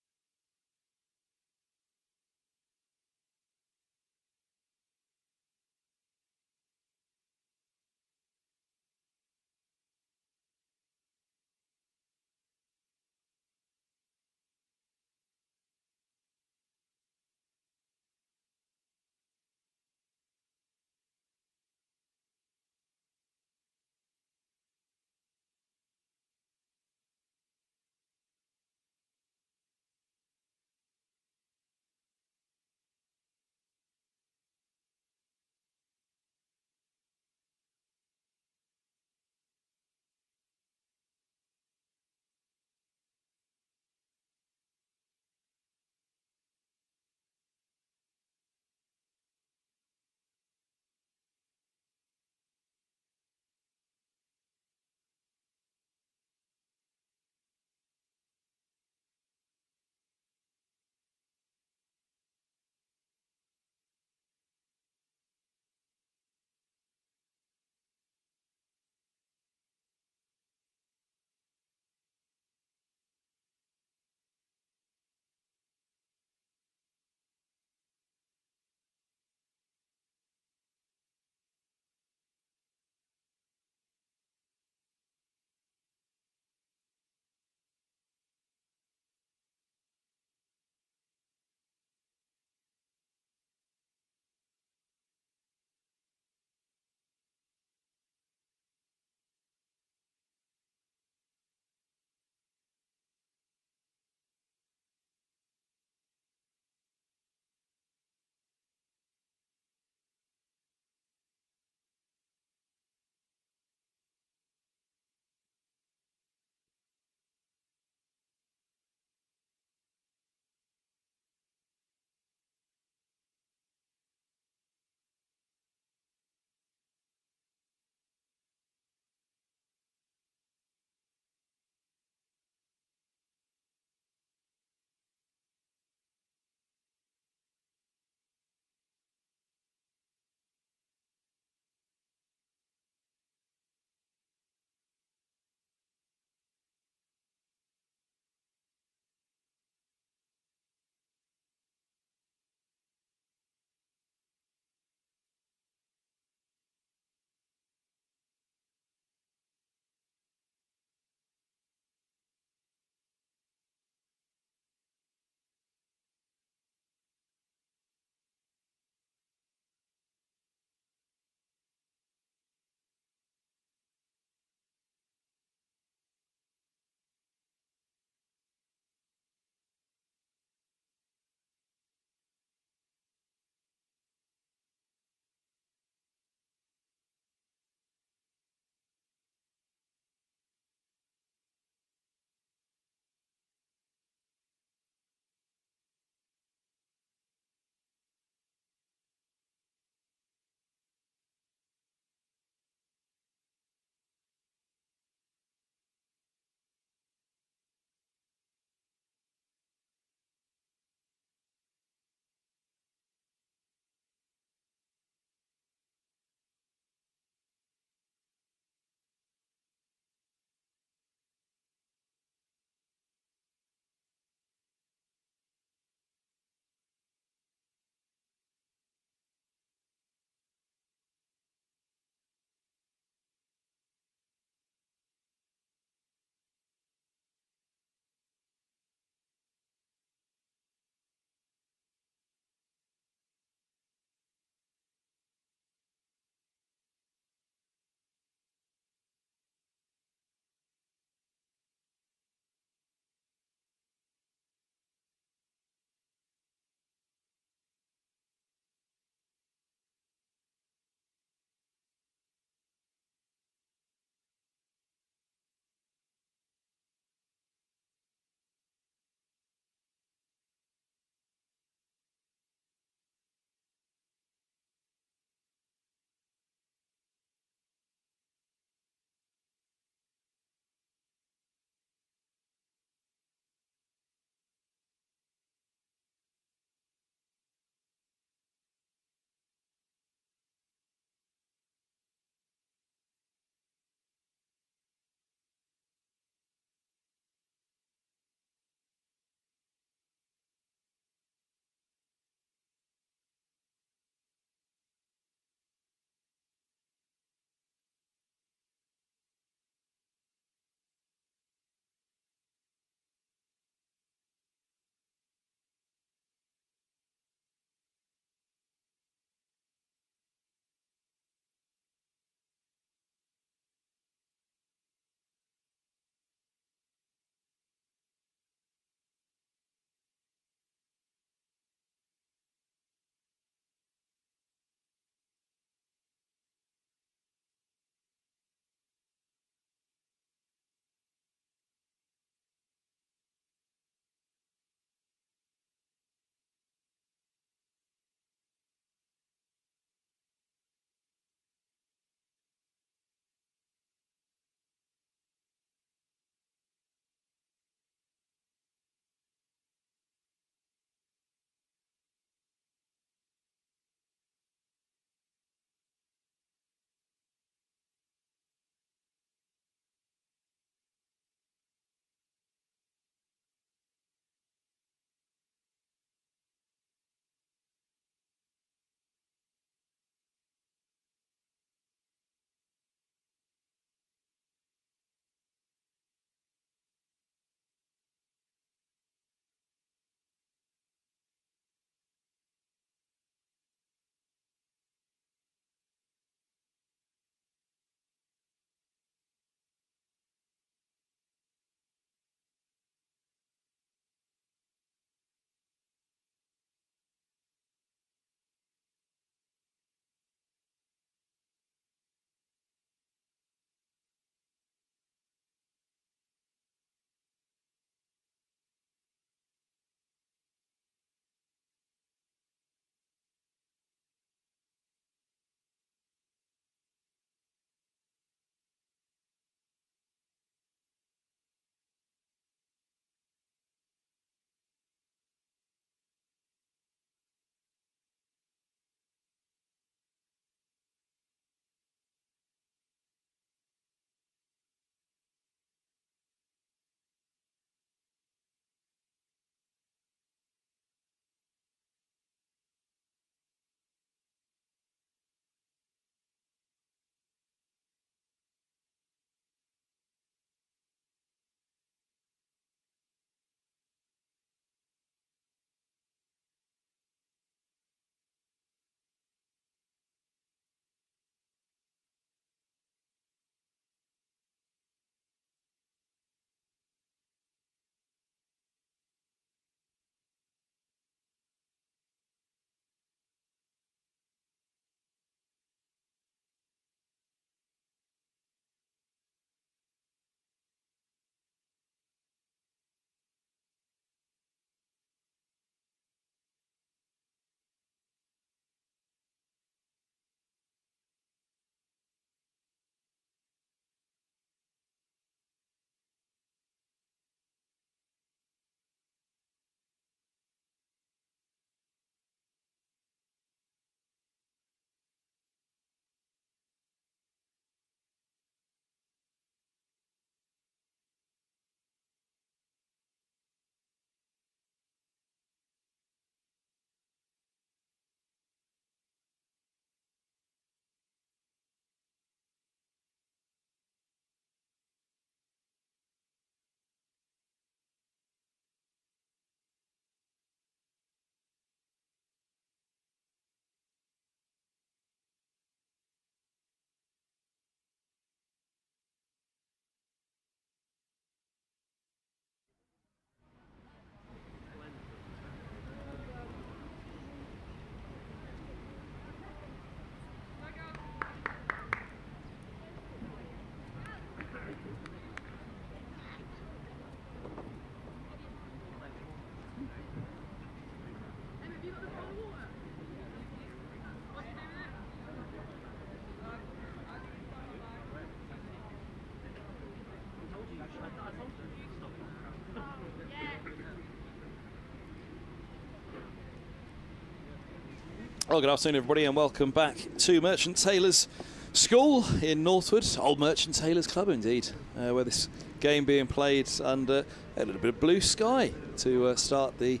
Well, good afternoon, everybody, and welcome back to Merchant Taylors School in Northwood. Old Merchant Taylors Club, indeed, where this game being played under a little bit of blue sky to start the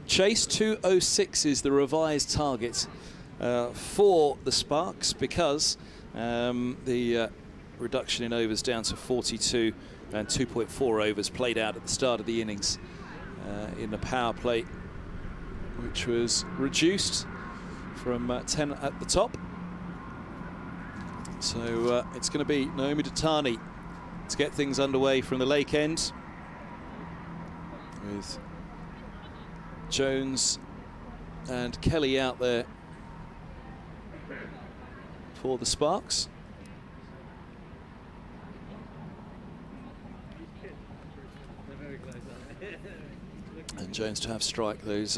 chase. 206 is the revised target for the Sparks, because the reduction in overs down to 42 and 2.4 overs played out at the start of the innings in the power play, which was reduced from 10 at the top. So it's going to be Naomi Datani to get things underway from the lake end, with Jones and Kelly out there for the Sparks. And Jones to have strike those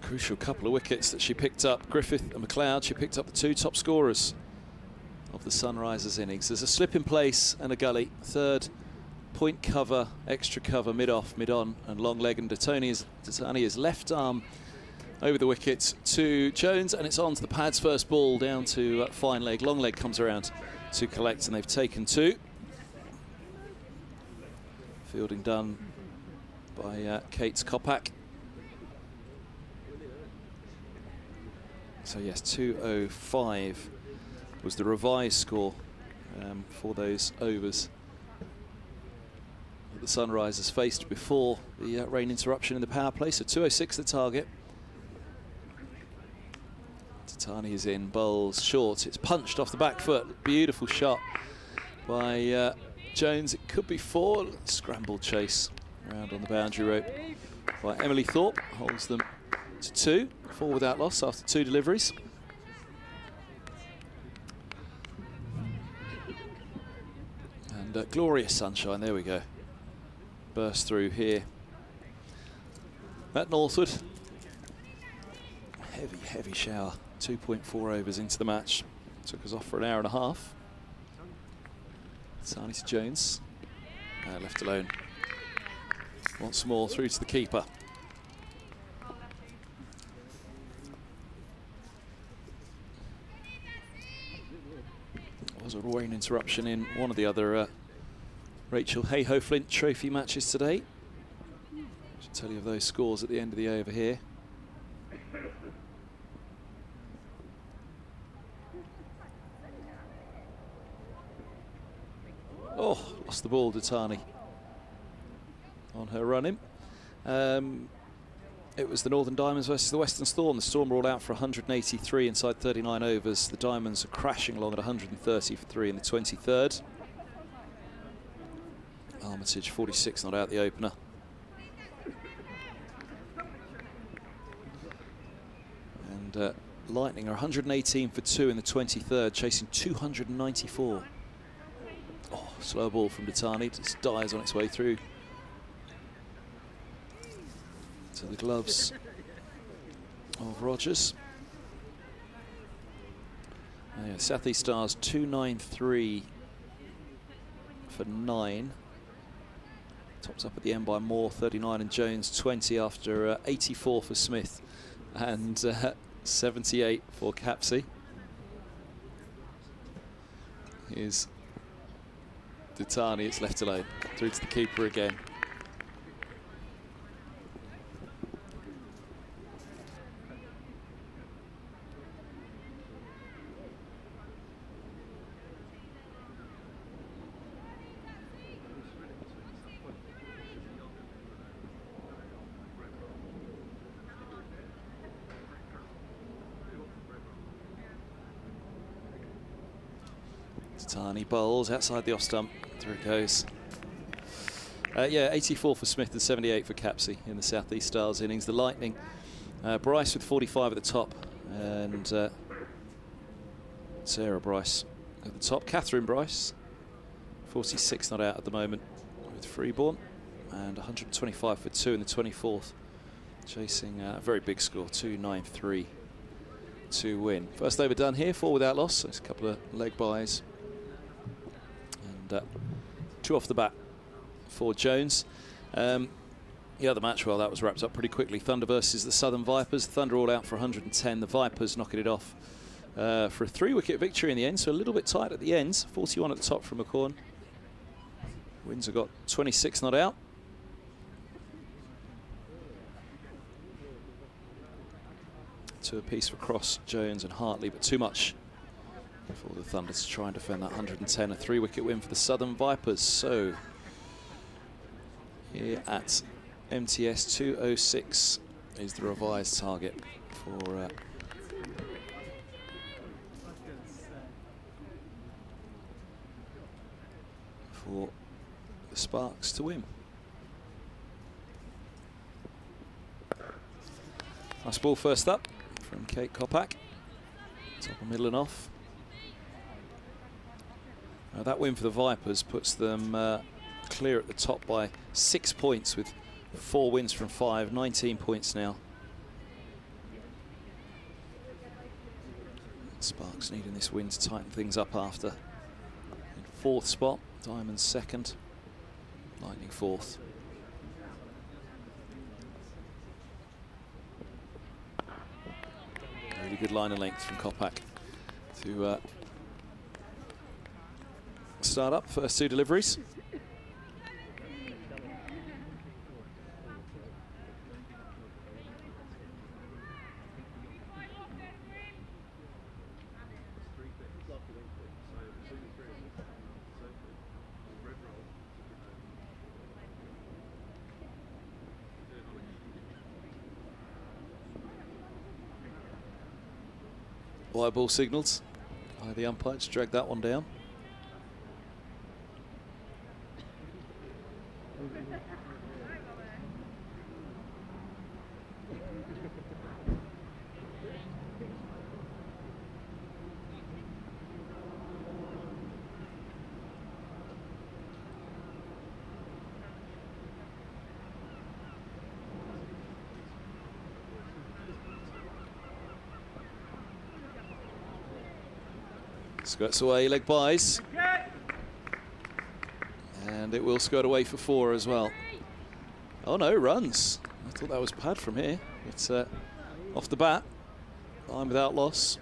crucial couple of wickets that she picked up. Griffith and McLeod, she picked up the two top scorers of the Sunrisers innings. There's a slip in place and a gully. Third, point cover, extra cover, mid-off, mid-on, and long leg. And Datani's left arm over the wicket to Jones, and it's on to the pads. First ball down to fine leg. Long leg comes around to collect, and they've taken two. Fielding done by Kate Kopak. So yes, 205 was the revised score for those overs that the Sunrisers faced before the rain interruption in the power play. So 206 the target. Datani is in, bowls short. It's punched off the back foot. Beautiful shot by Jones. It could be four. Scrambled chase around on the boundary rope by Emily Thorpe. Holds them to two. 4 without loss after 2 deliveries. And glorious sunshine, there we go. Burst through here at Northwood. Heavy shower. 2.4 overs into the match. Took us off for an hour and a half. Sani to Jones. Left alone. Once more through to the keeper. Was a rain interruption in one of the other Rachel Hayhoe Flint Trophy matches today. Should tell you of those scores at the end of the over here. Oh, lost the ball, Datani on her run in. It was the Northern Diamonds versus the Western Storm. The Storm were all out for 183 inside 39 overs. The Diamonds are crashing along at 130 for 3 in the 23rd. Armitage 46 not out the opener. And Lightning are 118 for 2 in the 23rd, chasing 294. Oh, slow ball from Datani, just dies on its way through to the gloves of Rogers. Yeah, South East Stars 293 for 9. Tops up at the end by Moore, 39, and Jones 20 after 84 for Smith and 78 for Capsey. Here's Datani, it's left alone, through to the keeper again. Datani bowls outside the off stump. Through it goes. Yeah, 84 for Smith and 78 for Capsey in the South East Stars innings. The Lightning, Bryce with 45 at the top, and Sarah Bryce at the top. Catherine Bryce, 46 not out at the moment with Freeborn, and 125 for 2 in the 24th, chasing a very big score, 293 to win. First over done here, 4 without loss. There's a couple of leg byes. And 2 off the bat for Jones. Yeah, Yeah, the match, well, that was wrapped up pretty quickly. Thunder versus the Southern Vipers. Thunder all out for 110. The Vipers knocking it off for a 3-wicket victory in the end, so a little bit tight at the ends. 41 at the top from McCorn. Windsor got 26 not out. Two apiece for Cross, Jones and Hartley, but too much for the Thunder to try and defend that 110. A 3-wicket win for the Southern Vipers. So here at MTS 206 is the revised target for the Sparks to win. Nice ball first up from Kate Kopak. Top of middle and off. That win for the Vipers puts them clear at the top by 6 points with 4 wins from 5, 19 points now. Sparks needing this win to tighten things up after. In 4th spot, Diamonds 2nd, Lightning 4th. Really good line of length from Kopak to start up. First 2 deliveries. Wide ball signalled by the umpire to drag that one down. Skirts away, leg buys. And it will skirt away for 4 as well. Oh no, runs. I thought that was pad from here. It's off the bat. Line without loss.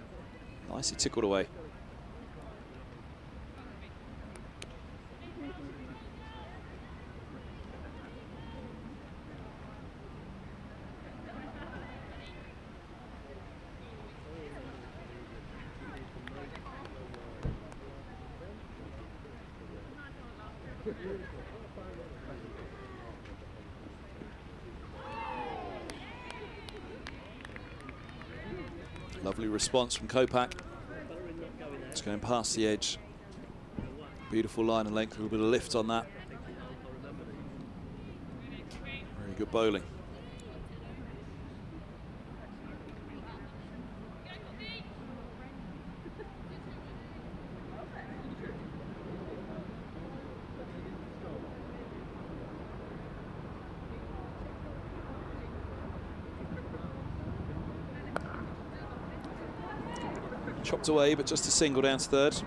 Nicely tickled away. Lovely response from Kopak. It's going past the edge. Beautiful line and length, a little bit of lift on that. Very good bowling. Chopped away, but just a single down to 3rd.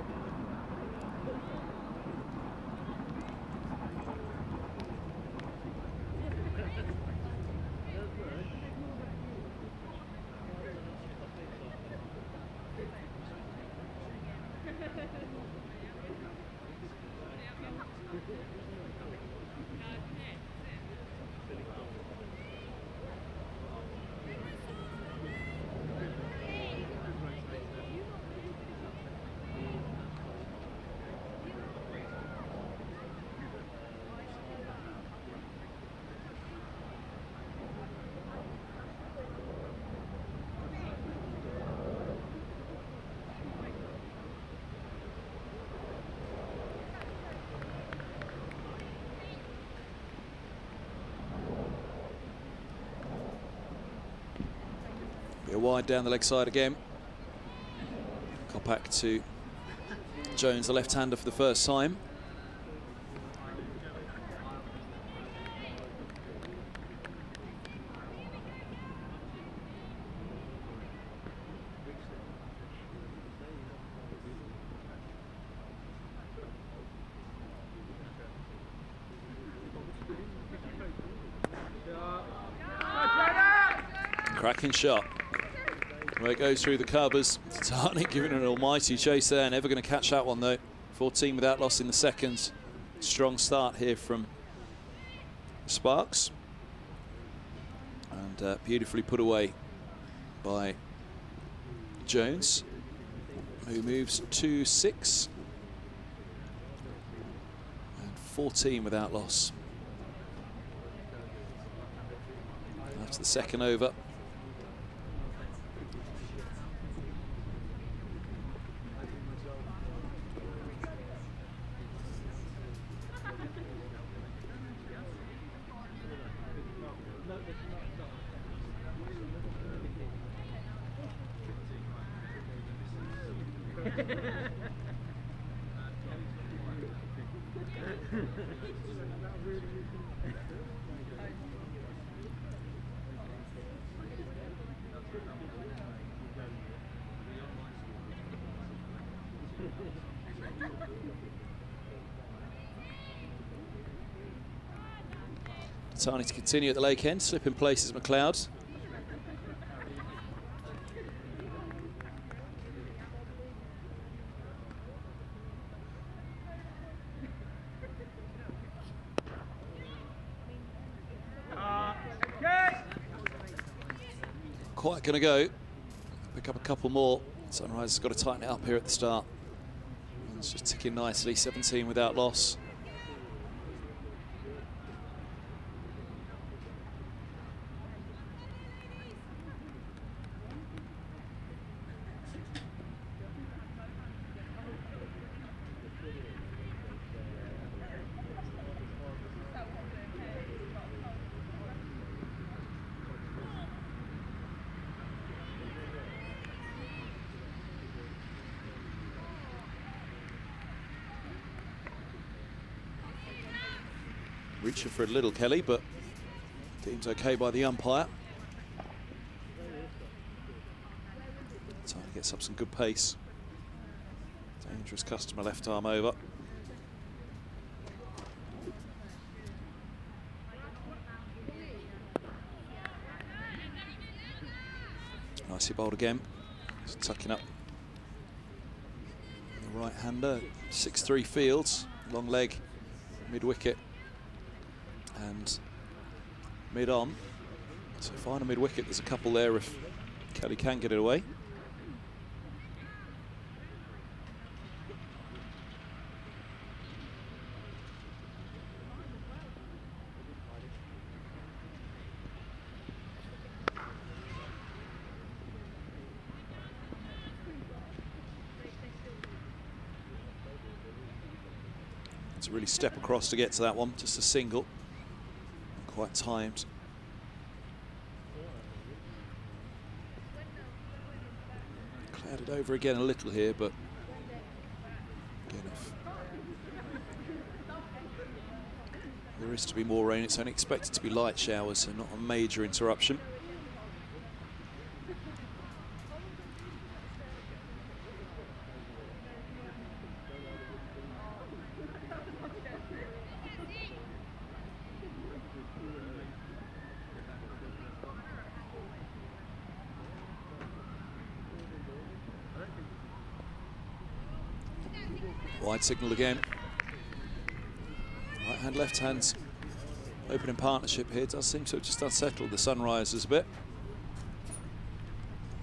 Wide down the leg side again. Kopak to Jones, the left-hander for the first time. Cracking shot. Where it goes through the covers. Tani giving it an almighty chase there. Never going to catch that one though. 14 without loss in the second. Strong start here from Sparks. And beautifully put away by Jones, who moves to 6. And 14 without loss. After the second over. Tani to continue at the lake end, slipping places McLeod. Quite going to go. Pick up a couple more. Sunrise has got to tighten it up here at the start. And it's just ticking nicely, 17 without loss. Reaching for a little Kelly, but deems okay by the umpire. Trying to get up some good pace. Dangerous customer left arm over. Nicely bowled again. Just tucking up the right hander. 6-3 Fields, long leg, mid wicket. And mid on. So fine a mid wicket. There's a couple there if Kelly can get it away. To really step across to get to that one, just a single. Quite timed. Clouded over again a little here, but again, if there is to be more rain, it's only expected to be light showers, so not a major interruption. Wide signal again. Right hand, left hand. Opening partnership here does seem to have just unsettled the Sunrisers a bit.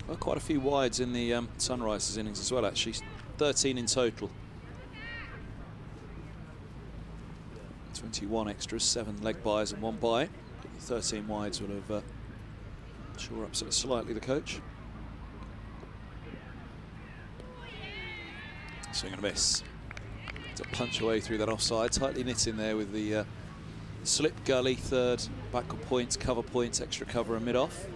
Well, quite a few wides in the Sunrisers innings as well, actually. 13 in total. 21 extras, 7 leg byes and 1 bye. 13 wides will have sure upset slightly the coach. Swing and a miss. To punch away through that offside, tightly knit in there with the slip gully, third, backward points, cover points, extra cover and mid-off.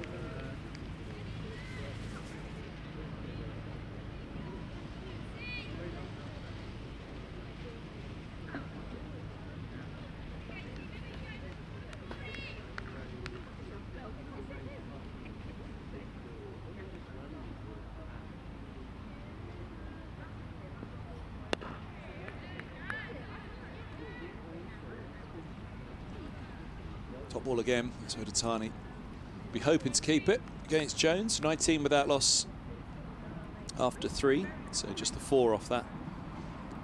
Top ball again, so to Tani. Be hoping to keep it against Jones. 19 without loss after 3, so just the 4 off that.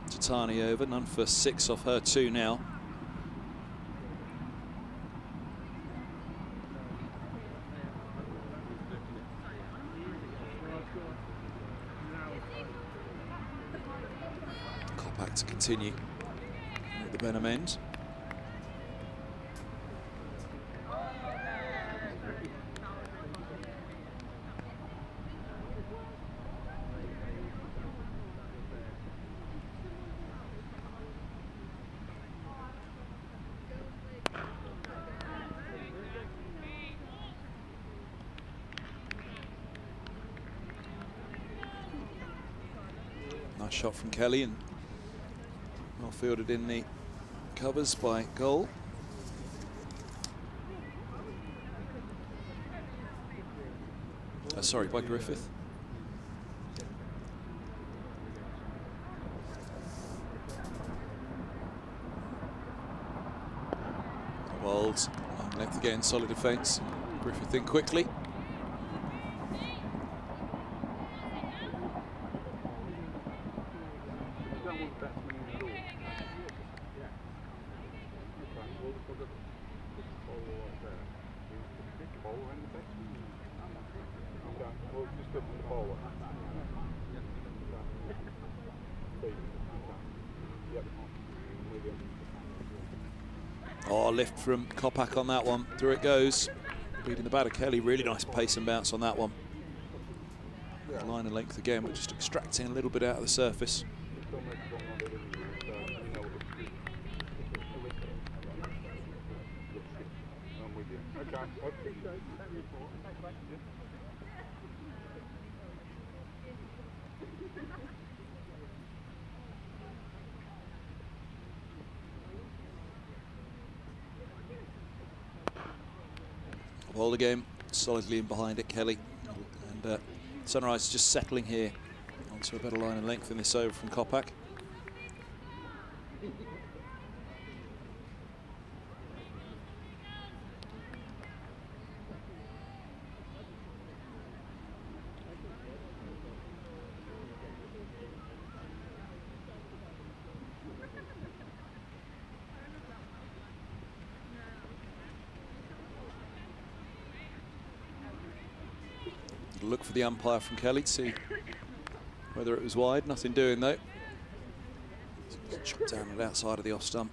Tatani over, none for 6 off her 2 now. Kopak to continue at the Benham end. Nice shot from Kelly and well fielded in the covers by Goal. Sorry, by Griffith. Wild long length again, solid defence. Griffith in quickly. Oh, lift from Kopak on that one. Through it goes. Beating the batter. Kelly, really nice pace and bounce on that one. Line and length again, but just extracting a little bit out of the surface. Bowled again, solidly in behind it, Kelly. And Sunrise just settling here onto a better line and length in this over from Kopak. Look for the umpire from Kelly to see whether it was wide. Nothing doing though. Chopped down at the outside of the off stump.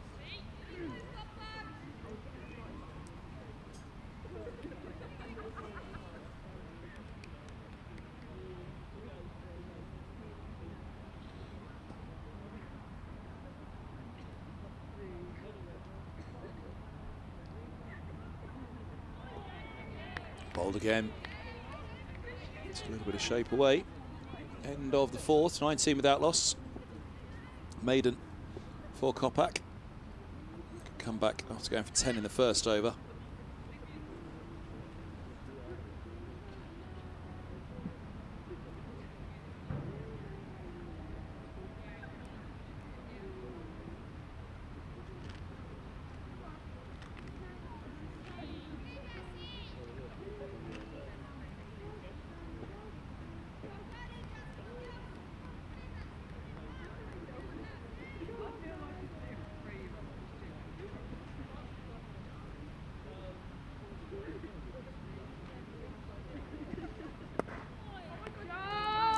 Bowled again. It's a little bit of shape away. End of the 4th, 19 without loss. Maiden for Kopak. Come back after going for 10 in the first over.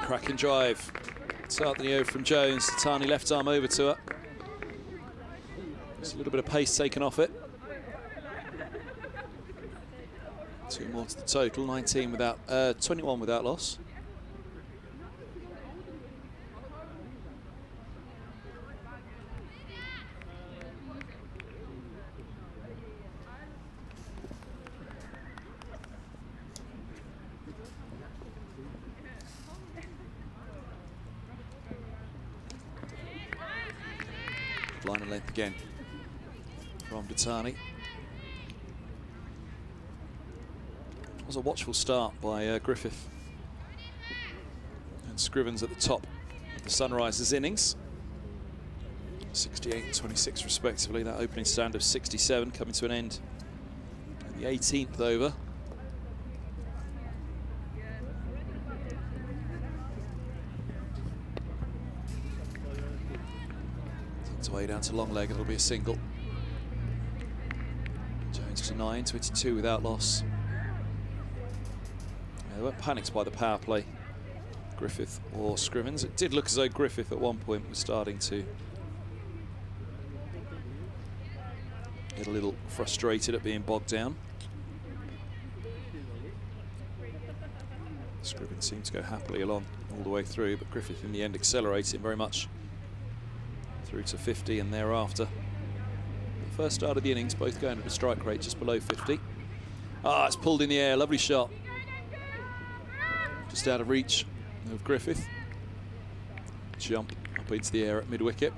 Cracking drive. Start the over from Jones. Tiny left arm over to her. Just a little bit of pace taken off it. 2 more to the total. 19 without, 21 without loss. Line and length again from Datani. It was a watchful start by Griffith and Scrivens at the top of the Sunrisers innings. 68 and 26 respectively. That opening stand of 67 coming to an end in the 18th over. It's way down to long leg, it'll be a single. Jones to 9, 22 without loss. They weren't panicked by the power play, Griffith or Scrivens. It did look as though Griffith at one point was starting to get a little frustrated at being bogged down. Scrivens seemed to go happily along all the way through, but Griffith in the end accelerated very much through to 50 and thereafter. The first start of the innings, both going at a strike rate just below 50. Ah, it's pulled in the air, lovely shot. Just out of reach of Griffith. Jump up into the air at mid-wicket.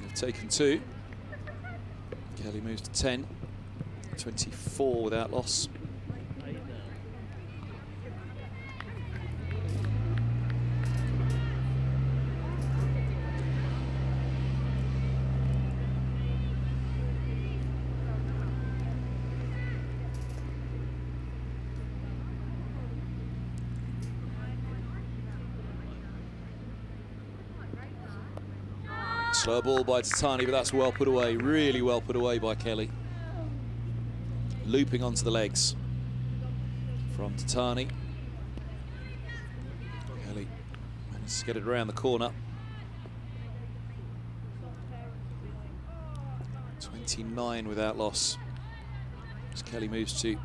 They've taken 2. Kelly moves to 10. 24 without loss. Slow ball by Tatani, but that's well put away, really well put away by Kelly. Looping onto the legs from Tatani. Kelly manages to get it around the corner. 29 without loss. As Kelly moves to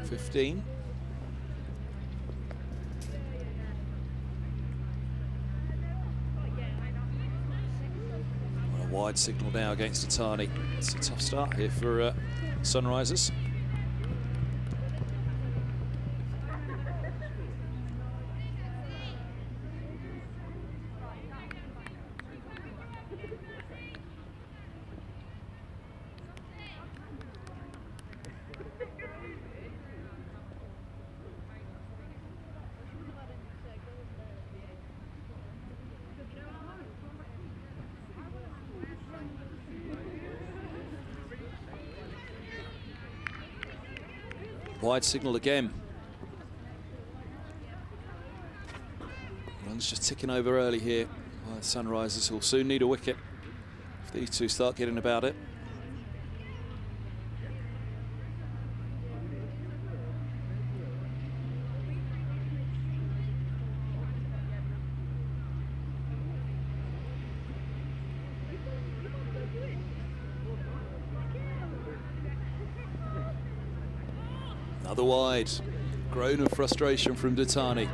15. Wide signal now against Tatani. It's a tough start here for Sunrisers. Wide signal again. Runs just ticking over early here by the Sunrisers, who'll soon need a wicket if these two start getting about it. Another wide. Groan of frustration from Tatani.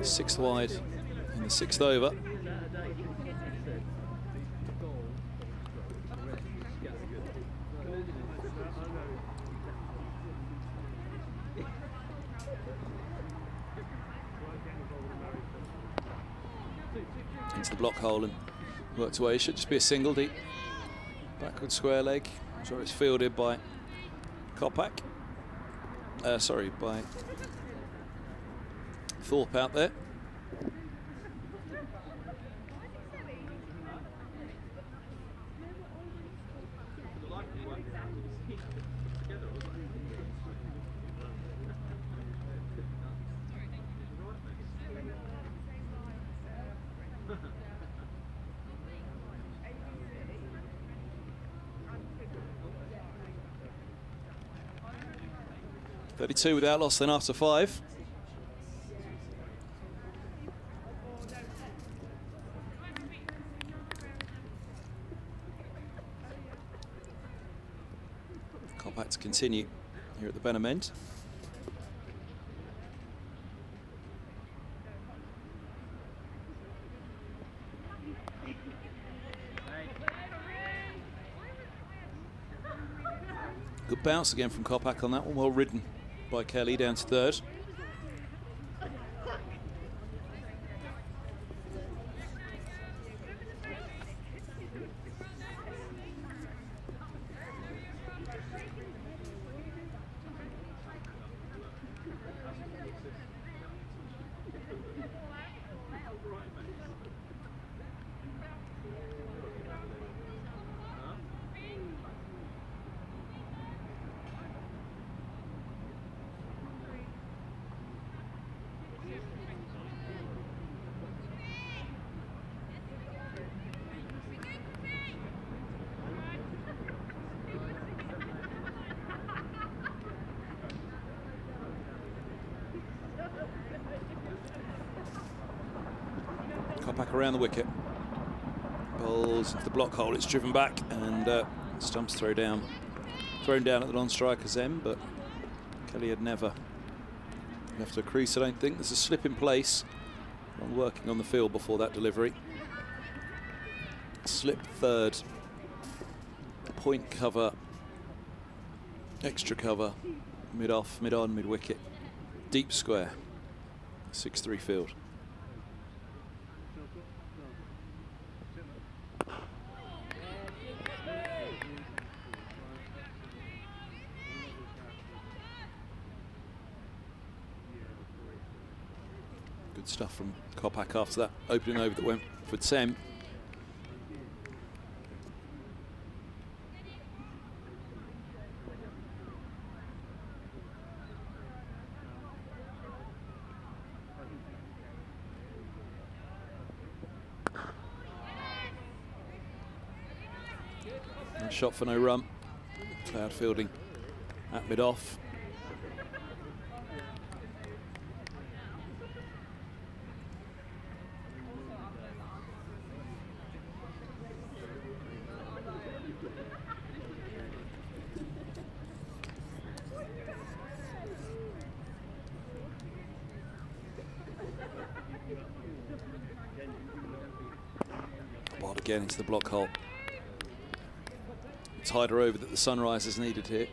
Sixth wide in the 6th over. Into the block hole and worked away. It should just be a single deep. Backward square leg. I'm sure it's fielded by Kopak. Sorry, by Thorpe out there. .32 without loss then after 5. Kopak to continue here at the Benham end. Good bounce again from Kopak on that one, well ridden by Kelly down to 3rd. Kopak around the wicket. Bowls into the block hole. It's driven back and Stump's thrown down at the non-striker's end, but Kelly had never left her crease, I don't think. There's a slip in place. I'm working on the field before that delivery. Slip third. Point cover. Extra cover. Mid-off, mid-on, mid-wicket. Deep square. 6-3 field. Good stuff from Kopak after that opening over that went for Tsem. Shot for no run. Cloud fielding at mid-off. Wild again into the block hole. Tied her over that the Sunrisers needed here.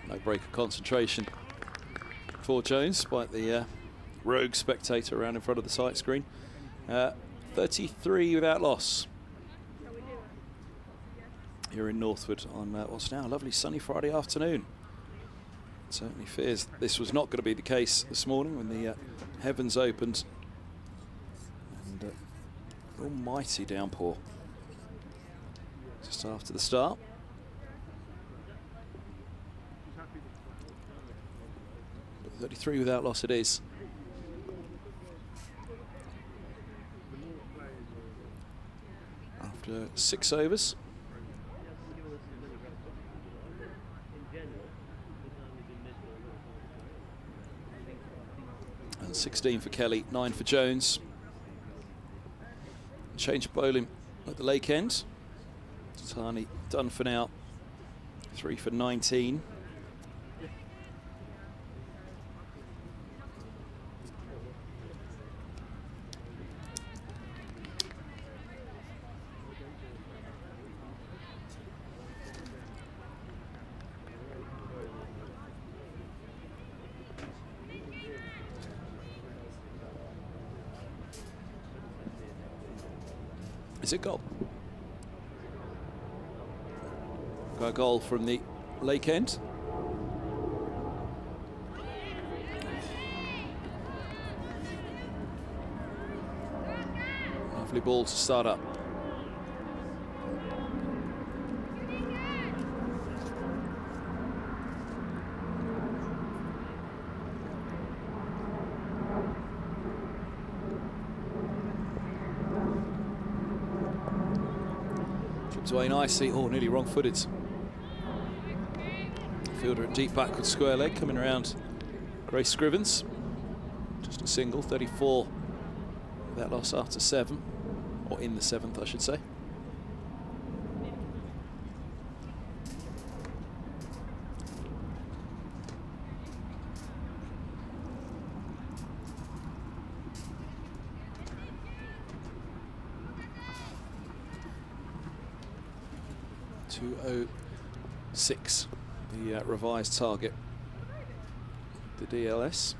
No break of concentration for Jones, despite the rogue spectator around in front of the sight screen. 33 without loss here in Northwood on what's now a lovely sunny Friday afternoon. It certainly fears this was not going to be the case this morning when the heavens opened. And almighty downpour just after the start. But 33 without loss it is. After 6 overs. And 16 for Kelly, 9 for Jones. Change of bowling at the lake end. Tani done for now. 3 for 19. Is it goal? Got a goal from the lake end. Lovely ball to start up. Away nicely. Oh, nearly wrong-footed. Fielder at deep backward square leg coming around Grace Scrivens. Just a single, 34 without loss after 7, or in the 7th I should say. 206, the revised target. The DLS.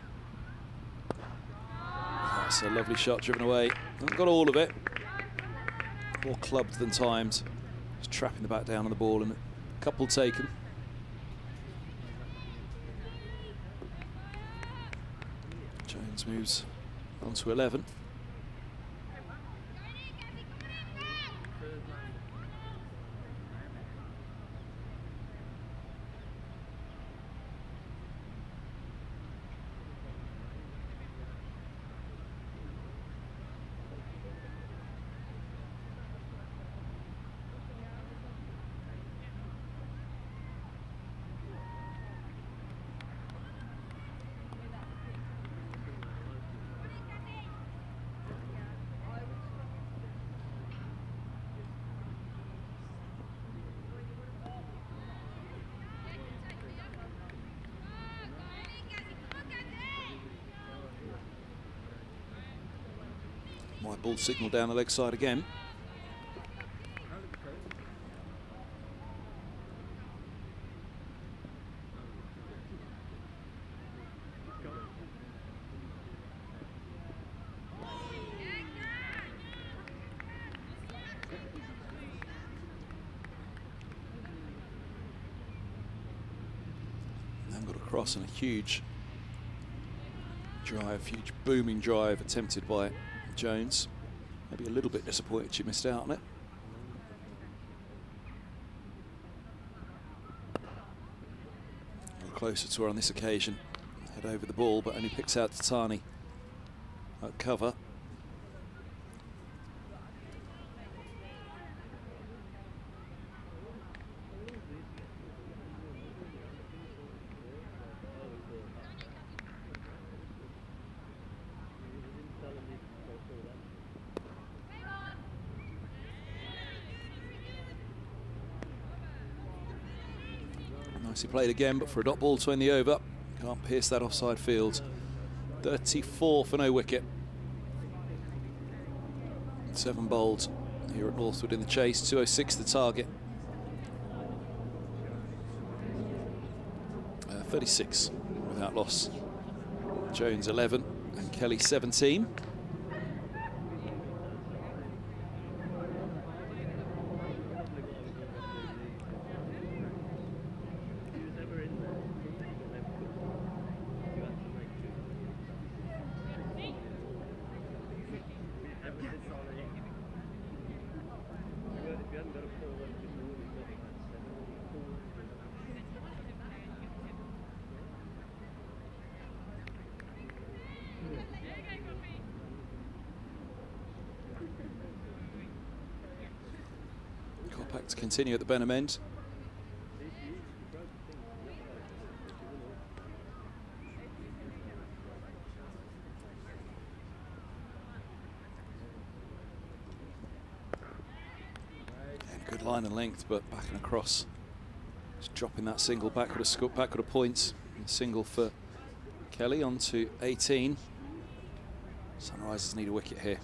That's a lovely shot driven away. Not got all of it. More clubbed than timed. Just trapping the bat down on the ball and a couple taken. Jones moves on to 11. White ball signal down the leg side again. Then got a cross and a huge drive, huge booming drive attempted by Jones. Maybe a little bit disappointed she missed out on it. A little closer to her on this occasion. Head over the ball, but only picks out Tatani at cover. Nicely played again, but for a dot ball to end the over, can't pierce that offside field. 34 for no wicket. 7 bowled here at Northwood in the chase. 206 the target. 36 without loss. Jones 11 and Kelly 17. To continue at the Benham end. And good line and length, but back and across. Just dropping that single backward of points. Single for Kelly on to 18. Sunrisers need a wicket here.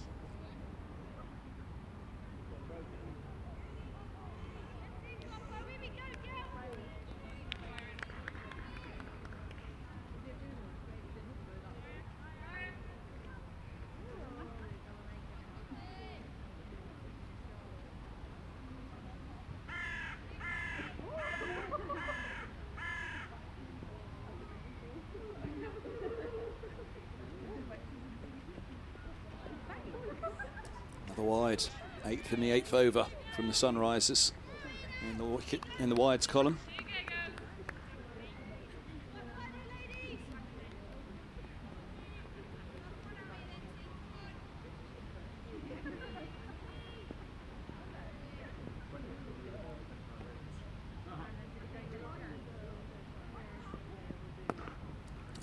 Wide, 8th in the 8th over from the Sunrisers in the wicket in the wides column.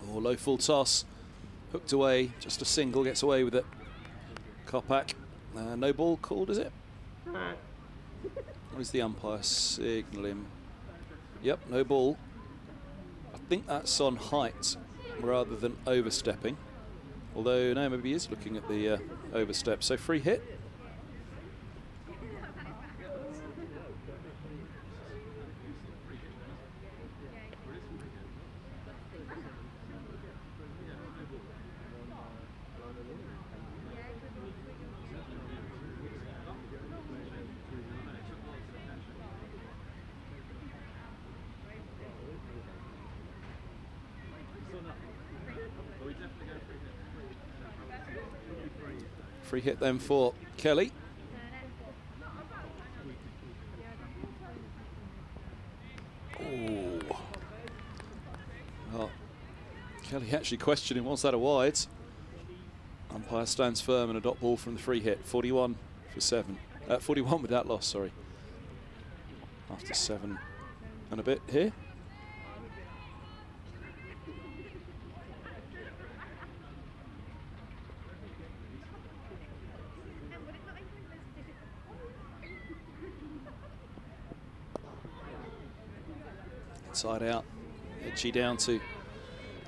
Oh, low full toss, hooked away, just a single, gets away with it. Kopak. No ball called, is it? What is the umpire signalling? Yep, no ball. I think that's on height rather than overstepping. Although, no, maybe he is looking at the overstep. So free hit. Free hit then for Kelly. Oh. Well, Kelly actually questioning, was that a wide? Umpire stands firm and a dot ball from the free hit. 41 for 7. 41 without loss, sorry. After 7 and a bit here. Inside out, edgy down to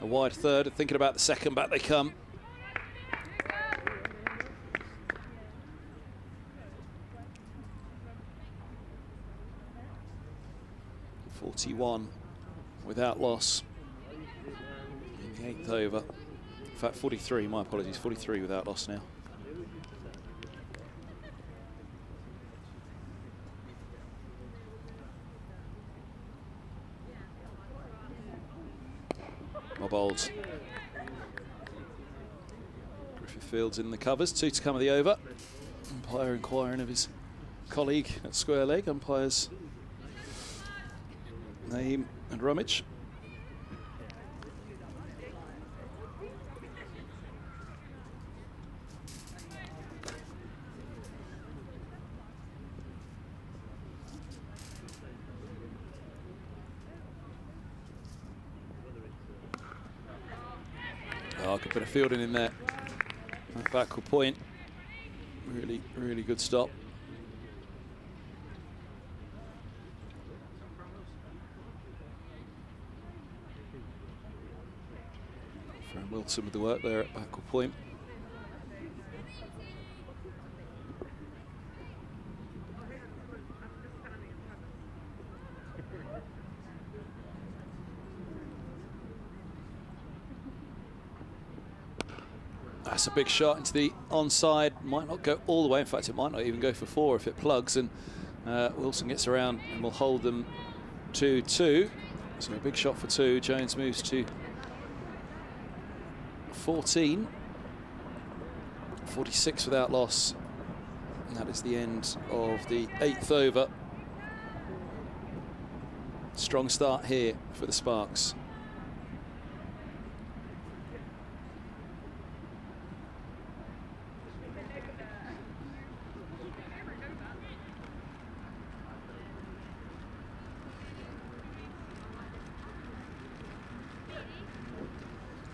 a wide third. Thinking about the second, back they come. Without loss in the 8th over. In fact, 43, my apologies, 43 without loss now. My bowls. Griffith fields in the covers, 2 to come of the over. Umpire inquiring of his colleague at square leg. Umpires Naeem and Rummage. Oh, good bit of fielding in there. That backward point. Really, really good stop. Wilson with the work there at backward point. That's a big shot into the onside. Might not go all the way. In fact, it might not even go for 4 if it plugs. And Wilson gets around and will hold them 2-2. So a big shot for 2. Jones moves to 14. 46 without loss. And that is the end of the 8th over. Strong start here for the Sparks.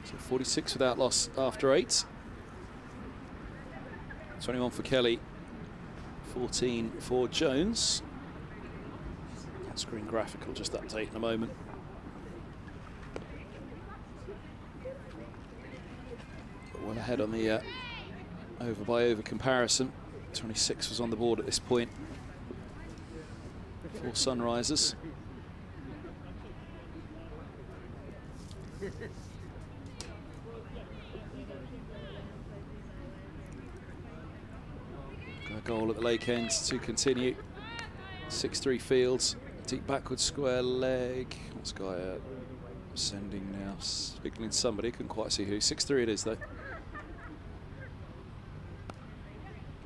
So 46 without loss after 8. 21 for Kelly, 14 for Jones. On-screen graphic will just update in a moment. But well ahead on the over by over comparison. 26 was on the board at this point for Sunrisers. A goal at the Lake End to continue. 6-3 fields, deep backward square leg. What's guy sending now? Signaling somebody, couldn't quite see who. 6-3 it is though.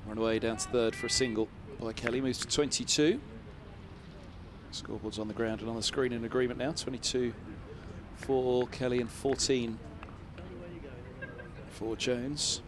Run away down to third for a single by Kelly, moves to 22. Scoreboard's on the ground and on the screen in agreement now. 22 for Kelly and 14 for Jones.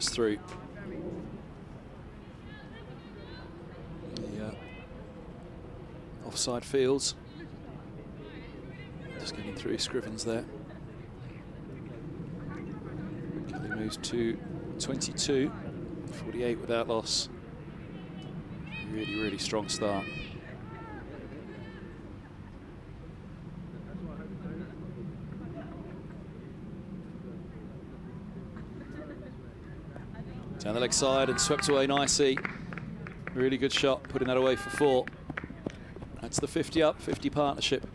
Through the offside fields. Just getting through Scrivens there. Kelly moves to 22, 48 without loss. Really, really strong start. Down the leg side and swept away nicely. Really good shot, putting that away for 4. That's the 50 up, 50 partnership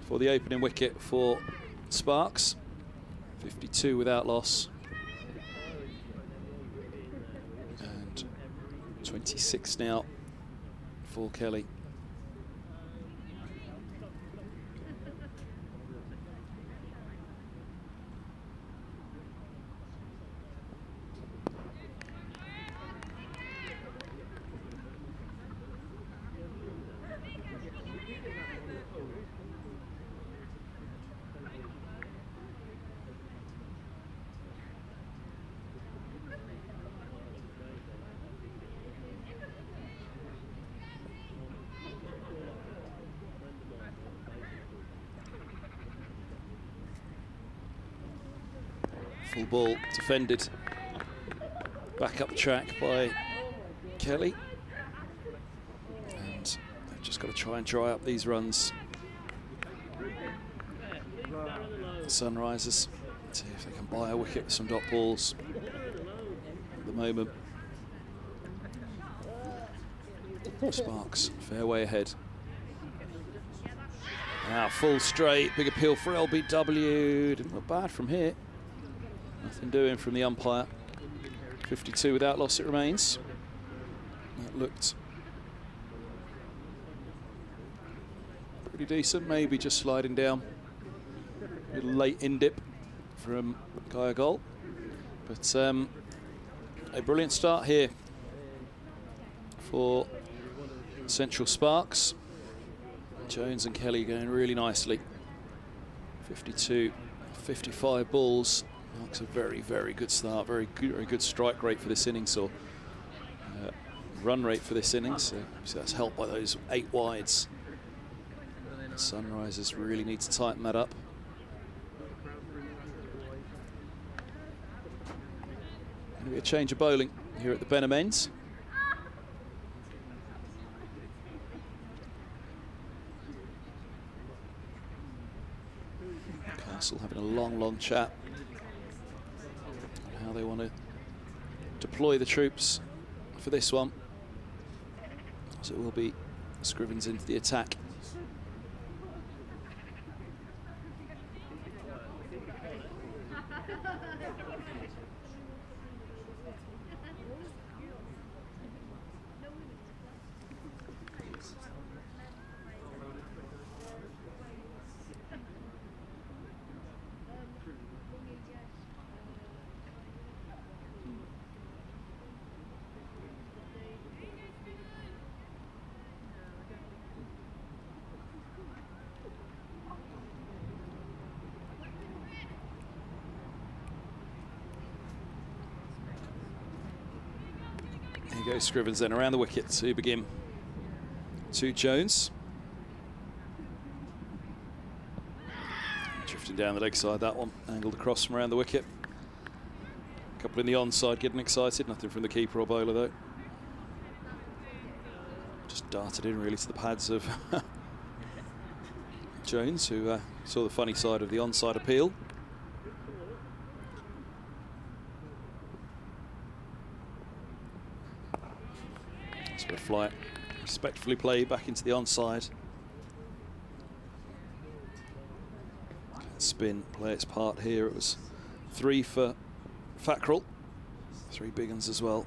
for the opening wicket for Sparks. 52 without loss. And 26 now for Kelly. Full ball defended back up the track by Kelly, and they've just got to try and dry up these runs. The Sunrisers, see if they can buy a wicket with some dot balls at the moment. Sparks fair way ahead. Now full straight, big appeal for LBW. Didn't look bad from here. Nothing doing from the umpire. 52 without loss it remains. That looked pretty decent, maybe just sliding down. A little late in dip from Gaia Goal. But a brilliant start here for Central Sparks. Jones and Kelly going really nicely. 52, 55 balls. Marks a very, very good start. Very good strike rate for this innings, or run rate for this innings. So that's helped by those 8 wides. Sunrisers really need to tighten that up. Going to be a change of bowling here at the Benham ends. Castle having a long chat on how they want to deploy the troops for this one. So it will be Scrivens into the attack. Here goes Scrivens then around the wicket to begin. To Jones. Drifting down the leg side, that one. Angled across from around the wicket. A couple in the onside getting excited. Nothing from the keeper or bowler though. Just darted in really to the pads of Jones, who saw the funny side of the onside appeal. So a flight respectfully played back into the onside. Spin play its part here. It was 3 for Fackrell, 3 big uns as well.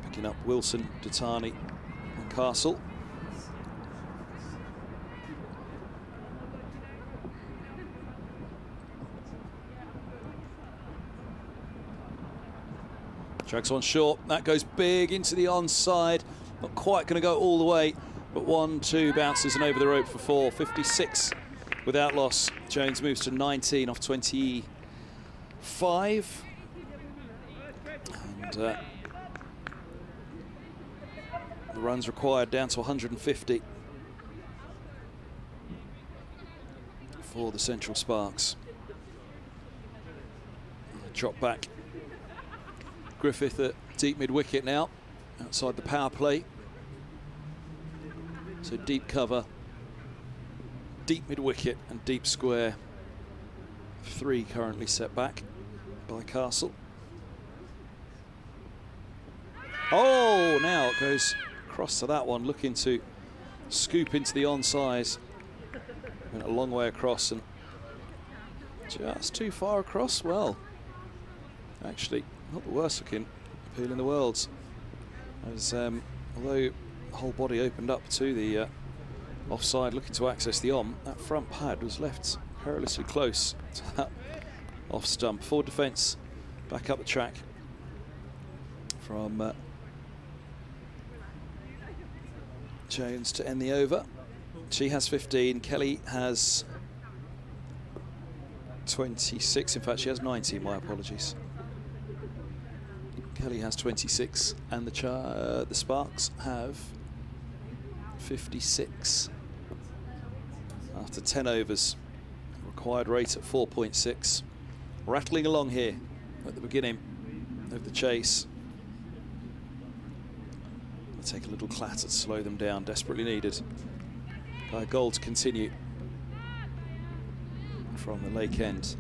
Picking up Wilson, Datani and Castle. Drags one short, that goes big into the onside. Not quite going to go all the way, but 1-2 bounces and over the rope for 4. 56 without loss. Jones moves to 19 off 25. And the runs required down to 150 for the Central Sparks. Drop back. Griffith at deep mid-wicket now, outside the power play. So deep cover, deep mid-wicket and deep square 3 currently set back by Castle. Oh, now it goes across to that one, looking to scoop into the onside. Went a long way across and just too far across. Well, actually, not the worst looking appeal in the world. As although the whole body opened up to the offside, looking to access the on, that front pad was left perilously close to that off stump. Forward defence back up the track from Jones to end the over. She has 15, Kelly has 26, in fact she has 19, my apologies. Kelly has 26 and the Sparks have 56. After 10 overs, required rate at 4.6. Rattling along here at the beginning of the chase. I'll take a little clatter to slow them down, desperately needed. Goal to continue from the Lake End.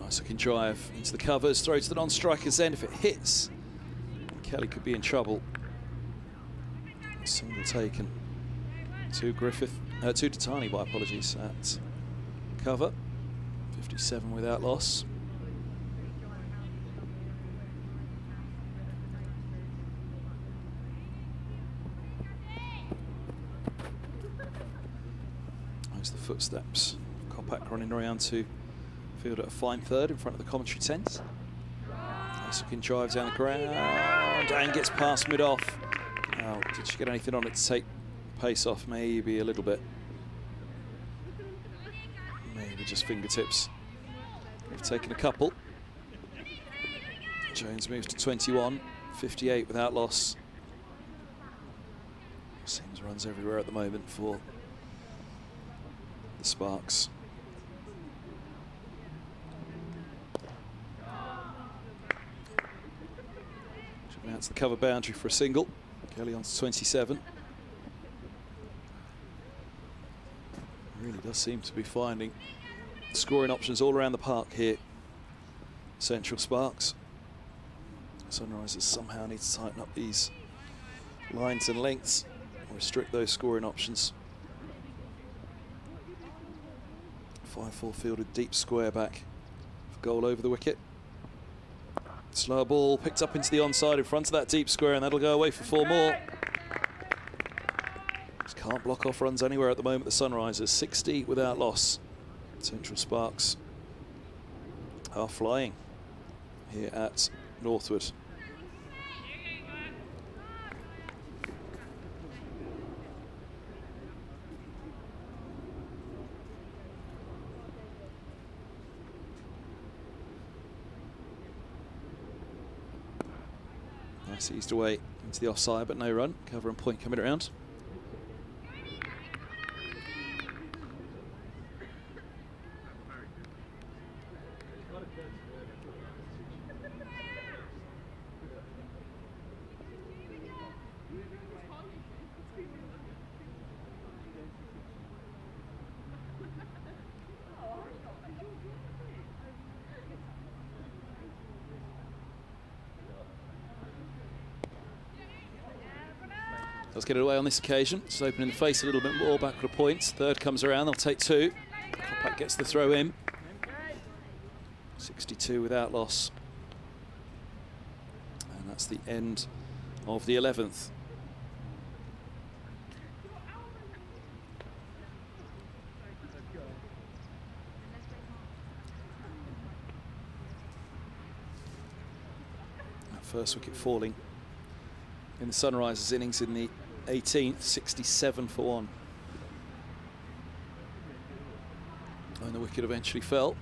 Nice looking drive into the covers, throw to the non-striker's end. If it hits, Kelly could be in trouble. Single taken to Griffith, to Titani, my apologies, at cover. 57 without loss. There's the footsteps. Kopak running around to field at a fine third in front of the commentary tent. Nice looking drive down the ground and gets past mid-off. Oh, did she get anything on it to take pace off? Maybe a little bit. Maybe just fingertips. We've taken a couple. Jones moves to 21, 58 without loss. Seems runs everywhere at the moment for the Sparks. Should bounce the cover boundary for a single. Kelly on to 27. Really does seem to be finding scoring options all around the park here. Central Sparks. Sunrisers somehow need to tighten up these lines and lengths, or restrict those scoring options. 5-4 fielded deep square back for goal over the wicket. Slow ball picked up into the onside in front of that deep square, and that'll go away for 4 more. Just can't block off runs anywhere at the moment, the Sunrisers. 60 without loss. Central Sparks are flying here at Northwood. Nice eased away into the offside, but no run. Cover and point coming around. Let's get it away on this occasion. Just opening the face a little bit more, backward points. Third comes around, they'll take 2. Kopak gets the throw in. 62 without loss. And that's the end of the 11th. That first wicket falling in the Sunrisers innings in the 18th, 67 for 1. And the wicket eventually fell.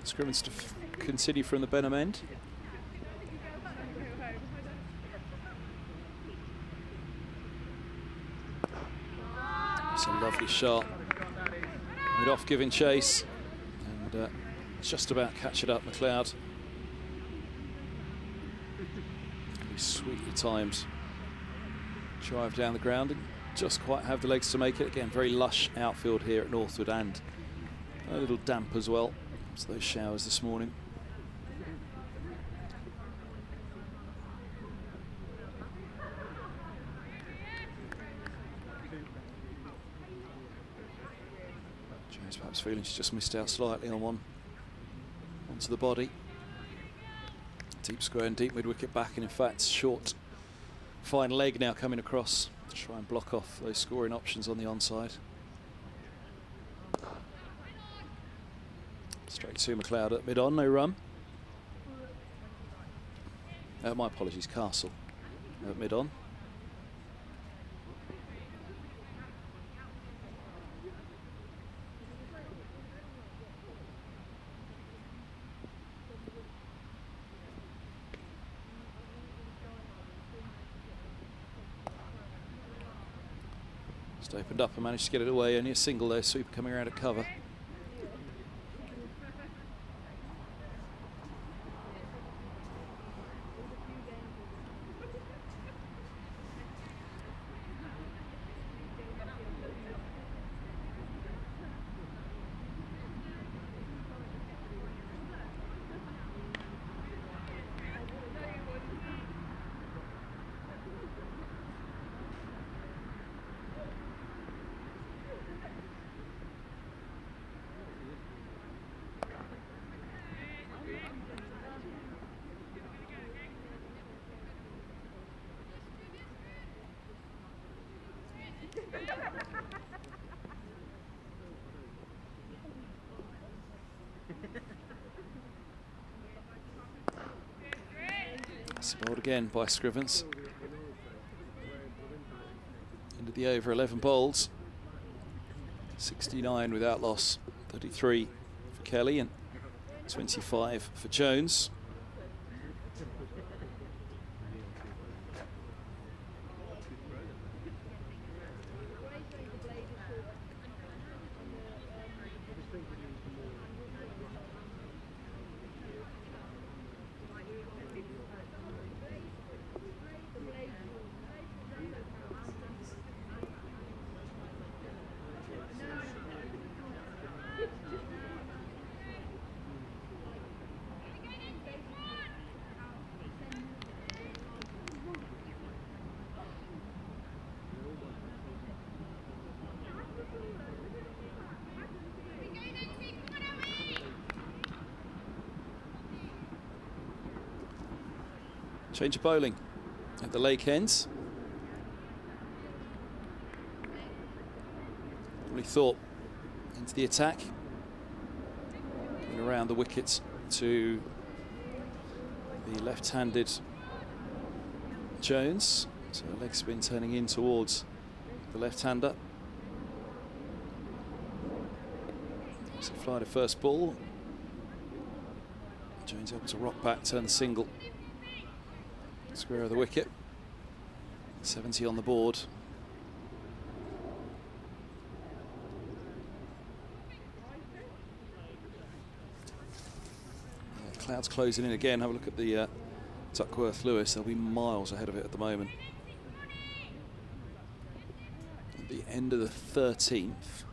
Scrimmage to continue from the Benham end. absolutely sharp. Mid-off giving chase, and just about catch it up McLeod. He sweetly timed drive down the ground and just quite have the legs to make it. Again, very lush outfield here at Northwood, and a little damp as well. So those showers this morning. James perhaps feeling she's just missed out slightly on one onto the body. Deep square and deep mid-wicket back, and in fact short fine leg now coming across to try and block off those scoring options on the onside. Straight to McLeod at mid-on, no run. My apologies, Castle at mid-on. Just opened up and managed to get it away. Only a single there, Super coming around at cover. Bowled again by Scrivens. Into the over, 11 bowls. 69 without loss, 33 for Kelly and 25 for Jones. Change of bowling at the Lake ends. Really thought into the attack and around the wickets to the left-handed Jones. So leg spin turning in towards the left-hander. So fly to first ball. Jones able to rock back, turn the single. Square of the wicket, 70 on the board. Clouds closing in again. Have a look at the Duckworth-Lewis. They'll be miles ahead of it at the moment. At the end of the 13th,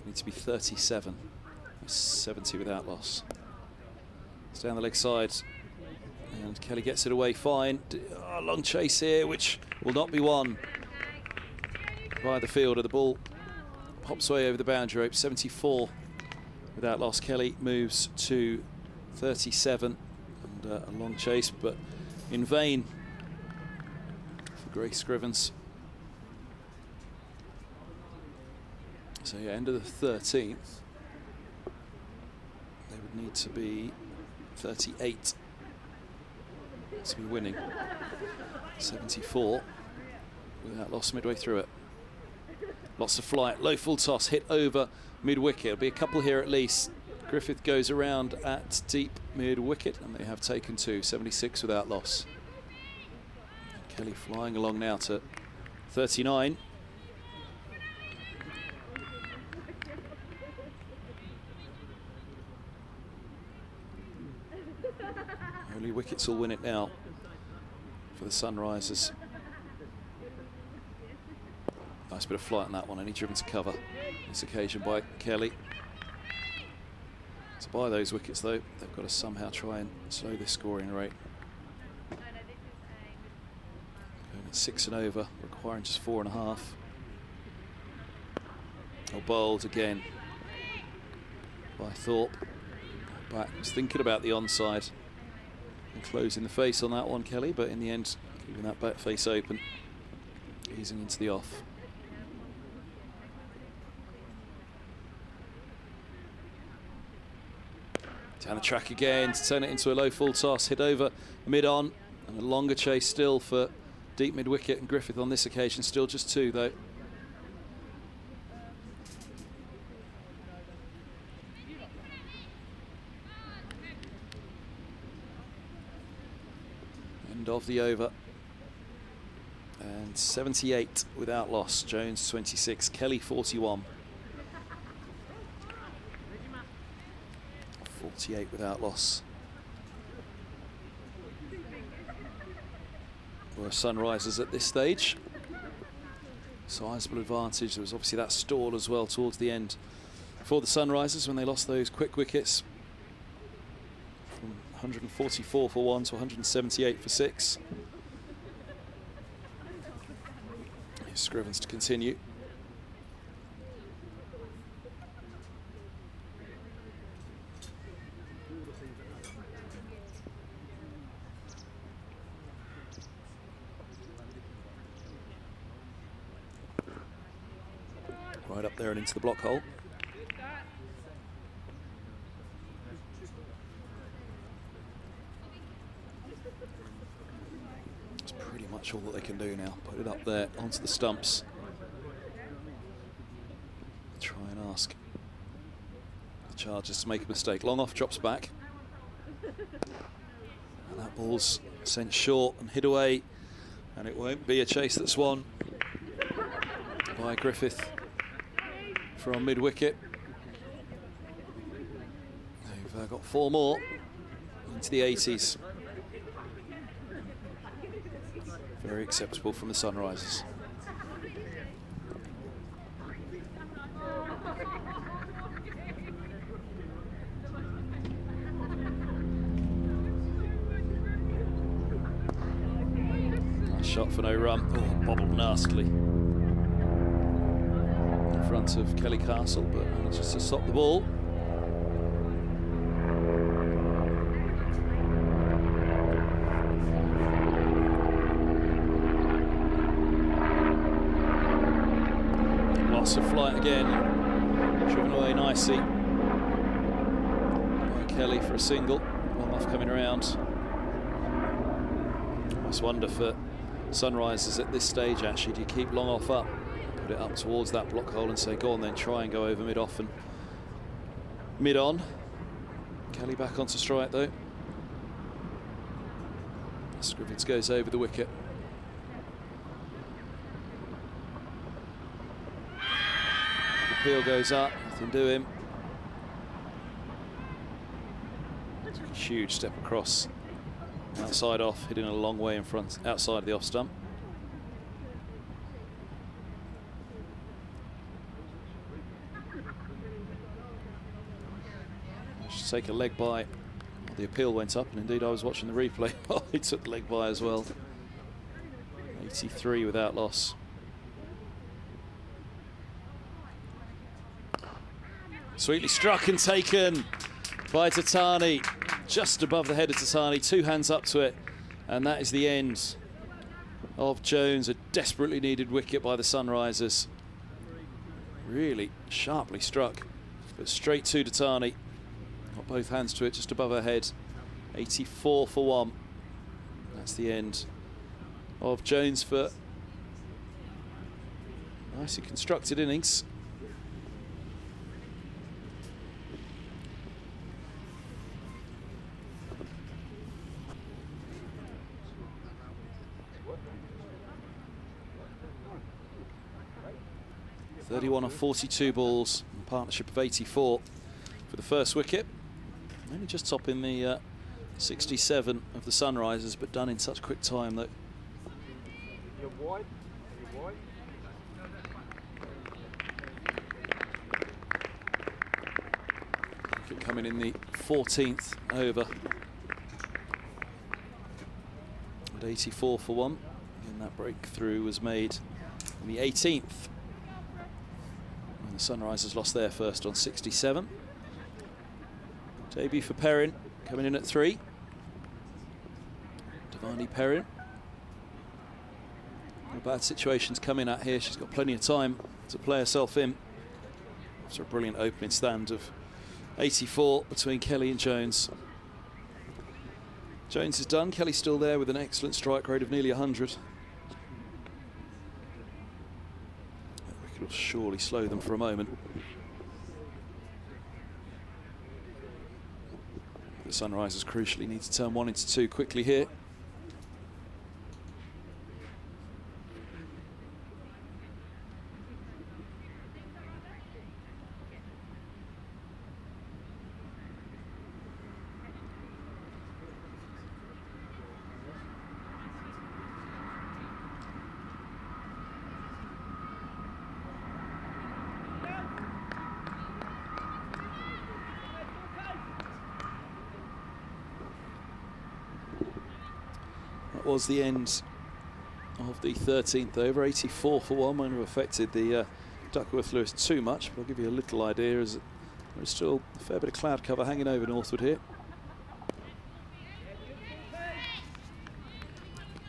need to be 37. 70 without loss. It's down the leg side. And Kelly gets it away fine. Long chase here, which will not be won by the fielder. The ball pops away over the boundary rope. 74 without loss. Kelly moves to 37. And a long chase, but in vain for Grace Scrivens. So yeah, end of the 13th. They would need to be 38. To be winning. 74 without loss midway through it. Lots of flight, low full toss, hit over mid-wicket. There'll be a couple here at least. Griffith goes around at deep mid-wicket, and they have taken two. 76 without loss. And Kelly flying along now to 39. Only wickets will win it now for the Sunrisers. Nice bit of flight on that one, only driven to cover this occasion by Kelly. To buy those wickets though, they've got to somehow try and slow this scoring rate. Going at 6 and over, requiring just 4.5. Oh, bowled again by Thorpe. Back was thinking about the onside and closing the face on that one, Kelly, but in the end, keeping that back face open, easing into the off. Down the track again to turn it into a low full toss, hit over mid-on, and a longer chase still for deep mid-wicket, and Griffith on this occasion still just 2 though. End of the over. And 78 without loss. Jones 26, Kelly 41. 48 without loss. Were Sunrisers at this stage. Sizable advantage. There was obviously that stall as well towards the end for the Sunrisers when they lost those quick wickets. From 144 for 1 to 178 for 6. Here's Scrivens to continue. Right up there and into the block hole. That's pretty much all that they can do now. Put it up there onto the stumps. Try and ask the Chargers to make a mistake. Long off, drops back. And that ball's sent short and hit away. And it won't be a chase that's won by Griffith from mid-wicket. They've got 4 more into the 80s. Very acceptable from the Sunrisers. Nice shot for no run. Oh, bobbled nastily in front of Kelly Castle, but manages to stop the ball. Lots of flight again, driven away nicely by Kelly for a single. One off coming around. Nice wonder for Sunrisers at this stage actually. Do you keep long off up? Put it up towards that block hole and say, go on then, try and go over mid-off and mid-on. Kelly back onto strike though. Scrivens goes over the wicket. The appeal goes up, nothing doing. Took a huge step across, outside off, hitting a long way in front, outside of the off stump. Take a leg by. Well, the appeal went up, and indeed I was watching the replay. He took the leg by as well. 83 without loss. Sweetly struck and taken by Tatani, just above the head of Tatani. 2 hands up to it, and that is the end of Jones. A desperately needed wicket by the Sunrisers. Really sharply struck, but straight to Tatani. Got both hands to it, just above her head. 84 for 1. That's the end of Jones for nicely constructed innings. (31 of 42 balls, a partnership of 84 for the first wicket. Only just topping the 67 of the Sunrisers, but done in such quick time that you're wide. You're wide. Coming in the 14th over at 84 for 1, and that breakthrough was made in the 18th when the Sunrisers lost their first on 67. Debut for Perrin coming in at 3. Devani Perrin. No bad situations coming at here. She's got plenty of time to play herself in after a brilliant opening stand of 84 between Kelly and Jones. Jones is done. Kelly's still there with an excellent strike rate of nearly 100. That wicket will surely slow them for a moment. The Sunrisers crucially need to turn 1 into 2 quickly here. Was the end of the 13th over. 84 for 1 won't have affected the Duckworth-Lewis too much, but I'll give you a little idea as there's still a fair bit of cloud cover hanging over Northwood here.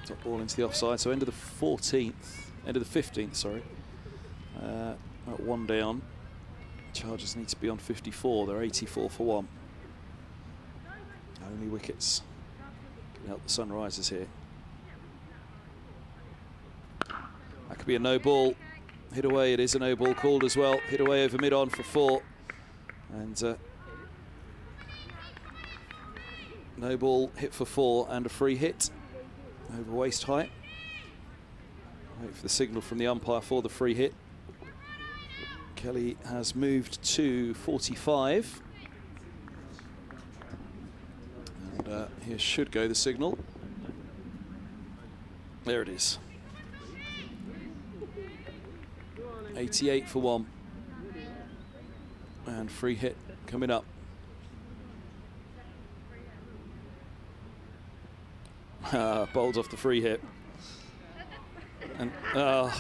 Top ball into the offside, so end of the 15th, sorry. At 1 down. Chargers need to be on 54, they're 84 for 1. Only wickets can help the Sunrisers here. That could be a no ball. Hit away, it is a no ball called as well. Hit away over mid-on for 4. And no ball hit for 4 and a free hit over waist height. Wait for the signal from the umpire for the free hit. Kelly has moved to 45. And here should go the signal. There it is. 88 for 1. And free hit coming up. Bowled off the free hit. And not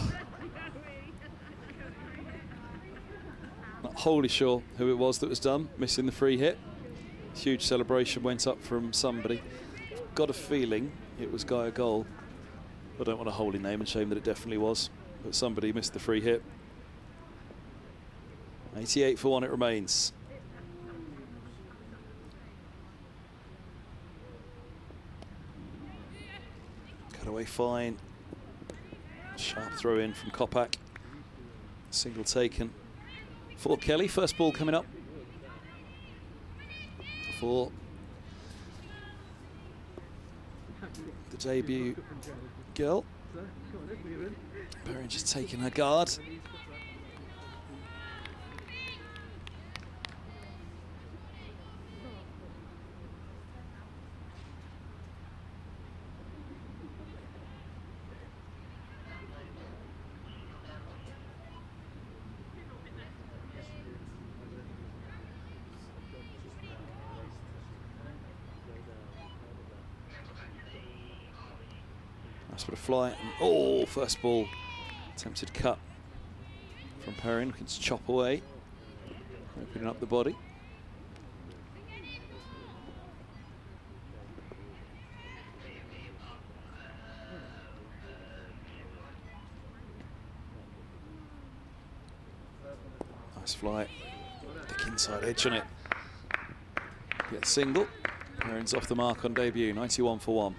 wholly sure who it was that was done, missing the free hit. Huge celebration went up from somebody. Got a feeling it was Guy Goal. I don't want to wholly name and shame that it definitely was, but somebody missed the free hit. 88 for 1 it remains. Cut away fine. Sharp throw in from Kopak. Single taken for Kelly. First ball coming up for the debut girl. Perrin just taking her guard. Nice bit of fly. And, oh, first ball. Attempted cut from Perrin. Looking to chop away. Opening up the body. Nice fly. Thick inside edge on it. Get single. Perrin's off the mark on debut. 91 for 1.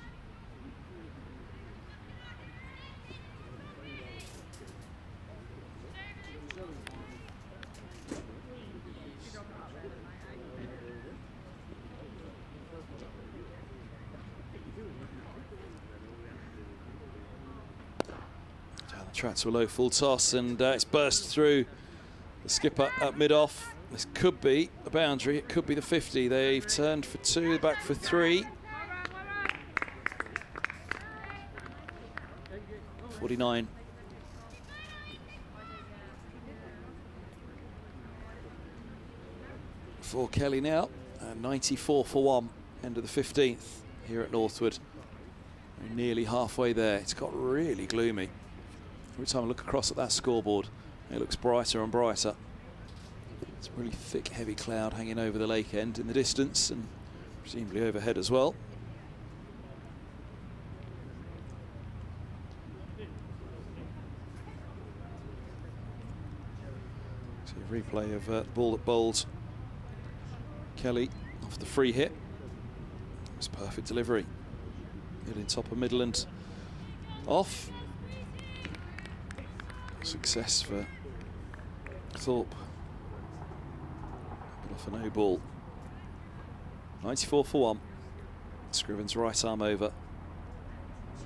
Track to a low full toss, and it's burst through The skipper at mid-off. This could be a boundary, it could be the 50. They've turned for 2, back for 3. 49. For Kelly now, and 94 for 1, end of the 15th here at Northwood. We're nearly halfway there. It's got really gloomy. Every time I look across at that scoreboard, it looks brighter and brighter. It's a really thick, heavy cloud hanging over the lake end in the distance, and presumably overhead as well. See a replay of the ball that bowled Kelly off the free hit. It was perfect delivery. Hit in top of middle and off. Success for Thorpe. But off a no ball. 94 for 1. Scriven's right arm over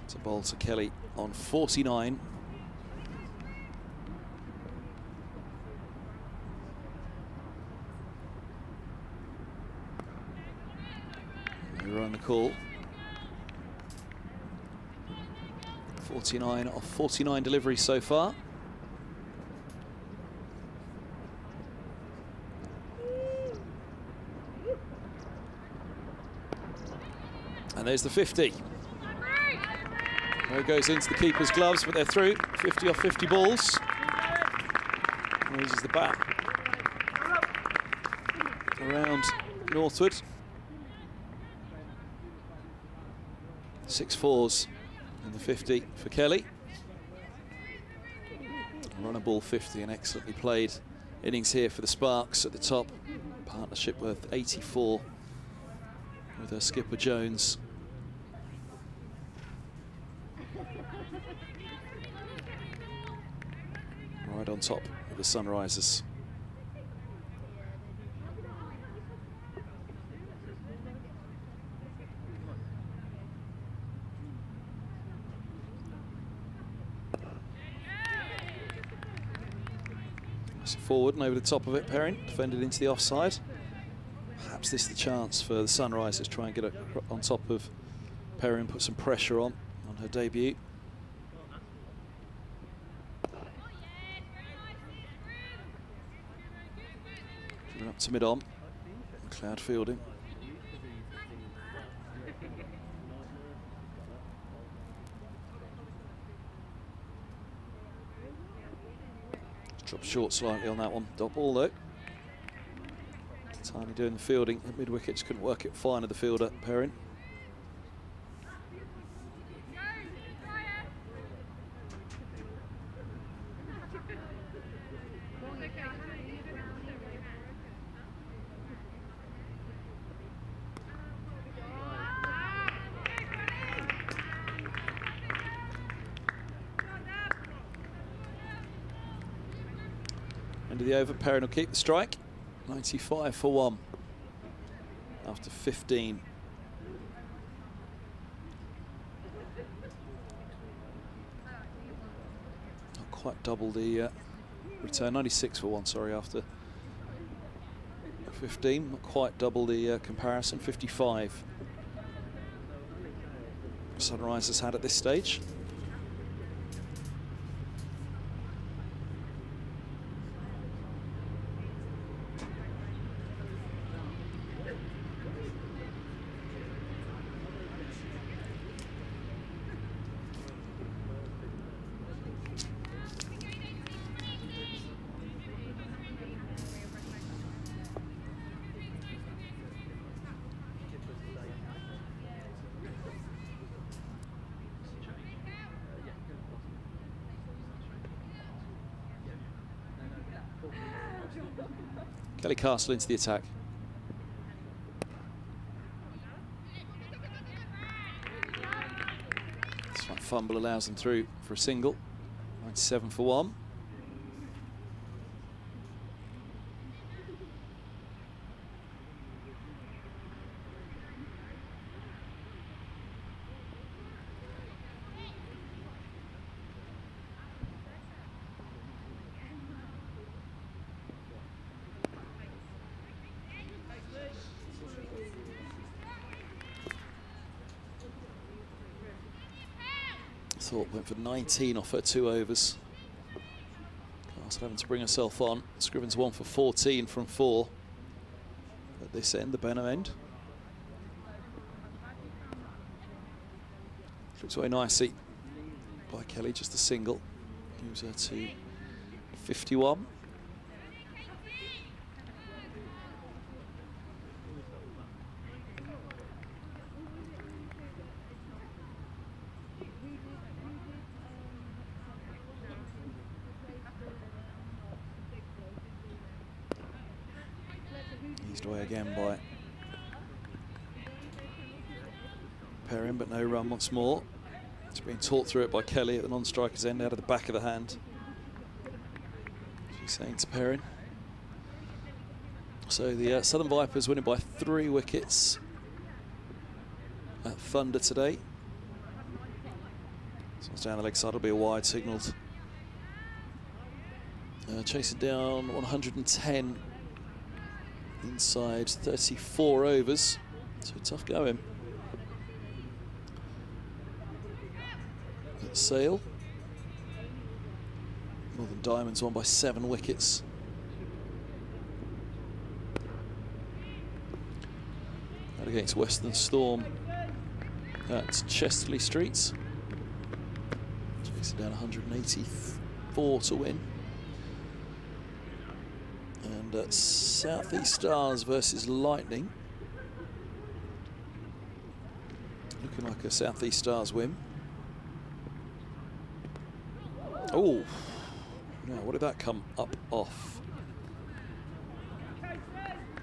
to bowl to Kelly on 49. On the call. 49 off 49 deliveries so far. And there's the 50. There it goes into the keeper's gloves, but they're through. 50 off 50 balls. Raises the bat around Northwood. 6 fours in the 50 for Kelly. Run a ball 50, an excellently played innings here for the Sparks at the top. Partnership worth 84 with her skipper Jones. Right on top of the Sunrisers. Forward and over the top of it, Perrin defended into the offside. Perhaps this is the chance for the Sunrisers, try and get it on top of Perrin, put some pressure on her debut. Up to mid-on, McLeod fielding. Dropped short slightly on that one. Dot ball though. Tiny doing the fielding at mid-wicket, just couldn't work it fine of the fielder, Perrin. End of the over, Perrin will keep the strike. 95 for 1 after 15. Not quite double the return. 96 for 1, sorry, after 15. Not quite double the comparison. 55. Sunrisers had at this stage. Kelly Castle into the attack. Slight fumble allows them through for a single. 97 for 1. Thorpe went for 19 off her 2 overs. Castle having to bring herself on. Scriven's 1 for 14 from 4 at this end, the Benham end. Looks very nicely by Kelly, just a single. Moves her to 51. Eased away again by Perrin, but no run once more. It's been taught through it by Kelly at the non-striker's end, out of the back of the hand. She's saying to Perrin. So the Southern Vipers winning by 3 wickets at Thunder today. So it's down the leg side, it'll be a wide signalled. Chasing down 110 inside 34 overs. So tough going. Sale. Northern Diamonds won by 7 wickets. And against Western Storm at Chesterley Streets. Chasing down 184 to win. And South East Stars versus Lightning. Looking like a South East Stars win. Oh, now what did that come up off?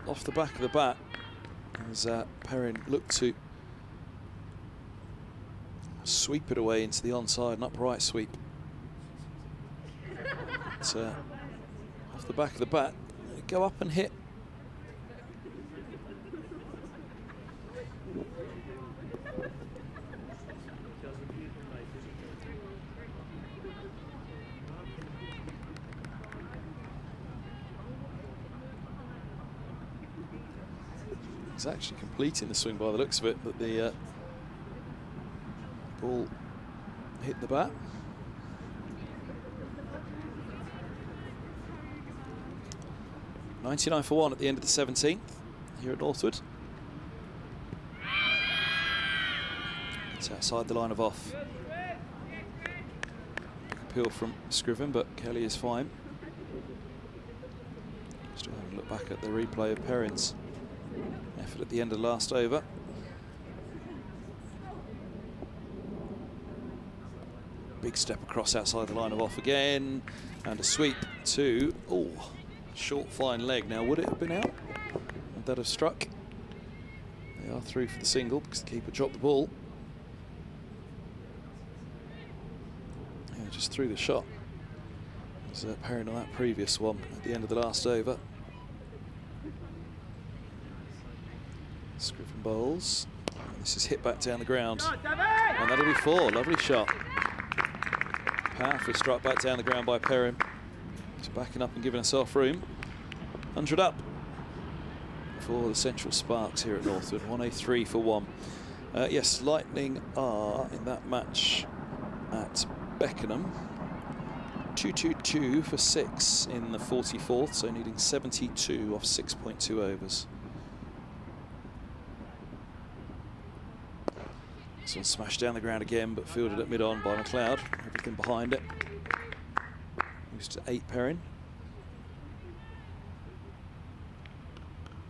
Off the back of the bat, as Perrin looked to sweep it away into the onside, an upright sweep. It's off the back of the bat, go up and hit. He's actually completing the swing by the looks of it, but the ball hit the bat. .99 for 1 at the end of the 17th here at Northwood. It's outside the line of off. Big appeal from Scriven, but Kelly is fine. Still having a look back at the replay of Perrin's effort at the end of the last over. Big step across outside the line of off again, and a sweep to, oh, short fine leg. Now would it have been out? Would that have struck? They are through for the single because the keeper dropped the ball. Yeah, just threw the shot. It was Perrin on that previous one at the end of the last over. Scriven bowls. This is hit back down the ground. And that'll be 4. Lovely shot. Powerfully struck back down the ground by Perrin. Just backing up and giving herself room. 100 up for the Central Sparks here at Northwood. 103 for 1. Yes, Lightning are in that match at Beckenham. 222 for 6 in the 44th, so needing 72 off 6.2 overs. This one smashed down the ground again, but fielded at mid-on by McLeod. Everything behind it. Moves to 8 Perrin.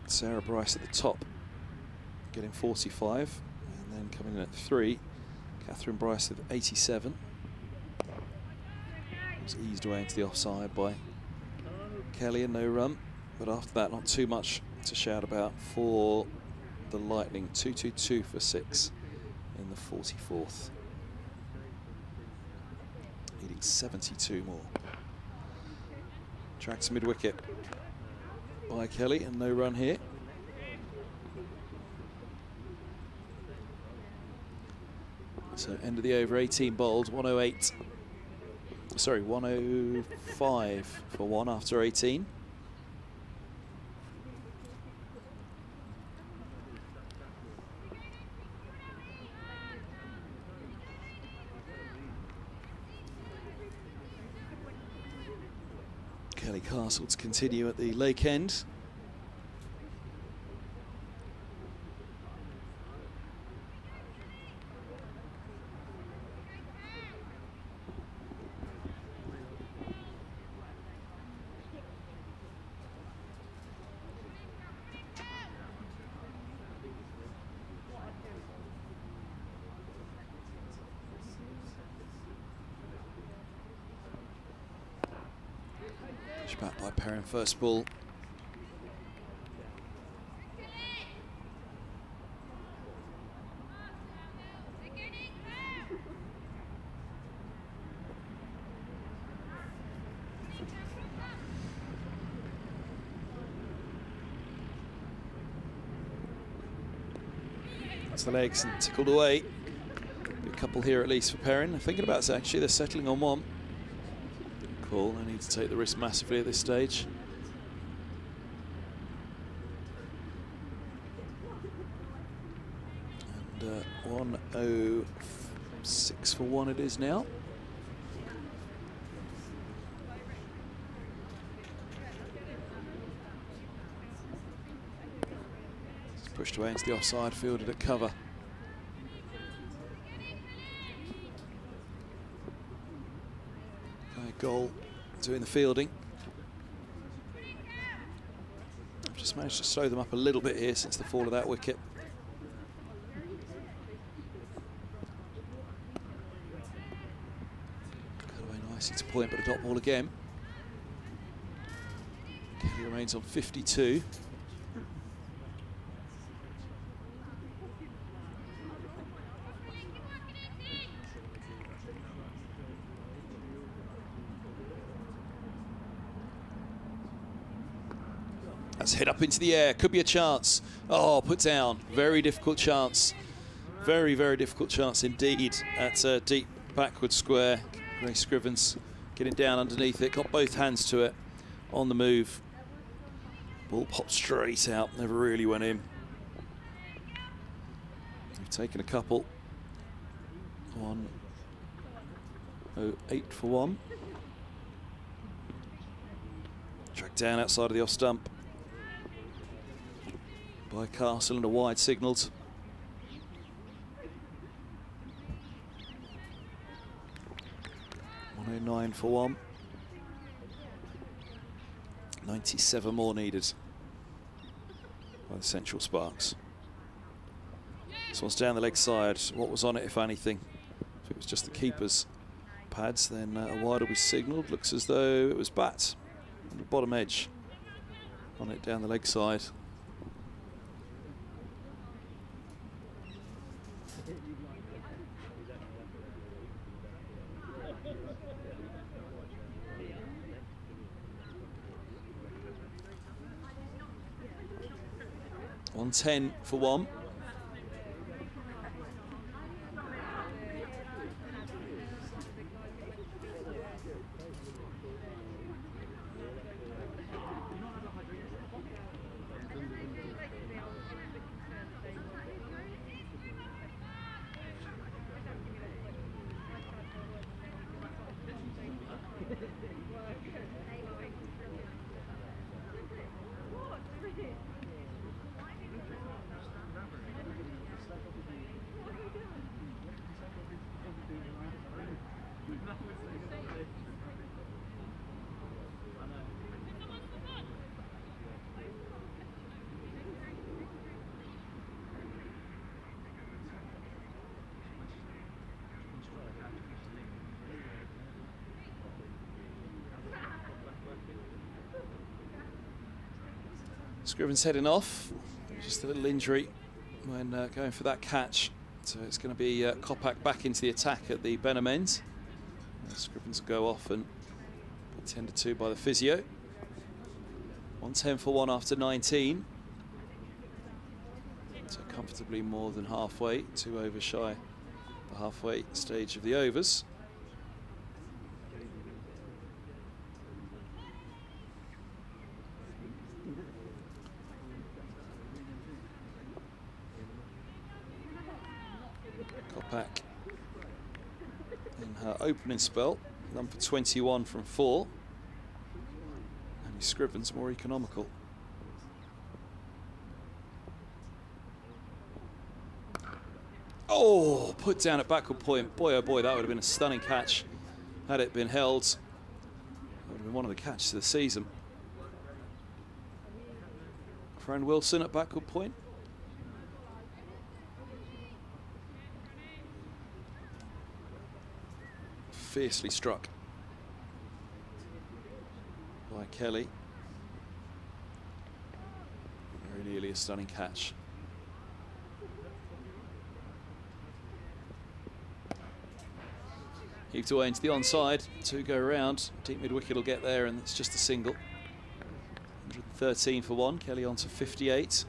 Sarah Bryce at the top, getting 45. And then coming in at 3, Catherine Bryce with 87. Was eased away into the offside by Kelly and no run. But after that, not too much to shout about for the Lightning. 222 for 6. In the 44th. Needing 72 more. Tracks mid-wicket by Kelly and no run here. So end of the over, 18 bowled, 108. Sorry, 105 for 1 after 18. Kelly Castle to continue at the Lake End. Back by Perrin, first ball. That's the legs and tickled away. A couple here at least for Perrin. I'm thinking about it actually, they're settling on one. Cool, I need to take the risk massively at this stage. And 106 for one it is now. It's pushed away into the offside, fielded at cover. Goal doing the fielding. I've just managed to slow them up a little bit here since the fall of that wicket. Cut away nicely to point, but a dot ball again. Kelly remains on 52. That's hit up into the air, could be a chance. Oh, put down, very difficult chance. Very, very difficult chance indeed at a deep backward square. Grace Scrivens getting down underneath it, got both hands to it on the move. Ball popped straight out, never really went in. We've taken a couple. 108 for one. Tracked down outside of the off stump by Castle and a wide signalled. .109 for one. 97 more needed by the Central Sparks. This one's down the leg side. What was on it, if anything? If it was just the keeper's pads, then a wide will be signalled. Looks as though it was bat on the bottom edge on it down the leg side. .110 for one. Scrivens heading off, just a little injury when going for that catch. So it's going to be Kopak back into the attack at the Benham end. Scrivens will go off and be tended to by the physio. 110 for one after 19. So comfortably more than halfway, 2 overs shy the halfway stage of the overs. Kopak in her opening spell, done for 21 from 4. Scriven's more economical. Oh, put down at backward point. Boy, oh boy, that would have been a stunning catch had it been held. That would have been one of the catches of the season. Perrin Wilson at backward point. Fiercely struck by Kelly. Very nearly a stunning catch. Heaved away into the onside. 2 go around. Deep mid wicket will get there, and it's just a single. 113 for 1. Kelly on to 58.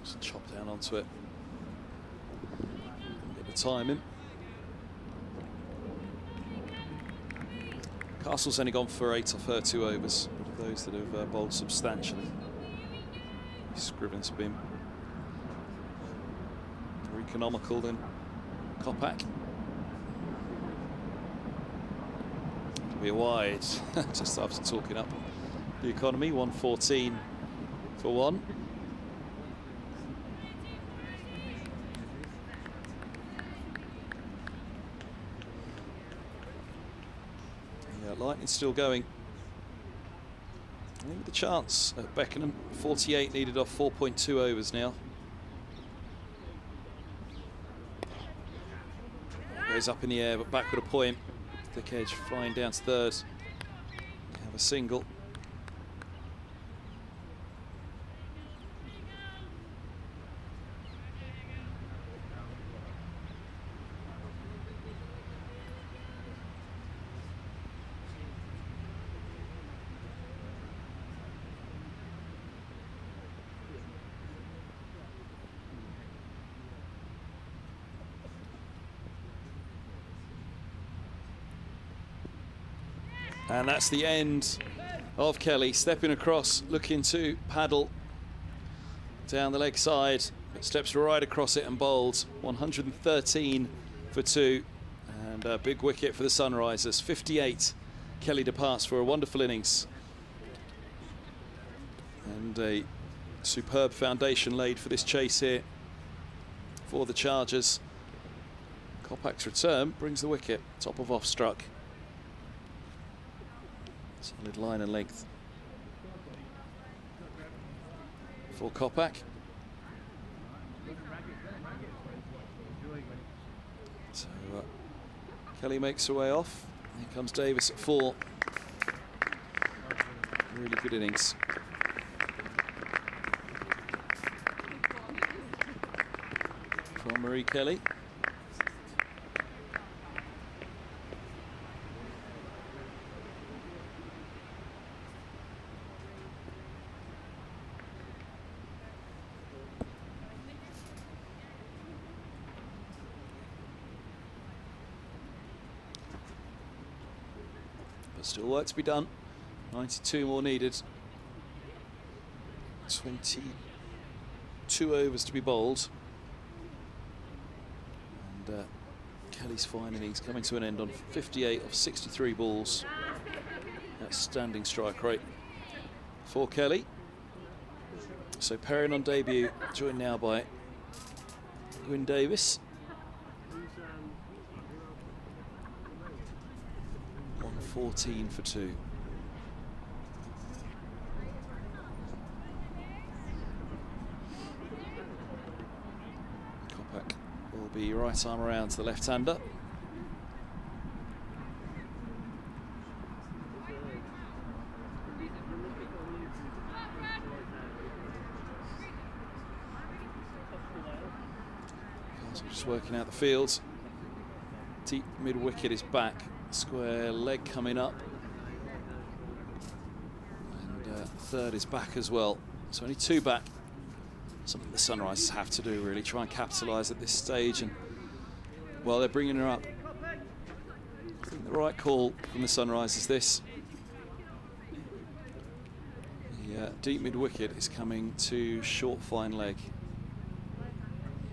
Just chop down onto it. Get the timing. Castle's only gone for 8 off her 2 overs, but of those that have bowled substantially, Scriven's been more economical than Kopak. It'll be a wide, just after talking up the economy. 114 for 1. Lightning still going. I think the chance at Beckenham. 48 needed off 4.2 overs now. Goes up in the air, but backward a point. Thick edge flying down to third. Have a single. And that's the end of Kelly, stepping across, looking to paddle down the leg side, but steps right across it and bowls. 113 for 2, and a big wicket for the Sunrisers. 58, Kelly departs for a wonderful innings. And a superb foundation laid for this chase here for the Chargers. Kopak's return brings the wicket, top of off struck. Solid line and length for Kopak. So Kelly makes her way off. Here comes Davis at 4. Really good innings. From Marie Kelly. Still work to be done. 92 more needed. 22 overs to be bowled. And Kelly's fine innings coming to an end on 58 of 63 balls. Outstanding strike rate for Kelly. So Perrin on debut, joined now by Gwyn Davis. 114 for 2. Kopak will be right arm around to the left-hander. Just working out the field. deep mid-wicket is back. Square leg coming up. And third is back as well. So only 2 back. Something the Sunrisers have to do, really. Try and capitalise at this stage. And, well, they're bringing her up. I think the right call from the Sunrisers, this. The deep mid-wicket is coming to short, fine leg.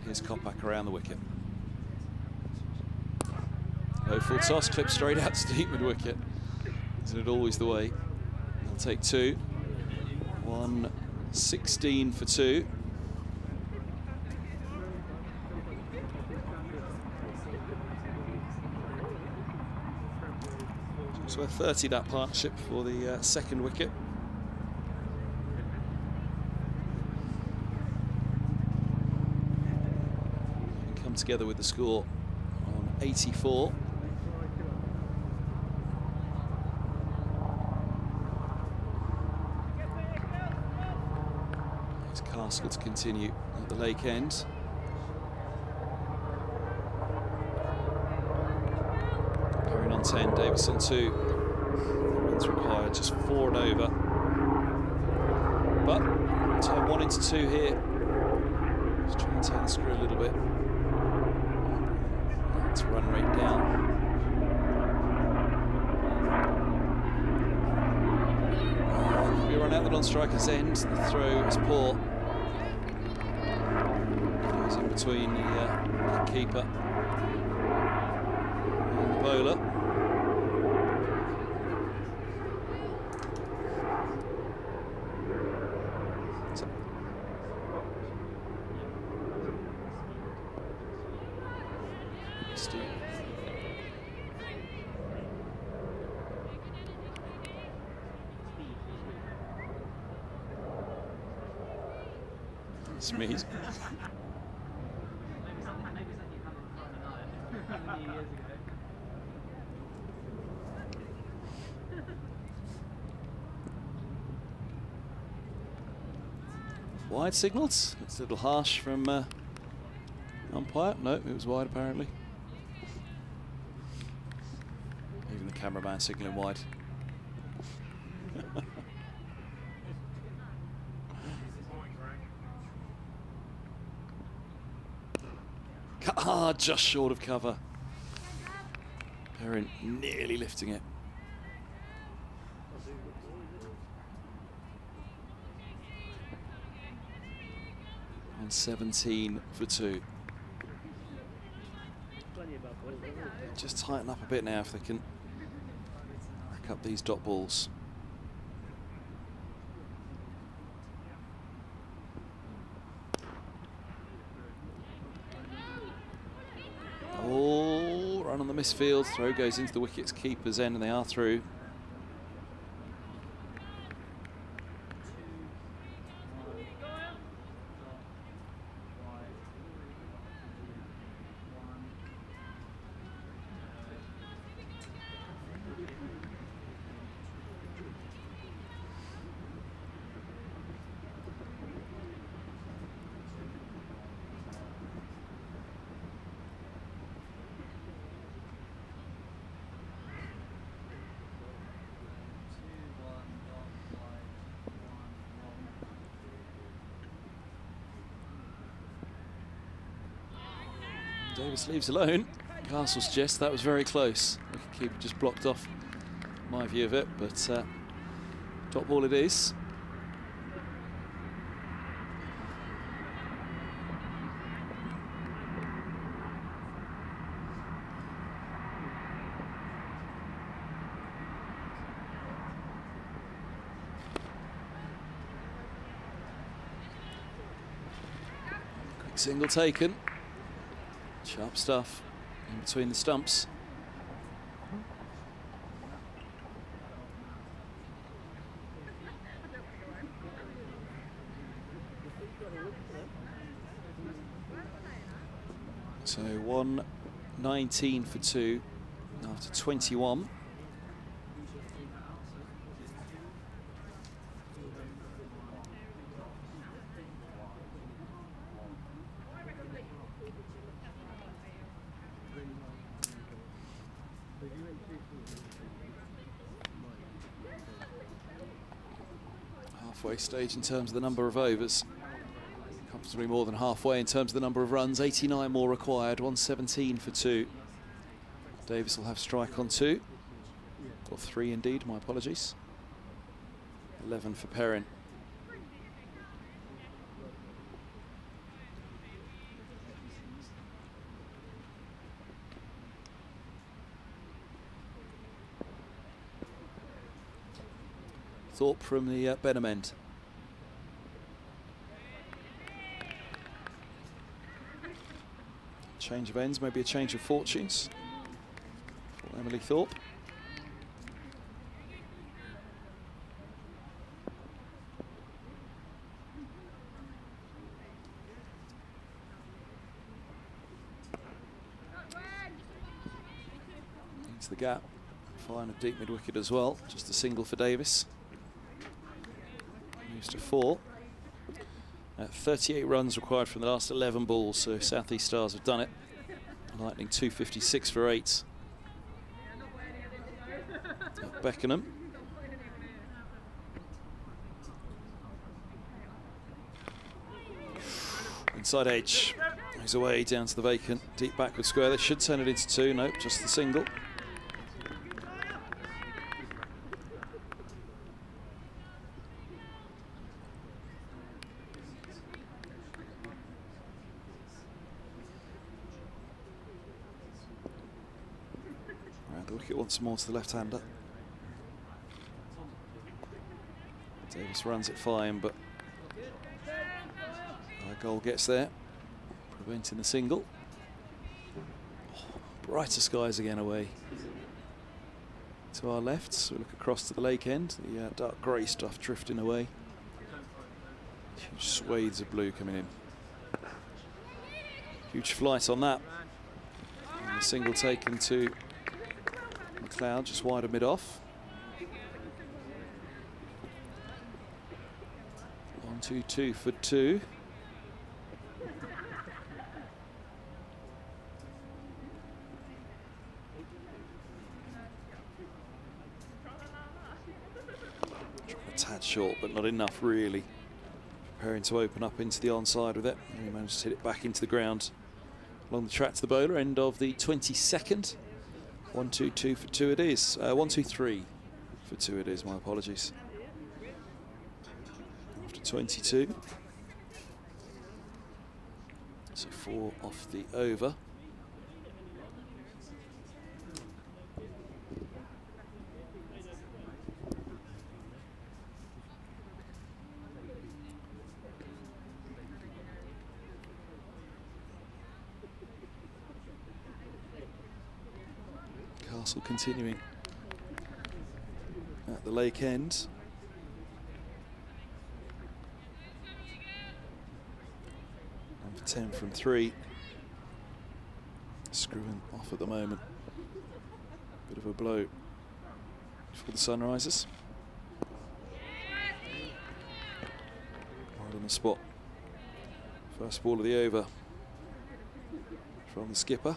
Here's Kopak around the wicket. Low full toss, clip straight out to deep mid-wicket. Isn't it always the way? They'll take 2. 116 for 2. It's worth 30, that partnership, for the second wicket. Come together with the score on 84. It's Castle to continue at the Lake End. Perrin on 10, Davis on 2. Runs required, just 4 and over. But turn 1 into 2 here. Just try and turn the screw a little bit. That's run rate down. We run out the non-striker's end. The throw is poor. Goes in between the keeper and the bowler. Smeeze. Wide signals. It's a little harsh from umpire. No, it was wide apparently. Even the cameraman signalling wide. Just short of cover. Perrin nearly lifting it. On 17 for 2. Just tighten up a bit now if they can rack up these dot balls. Run on the misfield, throw goes into the wicket's keeper's end, and they are through. Davis leaves alone. Castle suggests that was very close. The keeper just blocked off my view of it, but top ball it is. Quick single taken. Sharp stuff in between the stumps. So 119 for 2 after 21. halfway stage in terms of the number of overs. Comfortably more than halfway in terms of the number of runs. 89 more required, 117 for 2. Davis will have strike on 2. Or 3 indeed, my apologies. 11 for Perrin. Thorpe from the Benham end. Change of ends, maybe a change of fortunes for Emily Thorpe. Into the gap, fine of deep mid wicket as well, just a single for Davis. Moves to 4. 38 runs required from the last 11 balls, so South East Stars have done it. Lightning 256 for 8. Beckenham. Inside edge. He's away down to the vacant. Deep backward square. They should turn it into 2. Nope, just the single. The wicket once more to the left-hander. Davis runs it fine, but our goal gets there, preventing the single. Oh, brighter skies again away to our left, so we look across to the lake end. The dark grey stuff drifting away. Huge swathes of blue coming in. Huge flight on that. And the single taken to McLeod, just wide of mid-off. 1-2-2 for 2. A tad short, but not enough really. Preparing to open up into the onside with it. And he managed to hit it back into the ground along the track to the bowler. End of the 22nd. 1-2-2 for 2 it is. 1-2-3 for 2 it is, my apologies. After 22. So 4 off the over. Castle continuing at the lake end. Number 10 from 3. Screwing off at the moment. Bit of a blow for the Sunrisers. Right on the spot. First ball of the over from the skipper.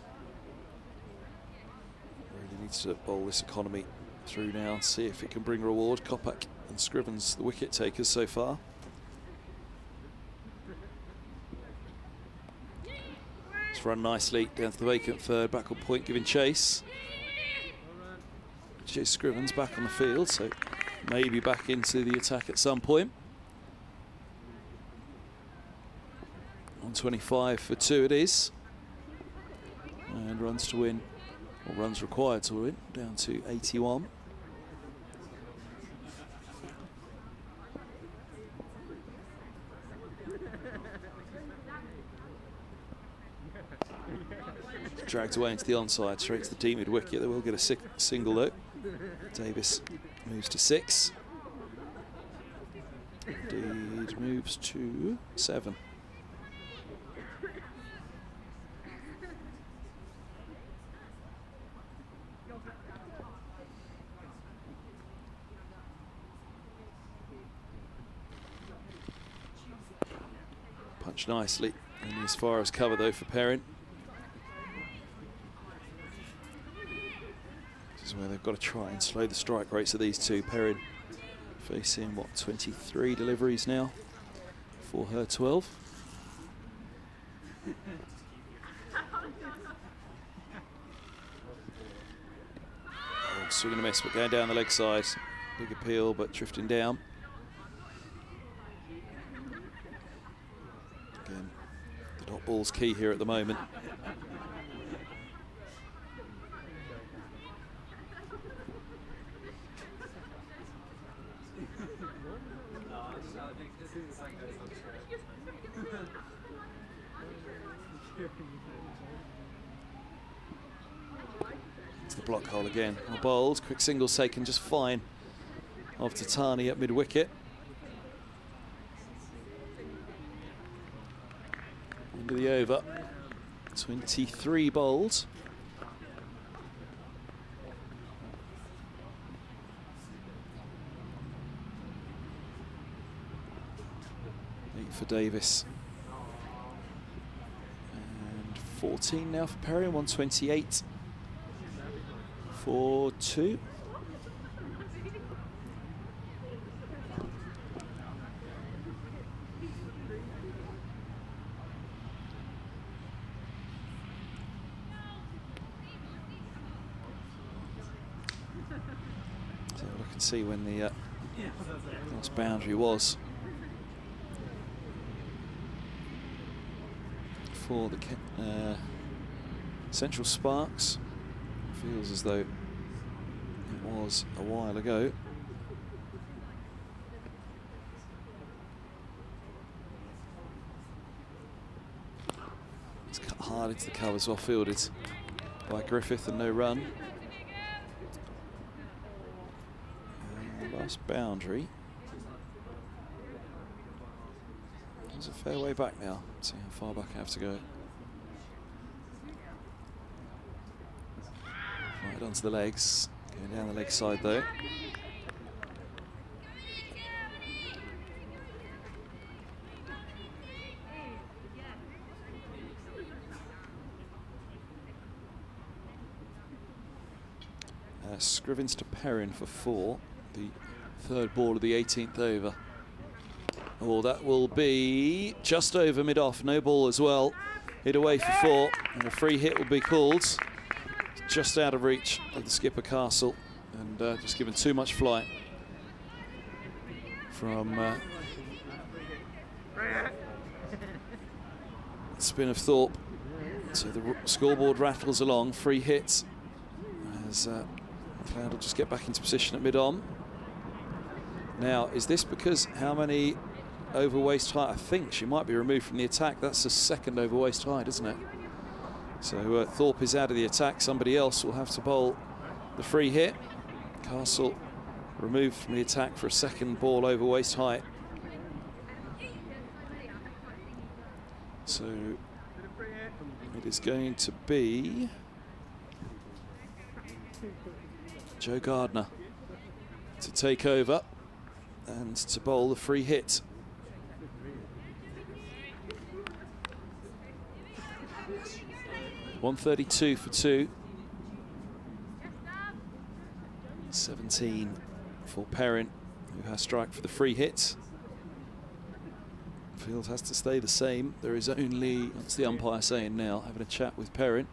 Needs to bowl this economy through now and see if it can bring reward. Kopak and Scrivens, the wicket takers so far. It's run nicely down to the vacant third, back on point, giving chase. Chase Scrivens back on the field, so maybe back into the attack at some point. 125 for 2 it is. And runs to win. Or runs required to win, down to 81. Dragged away into the onside, straight to the deep mid wicket. They will get a single though. Davis moves to 6. Indeed moves to 7. Punched nicely, and as far as cover though for Perrin. This is where they've got to try and slow the strike rates of these two. Perrin facing, what, 23 deliveries now for her 12. Oh, swing and a miss, but going down the leg side. Big appeal, but drifting down. Again, the dot ball's key here at the moment. It's the block hole again. Well bowled, quick singles taken just fine of Tatani at mid-wicket. End of the over, 23 bowls. For Davis. And 14 now for Perrin, 128 for 2. So I can see when the last boundary was. For the Central Sparks. Feels as though it was a while ago. It's cut hard into the covers, well fielded by Griffith and no run. And last boundary. It's a fair way back now. See how far back I have to go. Right onto the legs. Going down the leg side though. Scrivens to Perrin for 4. The third ball of the 18th over. Oh, that will be just over mid-off. No ball as well. Hit away for 4, and a free hit will be called. Just out of reach of the skipper Castle, and just given too much flight from spin of Thorpe. So the scoreboard rattles along. Free hit as McLeod will just get back into position at mid-on. Now, is this because how many over waist height? I think she might be removed from the attack. That's the second over waist height, isn't it? So Thorpe is out of the attack. Somebody else will have to bowl the free hit. Castle removed from the attack for a second ball over waist height. So it is going to be Joe Gardner to take over and to bowl the free hit. .132 for 2. 17 for Perrin, who has strike for the free hit. Field has to stay the same. There is only, what's the umpire saying now? Having a chat with Perrin.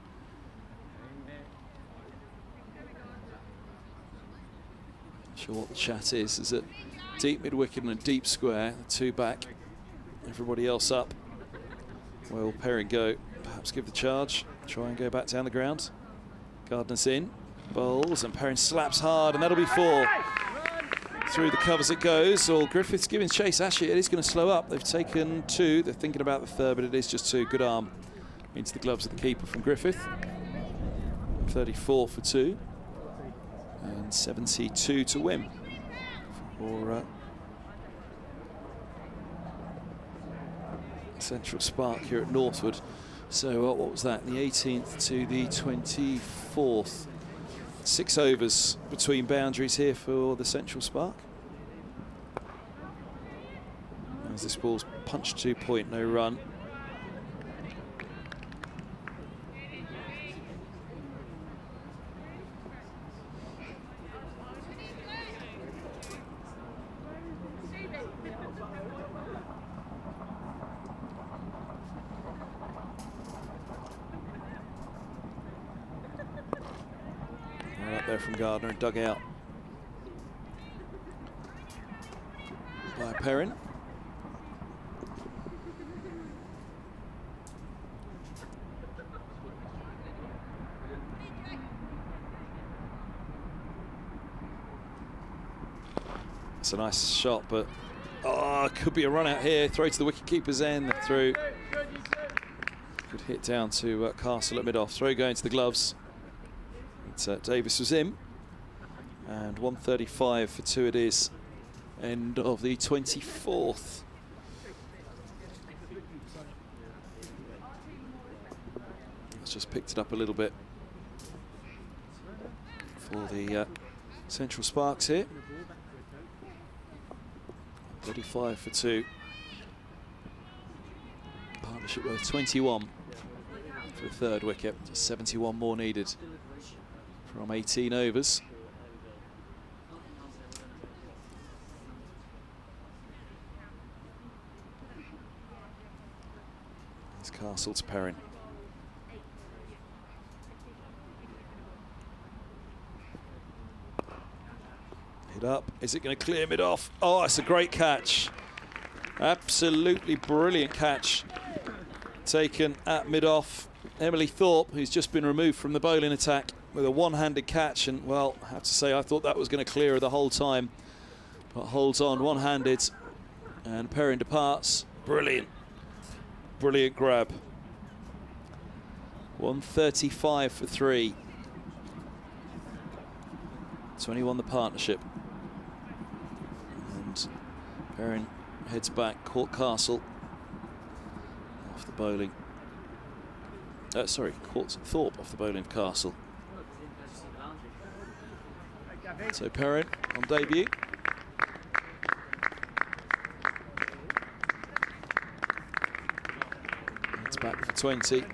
Not sure what the chat is. Is it deep mid-wicket and a deep square? The 2 back, everybody else up. Where will Perrin go? Perhaps give the charge. Try and go back down the ground. Gardner's in, bowls, and Perrin slaps hard, and that'll be 4. Through the covers it goes. Or Griffith's giving chase. Actually, it is going to slow up. They've taken 2. They're thinking about the third, but it is just 2. Good arm into the gloves of the keeper from Griffith. 34 for 2. And 72 to win for Central Spark here at Northwood. So what was that? The 18th to the 24th. 6 overs between boundaries here for the Central Spark. As this ball's punched to point, no run. there from Gardner and dug out by Perrin. It's a nice shot, but could be a run out here. Throw to the wicket-keeper's end. Through. Good hit down to Castle at mid-off. Throw going to the gloves. Davis was in. And 135 for 2 it is. End of the 24th. It's just picked it up a little bit for the Central Sparks here. 35 for 2. Partnership worth 21 for the 3rd wicket. 71 more needed from 18 overs. It's Castle to Perrin. Hit up. Is it going to clear mid-off? Oh, it's a great catch. Absolutely brilliant catch. Taken at mid-off. Emily Thorpe, who's just been removed from the bowling attack, with a one-handed catch. And, well, I have to say, I thought that was going to clear her the whole time. But holds on one-handed. And Perrin departs. Brilliant. Brilliant grab. 135 for 3. 21 the partnership. And Perrin heads back, caught Castle off the bowling. Caught Thorpe off the bowling of Castle. So Perrin on debut. It's back for 20.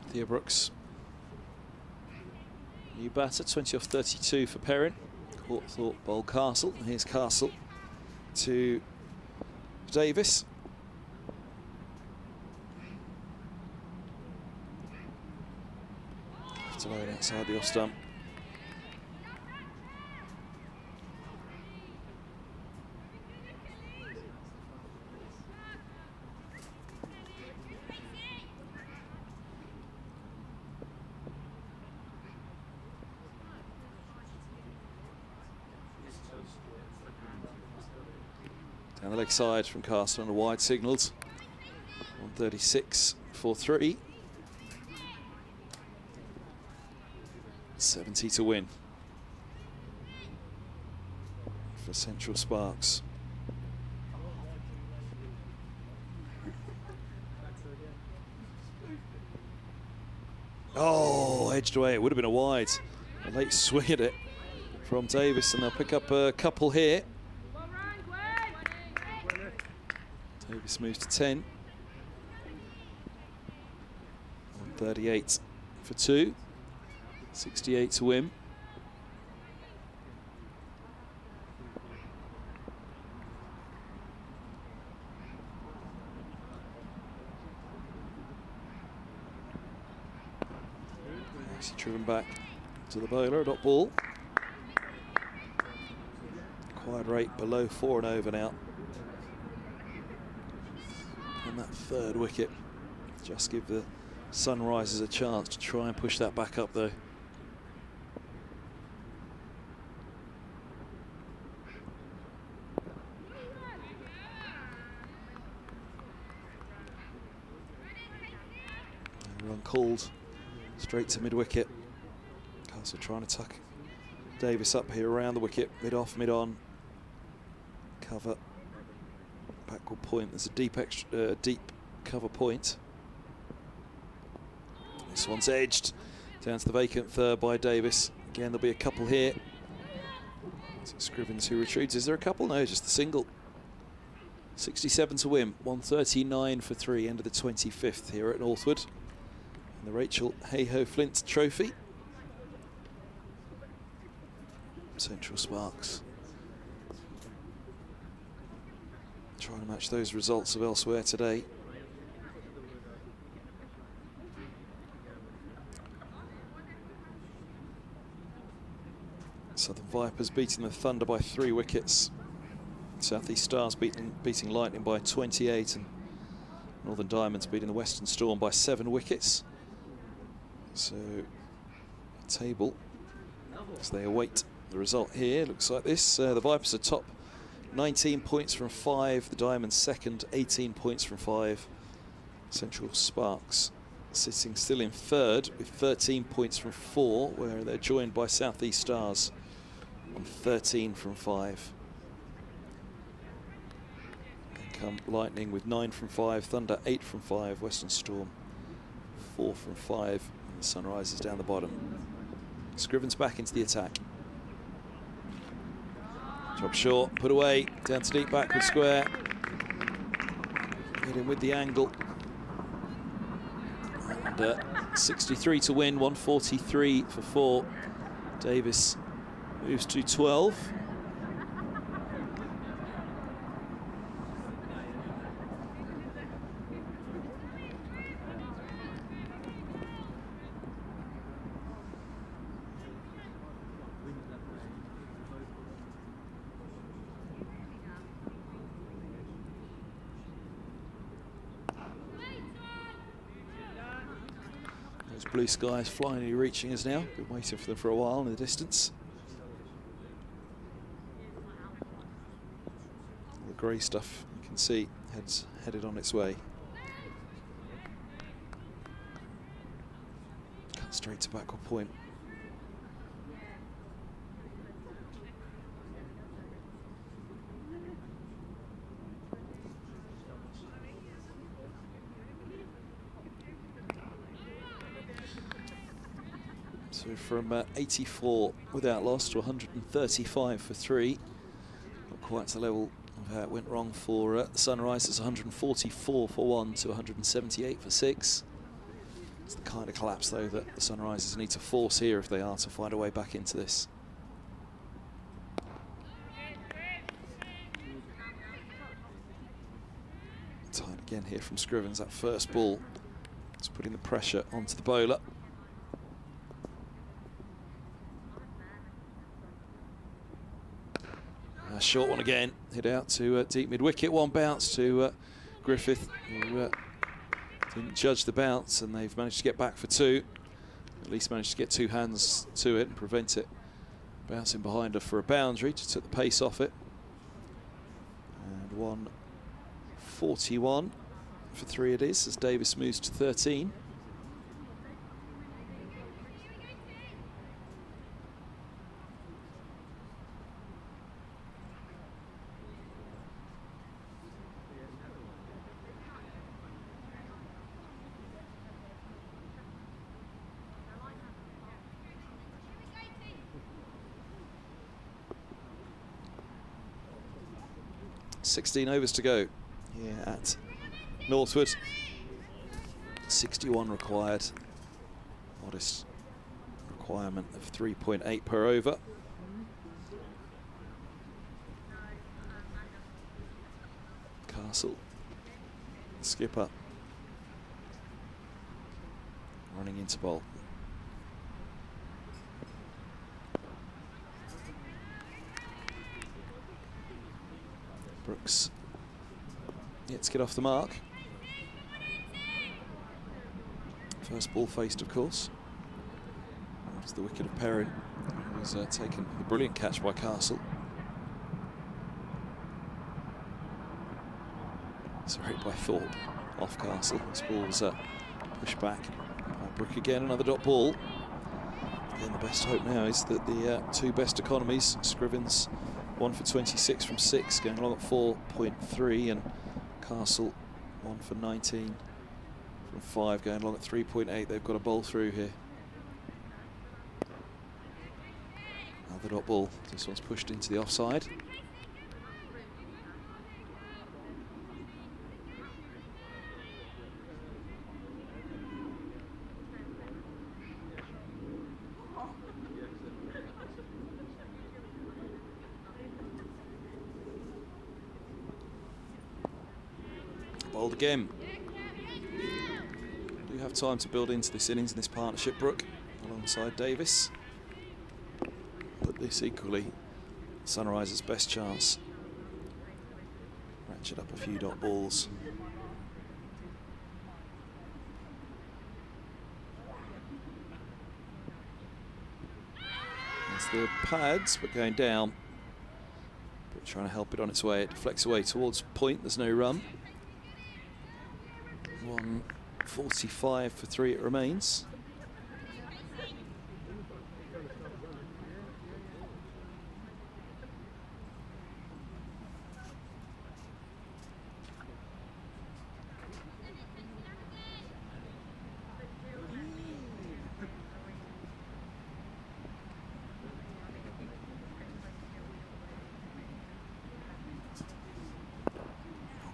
Thea Brooks. New batter, 20 off 32 for Perrin. Caught Thorpe, bowled Castle. Here's Castle to Davis. Left alone outside the off stump. Down the leg side from Castle on a wide signalled. 136 for 3. 70 to win for Central Sparks. Oh, edged away. It would have been a wide. A late swing at it from Davis, and they'll pick up a couple here. Davis moves to 10. 138 for 2. 68 to win. Actually driven back to the bowler, dot ball. Acquired rate below 4 and over now. And that 3rd wicket, just give the Sunrisers a chance to try and push that back up though. Run called straight to mid-wicket. Castle trying to tuck Davis up here around the wicket, mid-off, mid-on. Cover. Backward point. There's a deep cover point. This one's edged down to the vacant third by Davis. Again, there'll be a couple here. Is it Scrivens who retreats? Is there a couple? No, just the single. 67 to win, 139 for 3, end of the 25th here at Northwood. And the Rachel Hayhoe Flint Trophy. Central Sparks trying to match those results of elsewhere today. Southern Vipers beating the Thunder by 3 wickets. South East Stars beating Lightning by 28, and Northern Diamonds beating the Western Storm by 7 wickets. So, table, as they await the result here, looks like this. The Vipers are top, 19 points from 5. The Diamonds second, 18 points from 5. Central Sparks sitting still in third with 13 points from 4, where they're joined by South East Stars on 13 from 5. Come Lightning with 9 from 5, Thunder 8 from 5, Western Storm 4 from 5, and the Sunrisers down the bottom. Scrivens back into the attack. Drop short, put away, down to deep backward square. Hit him with the angle. And 63 to win, 143 for 4. Davis moves to 12. Blue skies finally reaching us now. Been waiting for them for a while in the distance. The grey stuff you can see headed on its way. Cut straight to backward point. So from 84 without loss to 135 for 3. Not quite to the level of how it went wrong for the Sunrisers. 144 for 1 to 178 for 6. It's the kind of collapse, though, that the Sunrisers need to force here if they are to find a way back into this. Tight again here from Scrivens. That first ball is putting the pressure onto the bowler. Short one again, hit out to deep mid-wicket. One bounce to Griffith, who didn't judge the bounce, and they've managed to get back for 2. At least managed to get 2 hands to it and prevent it bouncing behind her for a boundary. Just took the pace off it. And 141 for 3 it is, as Davis moves to 13. .16 overs to go here at Northwood. 61 required. Modest requirement of 3.8 per over. Castle, skipper, running into bowl. Brooks yet to get off the mark. First ball faced, of course. That was the wicket of Perrin, who was taken a brilliant catch by Castle. Sorry, by Thorpe, off Castle. This ball was pushed back by Brook again, another dot ball. Again, the best hope now is that the 2 best economies, Scrivens 1 for 26 from 6, going along at 4.3, and Castle 1 for 19 from 5 going along at 3.8. They've got a bowl through here. Another dot ball. This one's pushed into the offside. Bowled again. Do have time to build into this innings in this partnership, Brooke, alongside Davis. But this equally Sunrisers' best chance. Ratchet up a few dot balls. It's the pads, but going down. But trying to help it on its way. It deflects away towards point. There's no run. 145 for 3 it remains.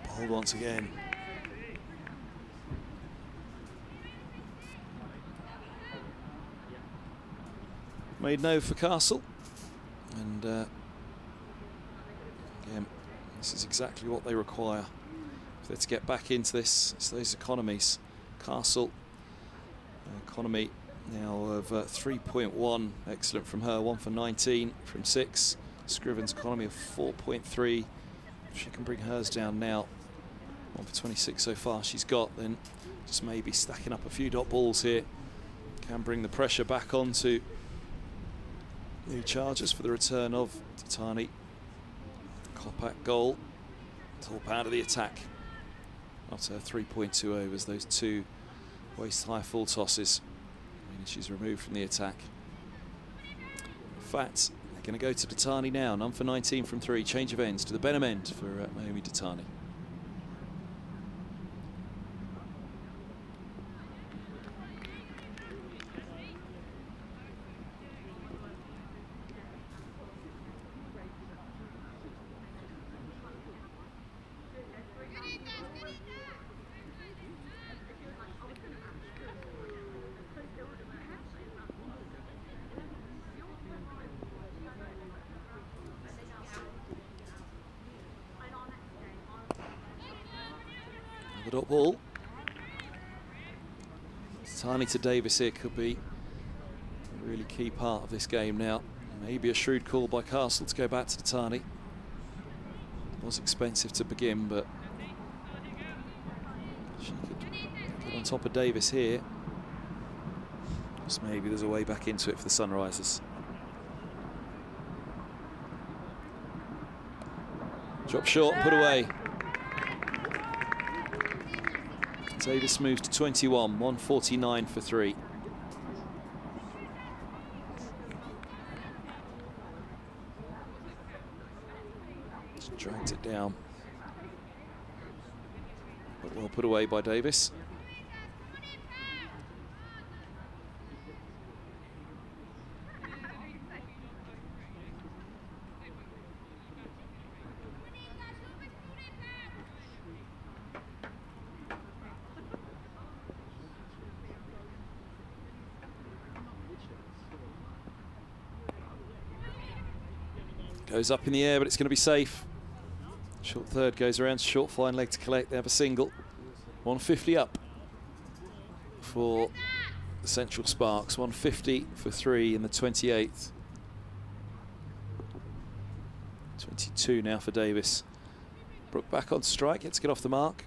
Hold once again. Made no for Castle, and again, this is exactly what they require if they're to get back into this. It's those economies. Castle economy now of 3.1, excellent from her. 1 for 19 from 6. Scriven's economy of 4.3. If she can bring hers down now, 1 for 26 so far she's got, then just maybe stacking up a few dot balls here can bring the pressure back onto the Chargers for the return of Titani. Kopak goal, top out of the attack after 3.2 overs. Those 2 waist-high full tosses, meaning she's removed from the attack. In fact, they're going to go to Titani now. None for 19 from 3. Change of ends to the Benham end for Naomi Titani. The dot ball. Tiny to Davis here could be a really key part of this game now. Maybe a shrewd call by Castle to go back to Titani. It was expensive to begin, but she could get on top of Davis here. Just maybe there's a way back into it for the Sunrisers. Drop short, put away. Davis moves to 21, 149 for 3. Just dragged it down. But well put away by Davis. Goes up in the air, but it's going to be safe. Short third goes around, short fine leg to collect. They have a single. 150 up for the Central Sparks. 150 for 3 in the 28th. 22 now for Davis. Brooke back on strike, gets to get off the mark.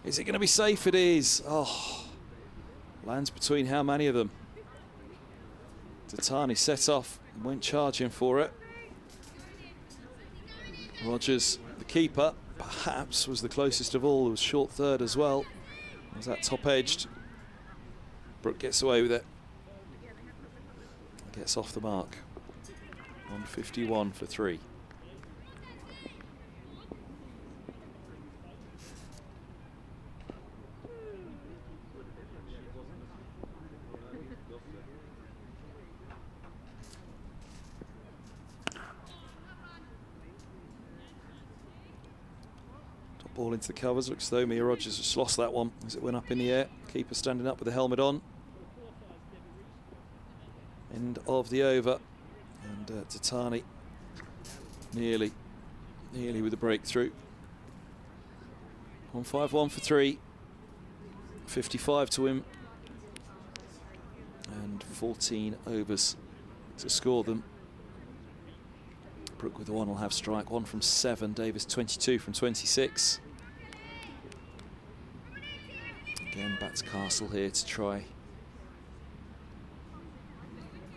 Is it going to be safe? It is. Oh, Lands between how many of them? Tatani set off and went charging for it. Rogers, the keeper, perhaps was the closest of all. It was short third as well. Was that top edged? Brook gets away with it. Gets off the mark. 151 for 3. Ball into the covers. Looks as though Mia Rogers just lost that one as it went up in the air. Keeper standing up with the helmet on. End of the over. And Tatani nearly with the breakthrough. 151 for 3. 55 to win. And 14 overs to score them. Brook with the 1 will have strike. 1 from 7. Davis 22 from 26. Again, bats Castle here to try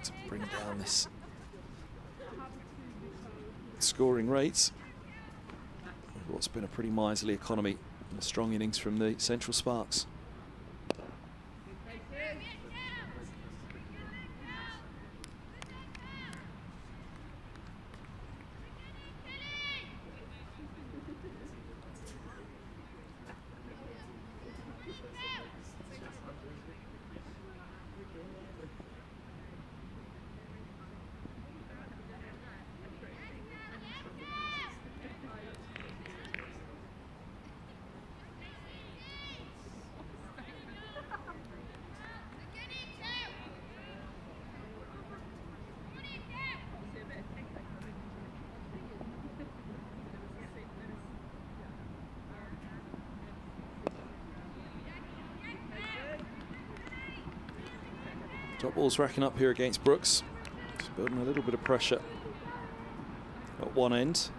to bring down this scoring rate. What's been a pretty miserly economy and a strong innings from the Central Sparks. Top ball's racking up here against Brooks. Just building a little bit of pressure at one end.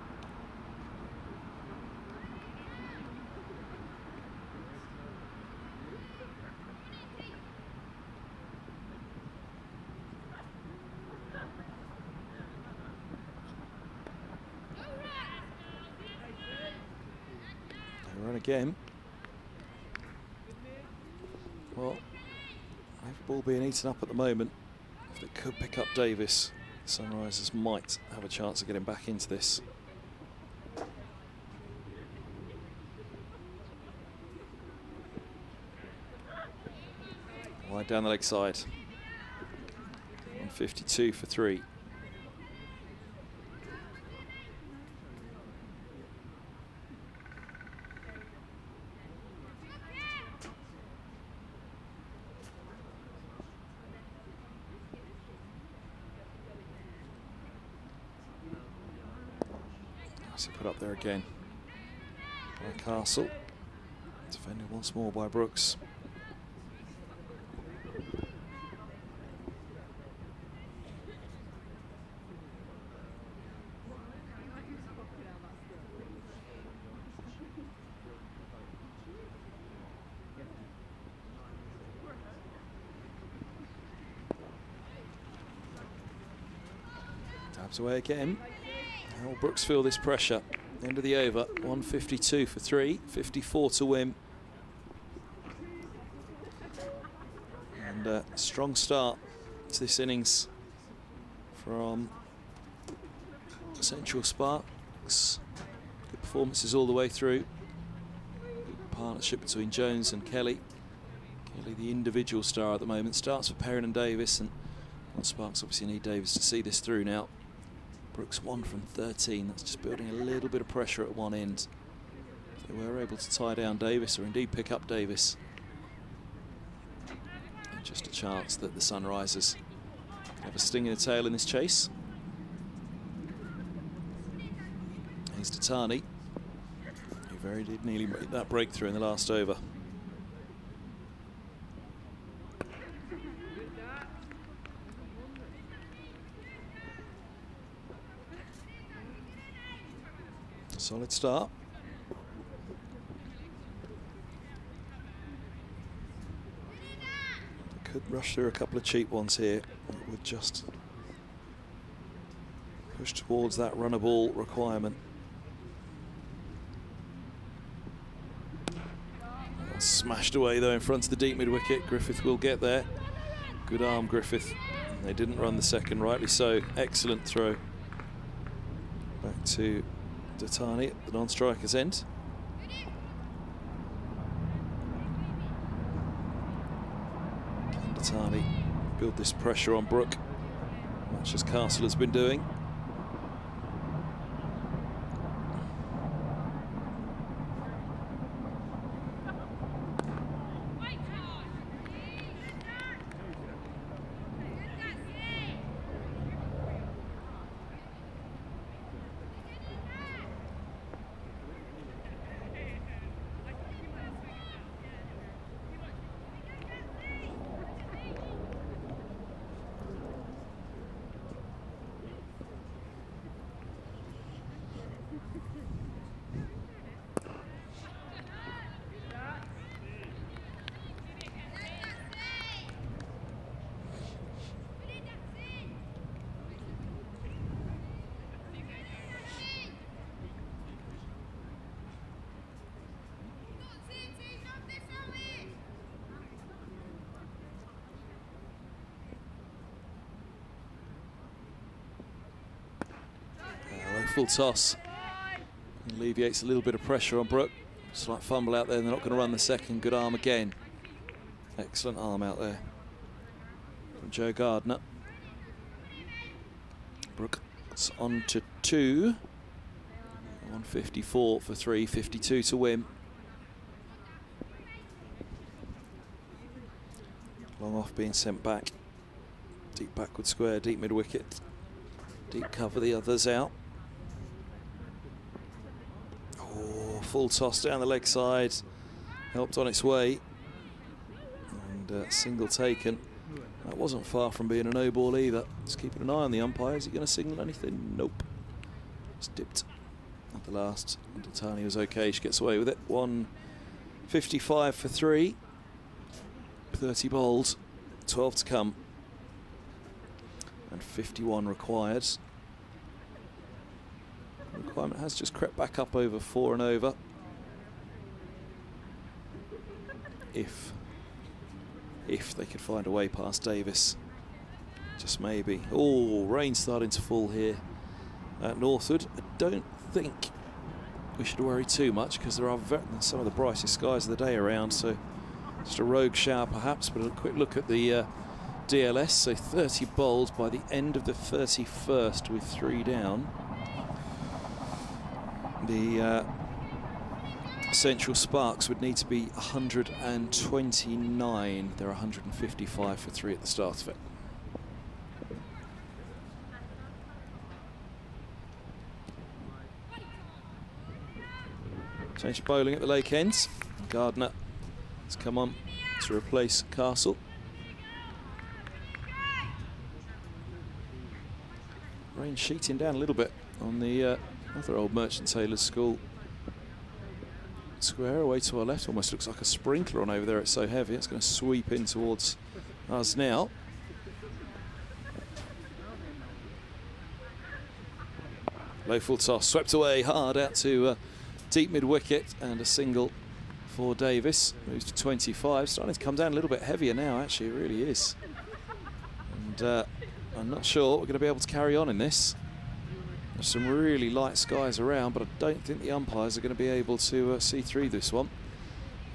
They run again. Well, ball being eaten up at the moment. If they could pick up Davis, Sunrisers might have a chance of getting back into this. Wide down the leg side. 152 for 3. Put up there again by Castle. Defended once more by Brooks. Tabs away again. How will Brooks feel this pressure? End of the over, 152 for 3, 54 to win. And a strong start to this innings from Central Sparks. Good performances all the way through. Good partnership between Jones and Kelly. Kelly, the individual star at the moment, starts for Perrin and Davis, and Sparks obviously need Davis to see this through now. Brooks 1 from 13. That's just building a little bit of pressure at one end. If they were able to tie down Davis, or indeed pick up Davis, and just a chance that the Sunrisers have a sting in the tail in this chase. Here's Tatani, who very did nearly make that breakthrough in the last over. Solid start. rush through a couple of cheap ones here. Would just push towards that runner ball requirement. Smashed away though in front of the deep mid wicket. Griffith will get there. Good arm, Griffith. They didn't run the second, rightly so. Excellent throw. Back to Datani at the non-striker's end. Can Datani build this pressure on Brook, much as Castle has been doing? Full toss. Alleviates a little bit of pressure on Brook. Slight fumble out there, and they're not going to run the second. Good arm again. Excellent arm out there from Joe Gardner. Brook's on to 2. 154 for 3, 52 to win. Long off being sent back. Deep backward square, deep mid wicket. Deep cover the others out. Full toss down the leg side, helped on its way, and single taken. That wasn't far from being a no ball either. Just keeping an eye on the umpire. Is he going to signal anything? Nope. Just dipped at the last. And Datani was okay. She gets away with it. 155 for 3. 30 bowled, 12 to come, and 51 required. The requirement has just crept back up over 4 and over. If they could find a way past Davis, just maybe. Oh, rain starting to fall here at Northwood. I don't think we should worry too much because there are some of the brightest skies of the day around, so just a rogue shower perhaps, but a quick look at the DLS. So 30 bowled by the end of the 31st with 3 down. The Central Sparks would need to be 129. They're 155 for 3 at the start of it. Change of bowling at the Lake Ends. Gardner has come on to replace Castle. Rain sheeting down a little bit on the other old Merchant Taylors School square away to our left. Almost looks like a sprinkler on over there, it's so heavy. It's going to sweep in towards us now. Low full toss, swept away hard out to deep mid wicket, and a single for Davis. Moves to 25, starting to come down a little bit heavier now, actually, it really is. And I'm not sure we're going to be able to carry on in this. There's some really light skies around, but I don't think the umpires are going to be able to see through this one.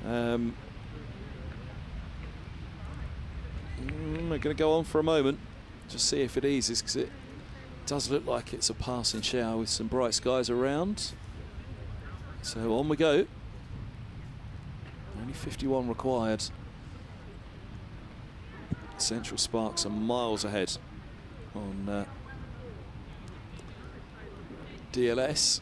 We're going to go on for a moment, just see if it eases, because it does look like it's a passing shower with some bright skies around. So on we go. Only 51 required. Central Sparks are miles ahead on DLS.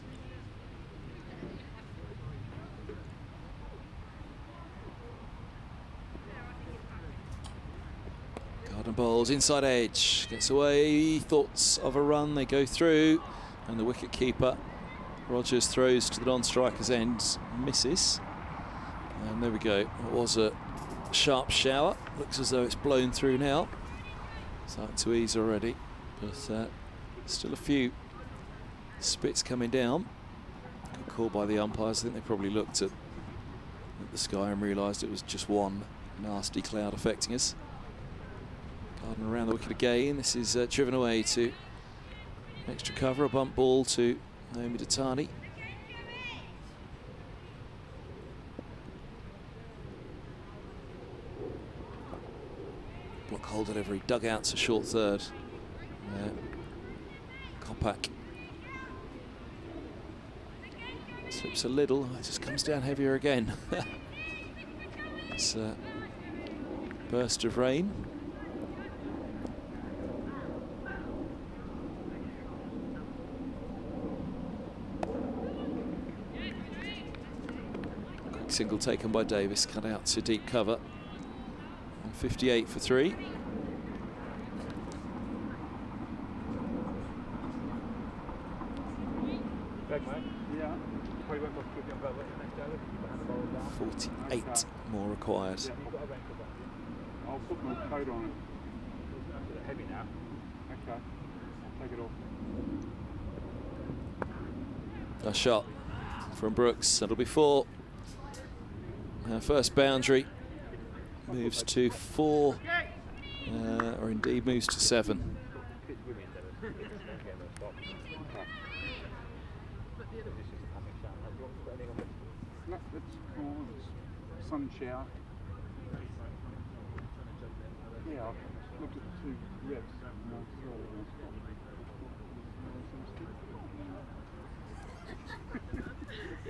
Gardner bowls inside edge, gets away, thoughts of a run, they go through, and the wicket keeper Rogers throws to the non-striker's end, misses, and there we go. It was a sharp shower. Looks as though it's blown through now. Starting to ease already, but still a few spits coming down. Good call by the umpires. I think they probably looked at the sky and realised it was just one nasty cloud affecting us. Garden around the wicket again. This is driven away to extra cover, a bump ball to Naomi Datani. Block hold delivery, dug out to short third. Kopak slips a little, it just comes down heavier again. It's a burst of rain. Quick single taken by Davis, cut out to deep cover. And 58 for 3. Yeah. 48 more required. I'll put my coat on it. It's heavy now. Okay. I'll take it off. A shot from Brooks. That'll be 4. First boundary moves to 4, or indeed moves to 7. No, that's cool. It's sun shower. Yeah, I've looked at the 2 reps.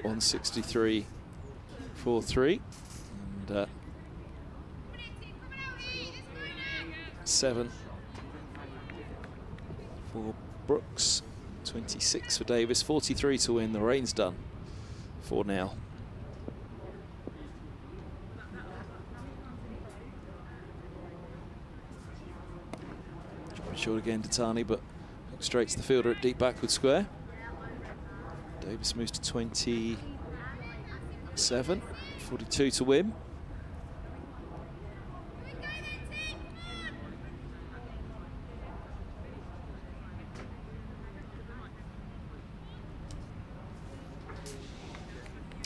163 for 3. And 7 for Brooks. 26 for Davis. 43 to win. The rain's done for now. Short again to Tani, but straight to the fielder at deep backward square. Davis moves to 27, 42 to win.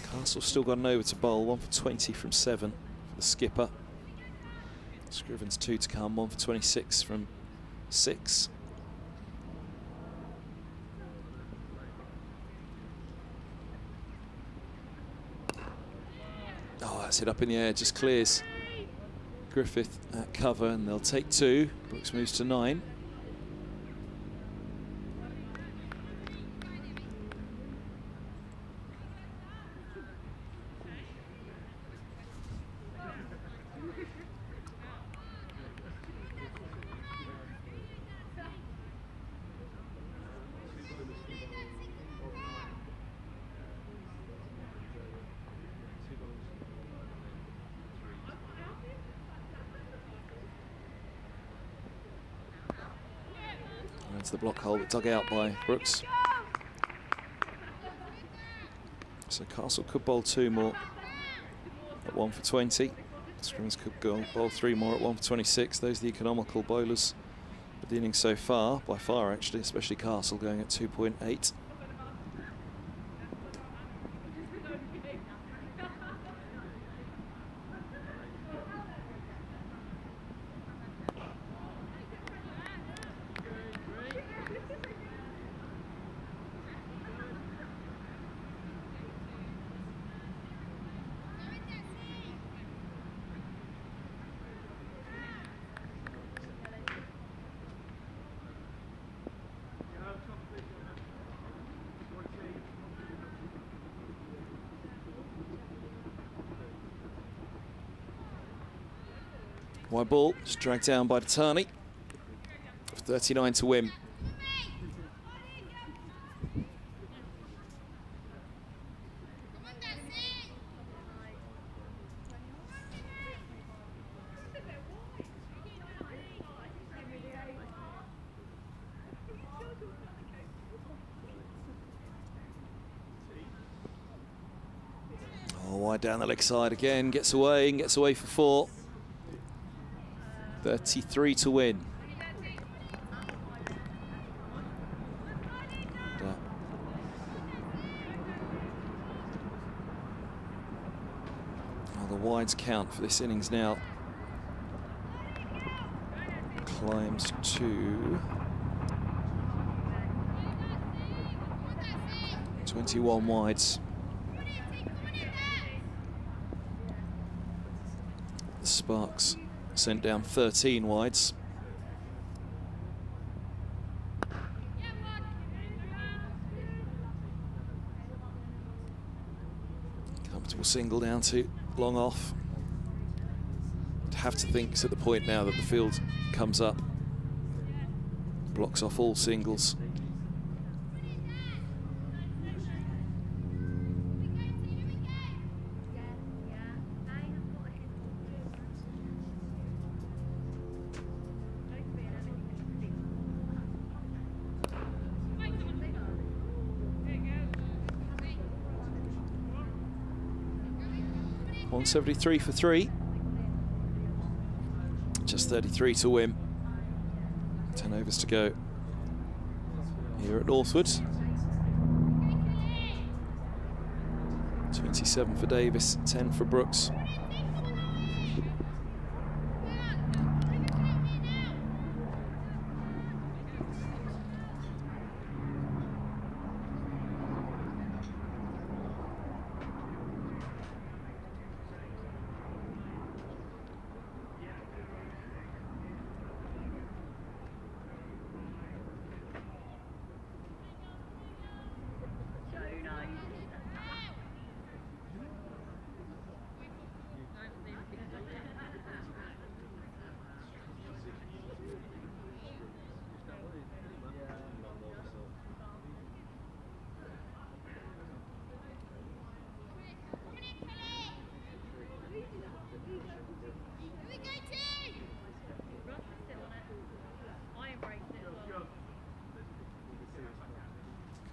Castle's still got an over to bowl, 1 for 20 from 7 for the skipper. Scriven's 2 to come, 1 for 26 from 6. Oh, that's it up in the air, just clears Griffith at cover, and they'll take 2. Brooks moves to 9. That's the block hole, but dug out by Brooks. So Castle could bowl 2 more at 1 for 20. Scrimmers could go bowl 3 more at 1 for 26. Those are the economical bowlers of the innings so far, by far actually, especially Castle going at 2.8. Wide ball, just dragged down by Datani. 39 to win. Oh, wide down the leg side again, gets away and gets away for 4. 33 to win. The wides count for this innings now climbs to 21 wides. The Sparks sent down 13 wides. Comfortable single down to long off. I'd have to think it's at the point now that the field comes up, blocks off all singles. .173 for 3. Just 33 to win. 10 overs to go here at Northwood. 27 for Davis, 10 for Brooks.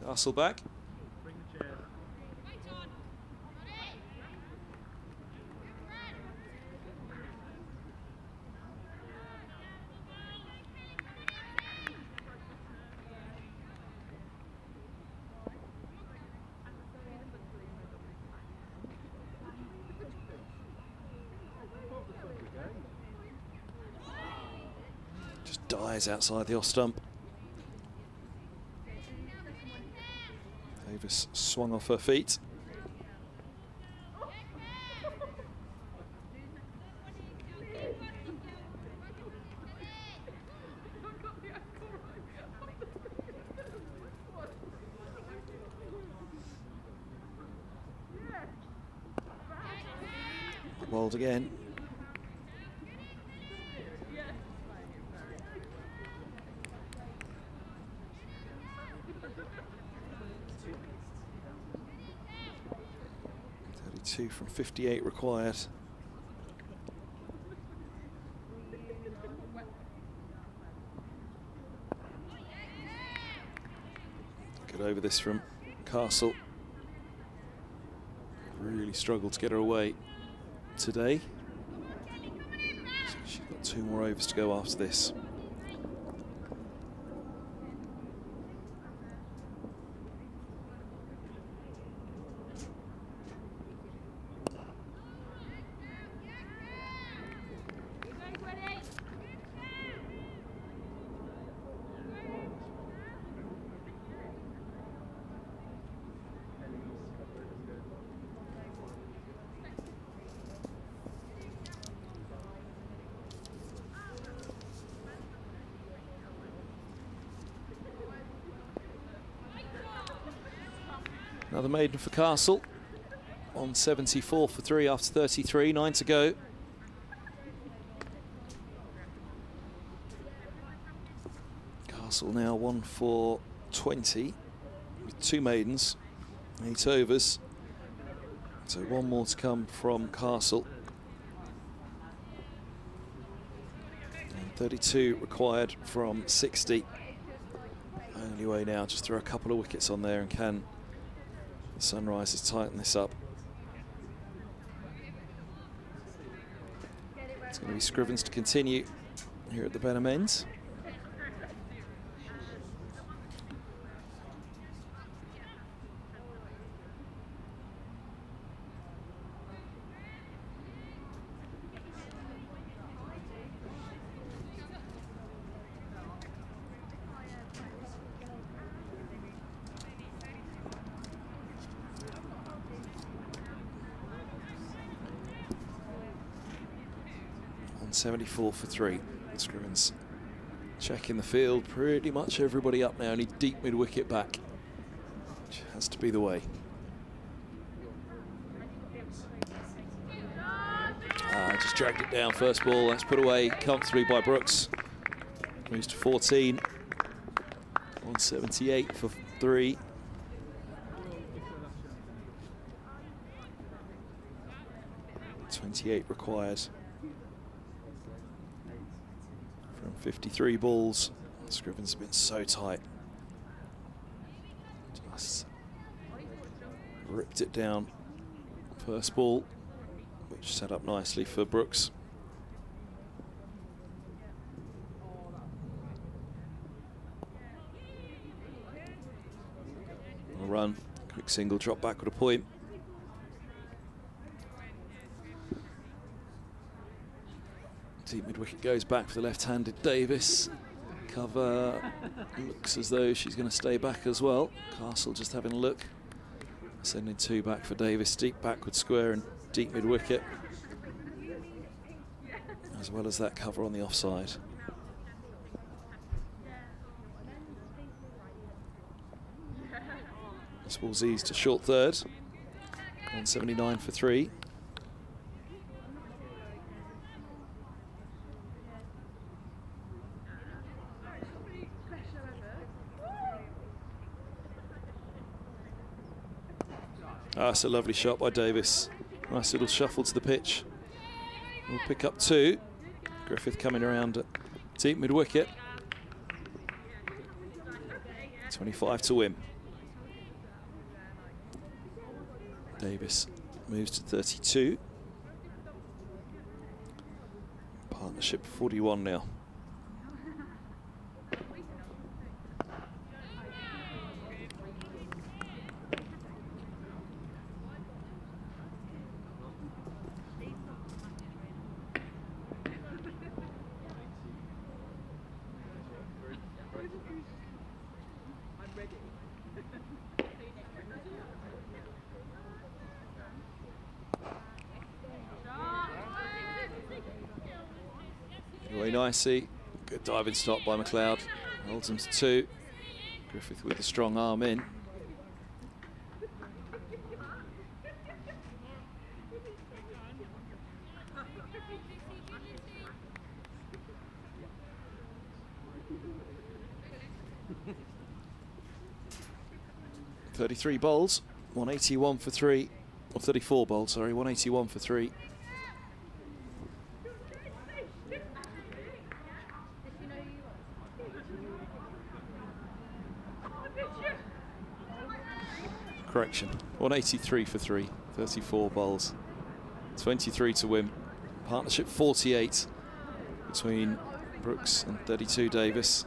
Castle back. Just dies outside the off stump. Davis swung off her feet. Bowled again. From 58 required. Get over this from Castle. Really struggled to get her away today. So she's got 2 more overs to go after this. Another maiden for Castle. 174 for 3 after 33, 9 to go. Castle now 1 for 20 with 2 maidens, 8 overs. So 1 more to come from Castle. And 32 required from 60. Only way now, just throw a couple of wickets on there and can the Sunrisers tighten this up. It's going to be Scrivens to continue here at the Benham Ends. On 74 for 3. Scrivens checking the field. Pretty much everybody up now. Only deep mid-wicket back, which has to be the way. Just dragged it down. First ball. That's put away comfortably by Brooks. Moves to 14. 178 for 3. .28 required. From 53 balls, Scrivens have been so tight. Just ripped it down. First ball, which set up nicely for Brooks. A run, quick single, drop back with a point. Deep mid-wicket goes back for the left-handed Davis. Cover looks as though she's going to stay back as well. Castle just having a look. Sending 2 back for Davis. Deep backward square and deep mid-wicket. As well as that cover on the offside. This ball's eased to short third. 179 for 3. That's a lovely shot by Davis. Nice little shuffle to the pitch. We'll pick up 2. Griffith coming around at deep mid-wicket. 25 to win. Davis moves to 32. Partnership 41 now. Away nicely. Good diving stop by McLeod. Holds him to 2. Griffith with a strong arm in. .33 bowls, 181 for 3. Or 34 bowls, sorry, 181 for 3. Correction, 183 for 3, 34 bowls, 23 to win. Partnership 48 between Brooks and 32 Davis.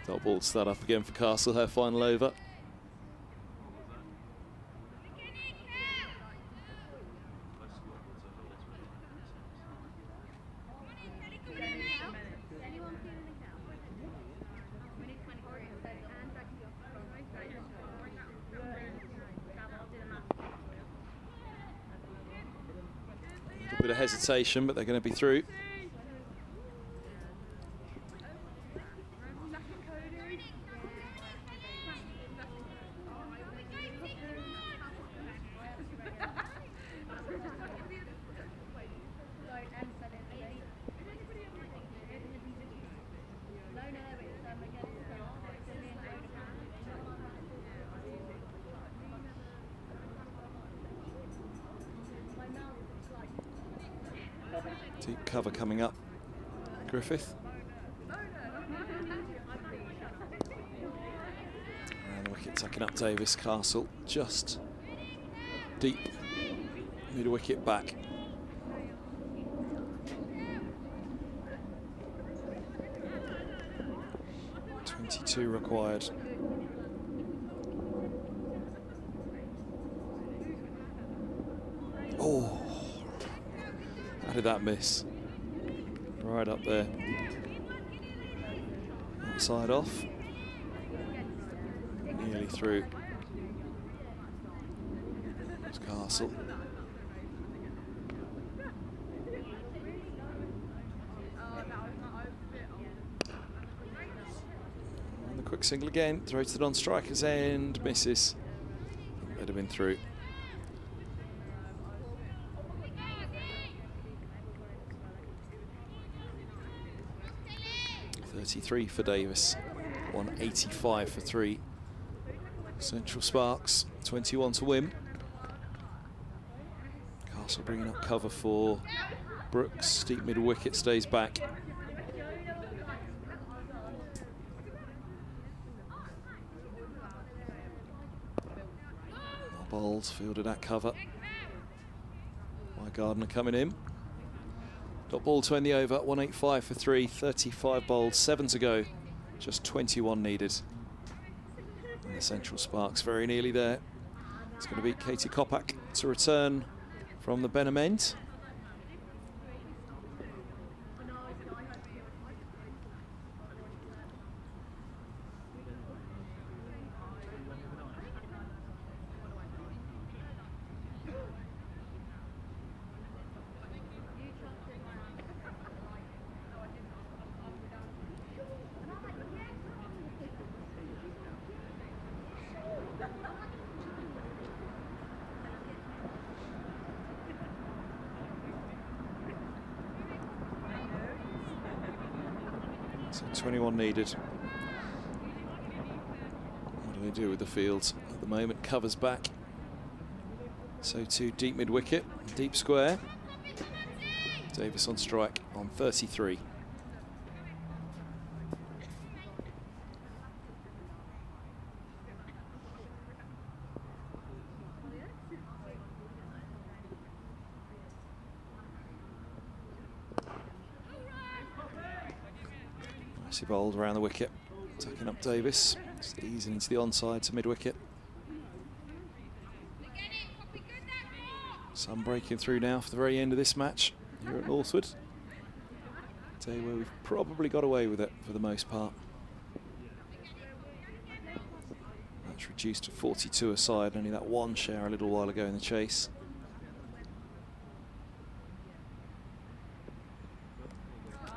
Dot ball to start up again for Castle, her final over. A bit of hesitation, but they're going to be through. Deep cover coming up. Griffith. And the wicket tucking up Davis. Castle just deep. Mid-wicket back. .22 required. Oh, how did that miss? Right up there. Outside off. Nearly through. There's Castle. And the quick single again. Throws it on striker's end. Misses. That'd have been through. 33 for Davis, 185 for 3. Central Sparks, 21 to win. Castle bringing up cover for Brooks. Steep middle wicket, stays back. Bowls fielded at cover. Gardner coming in. Dot ball to end the over, 185 for 3, 35 bowled, 7 to go, just 21 needed. And the Central Sparks very nearly there. It's going to be Katie Kopak to return from the Benham end. So 21 needed. What do they do with the field? At the moment, covers back. So too deep mid-wicket, deep square. Davis on strike on 33. Bowled around the wicket, tucking up Davis, just easing into the onside to mid-wicket. Sun breaking through now for the very end of this match here at Northwood. Day where we've probably got away with it for the most part. Match reduced to 42 aside, only that one share a little while ago in the chase.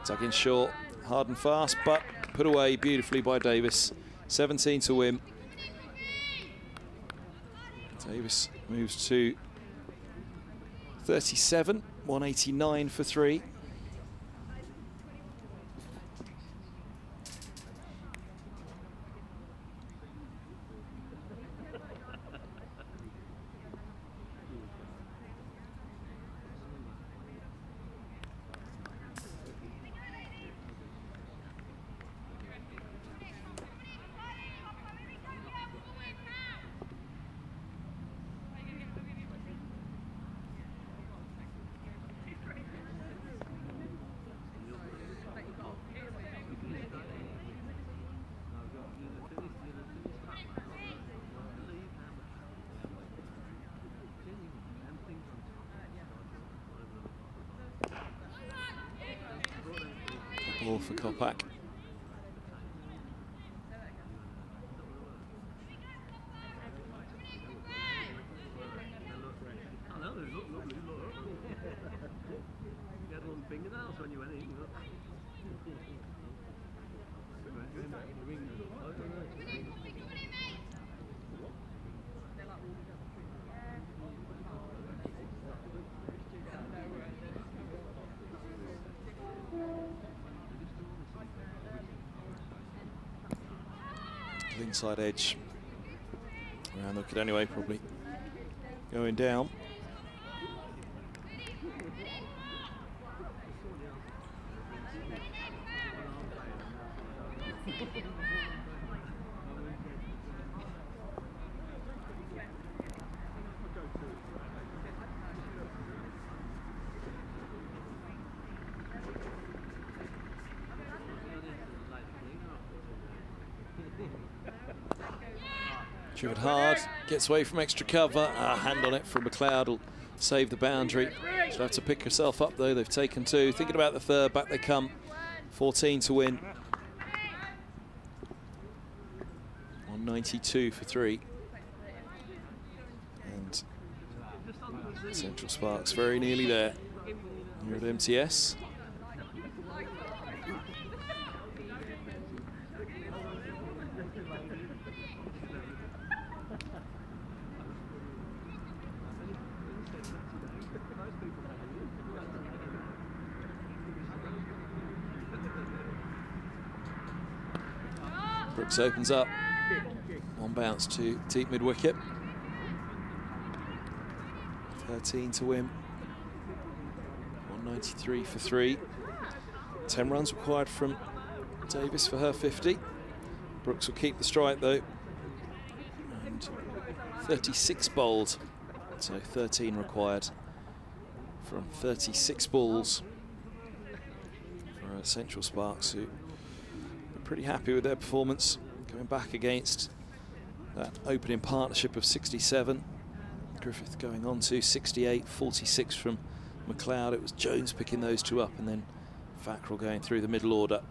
Dug in short. Hard and fast, but put away beautifully by Davis. 17 to win. Davis moves to 37, 189 for 3. Ball for Kopak. Inside edge. Around the wicket anyway, probably going down. Driven hard, gets away from extra cover. Hand on it from McLeod will save the boundary. She'll have to pick herself up though. They've taken 2. Thinking about the third, back they come. 14 to win. 192 for 3. And Central Sparks very nearly there. Here at MTS. Brooks opens up. One bounce to deep mid-wicket. 13 to win. 193 for 3. 10 runs required from Davis for her 50. Brooks will keep the strike though. And 36 bowled. So 13 required from 36 balls for Central Sparks, who are pretty happy with their performance, going back against that opening partnership of 67. Griffith going on to 68, 46 from McLeod. It was Jones picking those 2 up, and then Fackrell going through the middle order.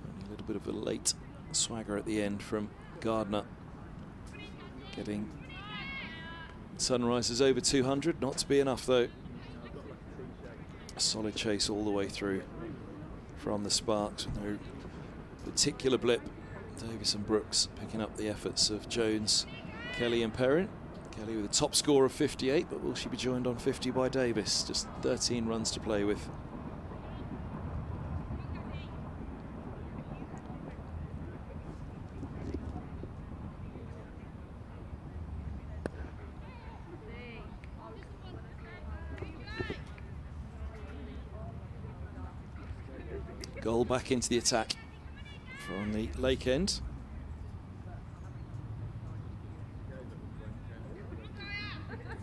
Only a little bit of a late swagger at the end from Gardner, getting Sunrisers over 200. Not to be enough though. A solid chase all the way through from the Sparks with no particular blip. Davis and Brooks picking up the efforts of Jones, Kelly and Perrin. Kelly with a top score of 58, but will she be joined on 50 by Davis? Just 13 runs to play with. Goal back into the attack from the Lake end.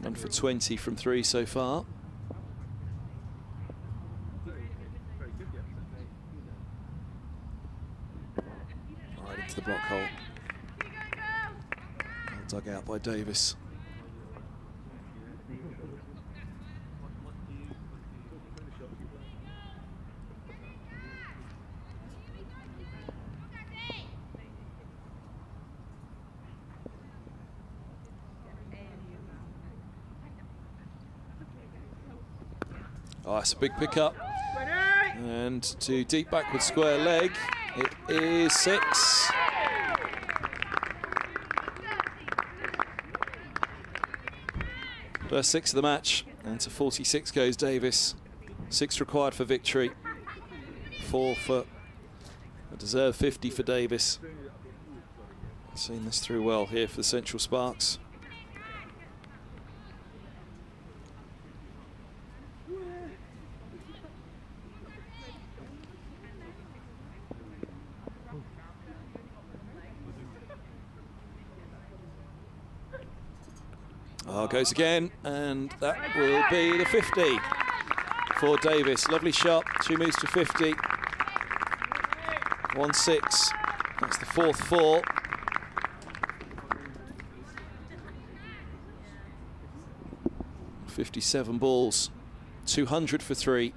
One for 20 from 3 so far. Right into the block hole. Well dug out by Davis. Oh, that's a big pickup. And to deep backward square leg, it is 6. First 6 of the match, and to 46 goes Davis. 6 required for victory. 4 for a deserved 50 for Davis. Seen this through well here for the Central Sparks. Goes again, and that will be the 50 for Davis. Lovely shot. She moves to 50. 1-6. That's the 4th 4. .57 balls. 200 for 3.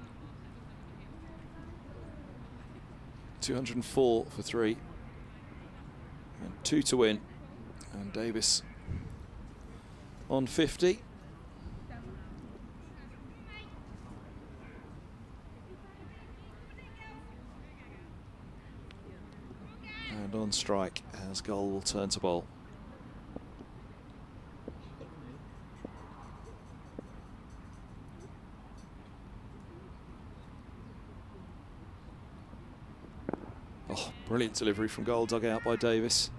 204 for 3. And 2 to win. And Davis on 50. And on strike as Goal will turn to bowl. Oh, brilliant delivery from Goal, dug out by Davis.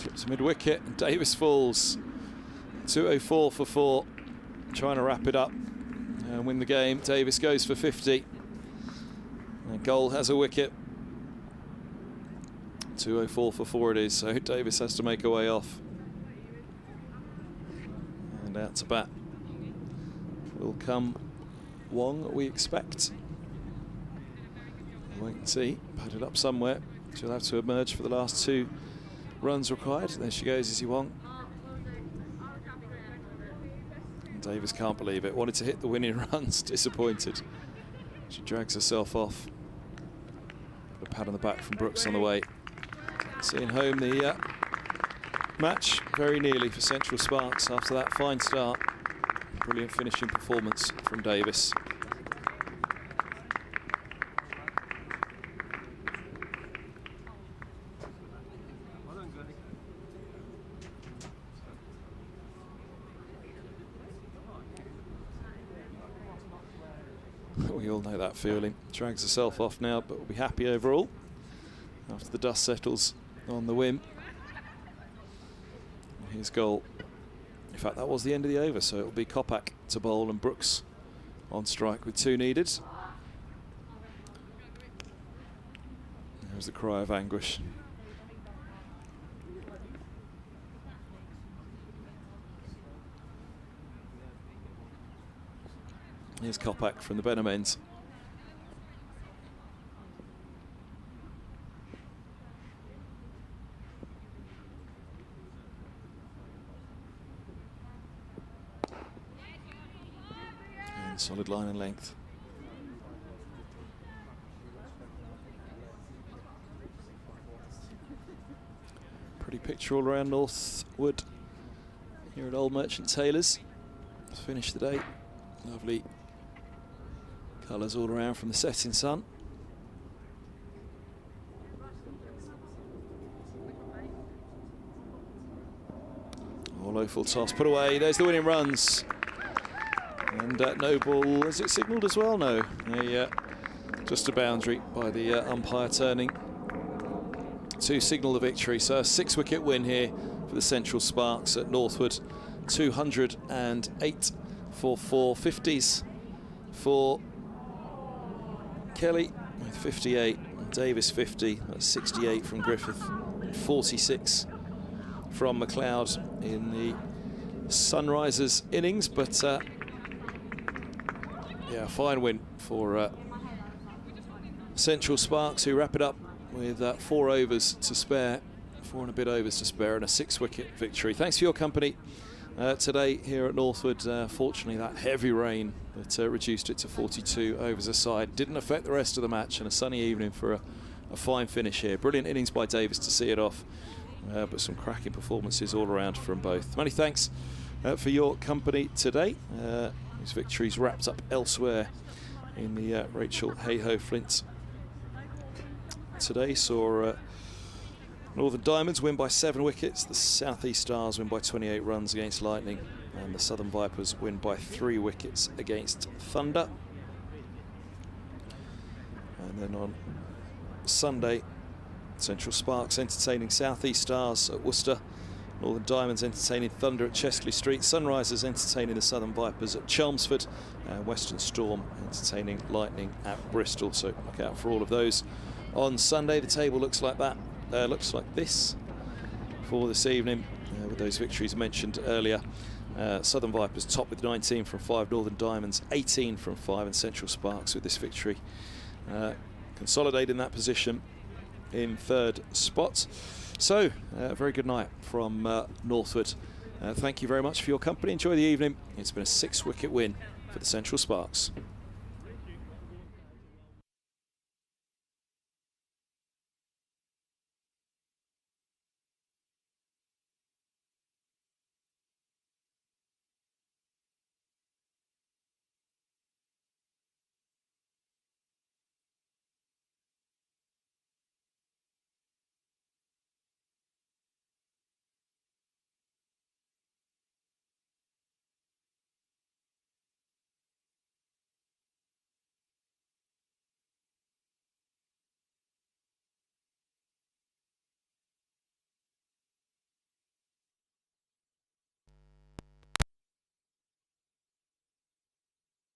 Clips mid-wicket, and Davis falls. 204 for 4, trying to wrap it up and win the game. Davis goes for 50. And Goal has a wicket. 204 for 4 it is, so Davis has to make a way off. And out to bat will come Wong, we expect. Wait and see, padded up somewhere. She'll have to emerge for the last 2 runs required. There she goes, Izzy Wong. And Davis can't believe it. Wanted to hit the winning runs, disappointed. She drags herself off. A pat on the back from Brooks on the way. Seeing home the match very nearly for Central Sparks after that fine start. Brilliant finishing performance from Davis. We all know that feeling. Drags herself off now, but will be happy overall after the dust settles on the whim. Here's Goal. In fact, that was the end of the over, so it'll be Kopak to bowl and Brooks on strike with 2 needed. There's the cry of anguish. Here's Kopak from the Benham ends. And solid line and length. Pretty picture all around Northwood here at Old Merchant Taylor's. Let's finish the day. Lovely colours all around from the setting sun. Oh, low full toss, put away. There's the winning runs. And no ball, is it signalled as well? No. Just a boundary by the umpire turning to signal the victory. So a 6-wicket win here for the Central Sparks at Northwood. 208 for 4 50s for Kelly with 58, and Davis 50, that's 68 from Griffith, and 46 from McLeod in the Sunrisers innings. But yeah, fine win for Central Sparks, who wrap it up with 4 overs to spare, 4 and a bit overs to spare, and a 6-wicket victory. Thanks for your company today here at Northwood. Fortunately, that heavy rain that reduced it to 42 overs a side didn't affect the rest of the match, and a sunny evening for a fine finish here. Brilliant innings by Davis to see it off, but some cracking performances all around from both. Many thanks for your company today. These victories wrapped up elsewhere in the Rachel Hayhoe Flint today. Saw Northern Diamonds win by 7 wickets, the South East Stars win by 28 runs against Lightning, and the Southern Vipers win by 3 wickets against Thunder. And then on Sunday, Central Sparks entertaining South East Stars at Worcester, Northern Diamonds entertaining Thunder at Chesley Street, Sunrisers entertaining the Southern Vipers at Chelmsford, and Western Storm entertaining Lightning at Bristol. So look out for all of those on Sunday. The table looks like that. Looks like this for this evening, with those victories mentioned earlier. Southern Vipers top with 19 from 5, Northern Diamonds 18 from 5, and Central Sparks with this victory consolidating that position in 3rd spot. So a very good night from Northwood. Thank you very much for your company. Enjoy the evening. It's been a 6-wicket win for the Central Sparks.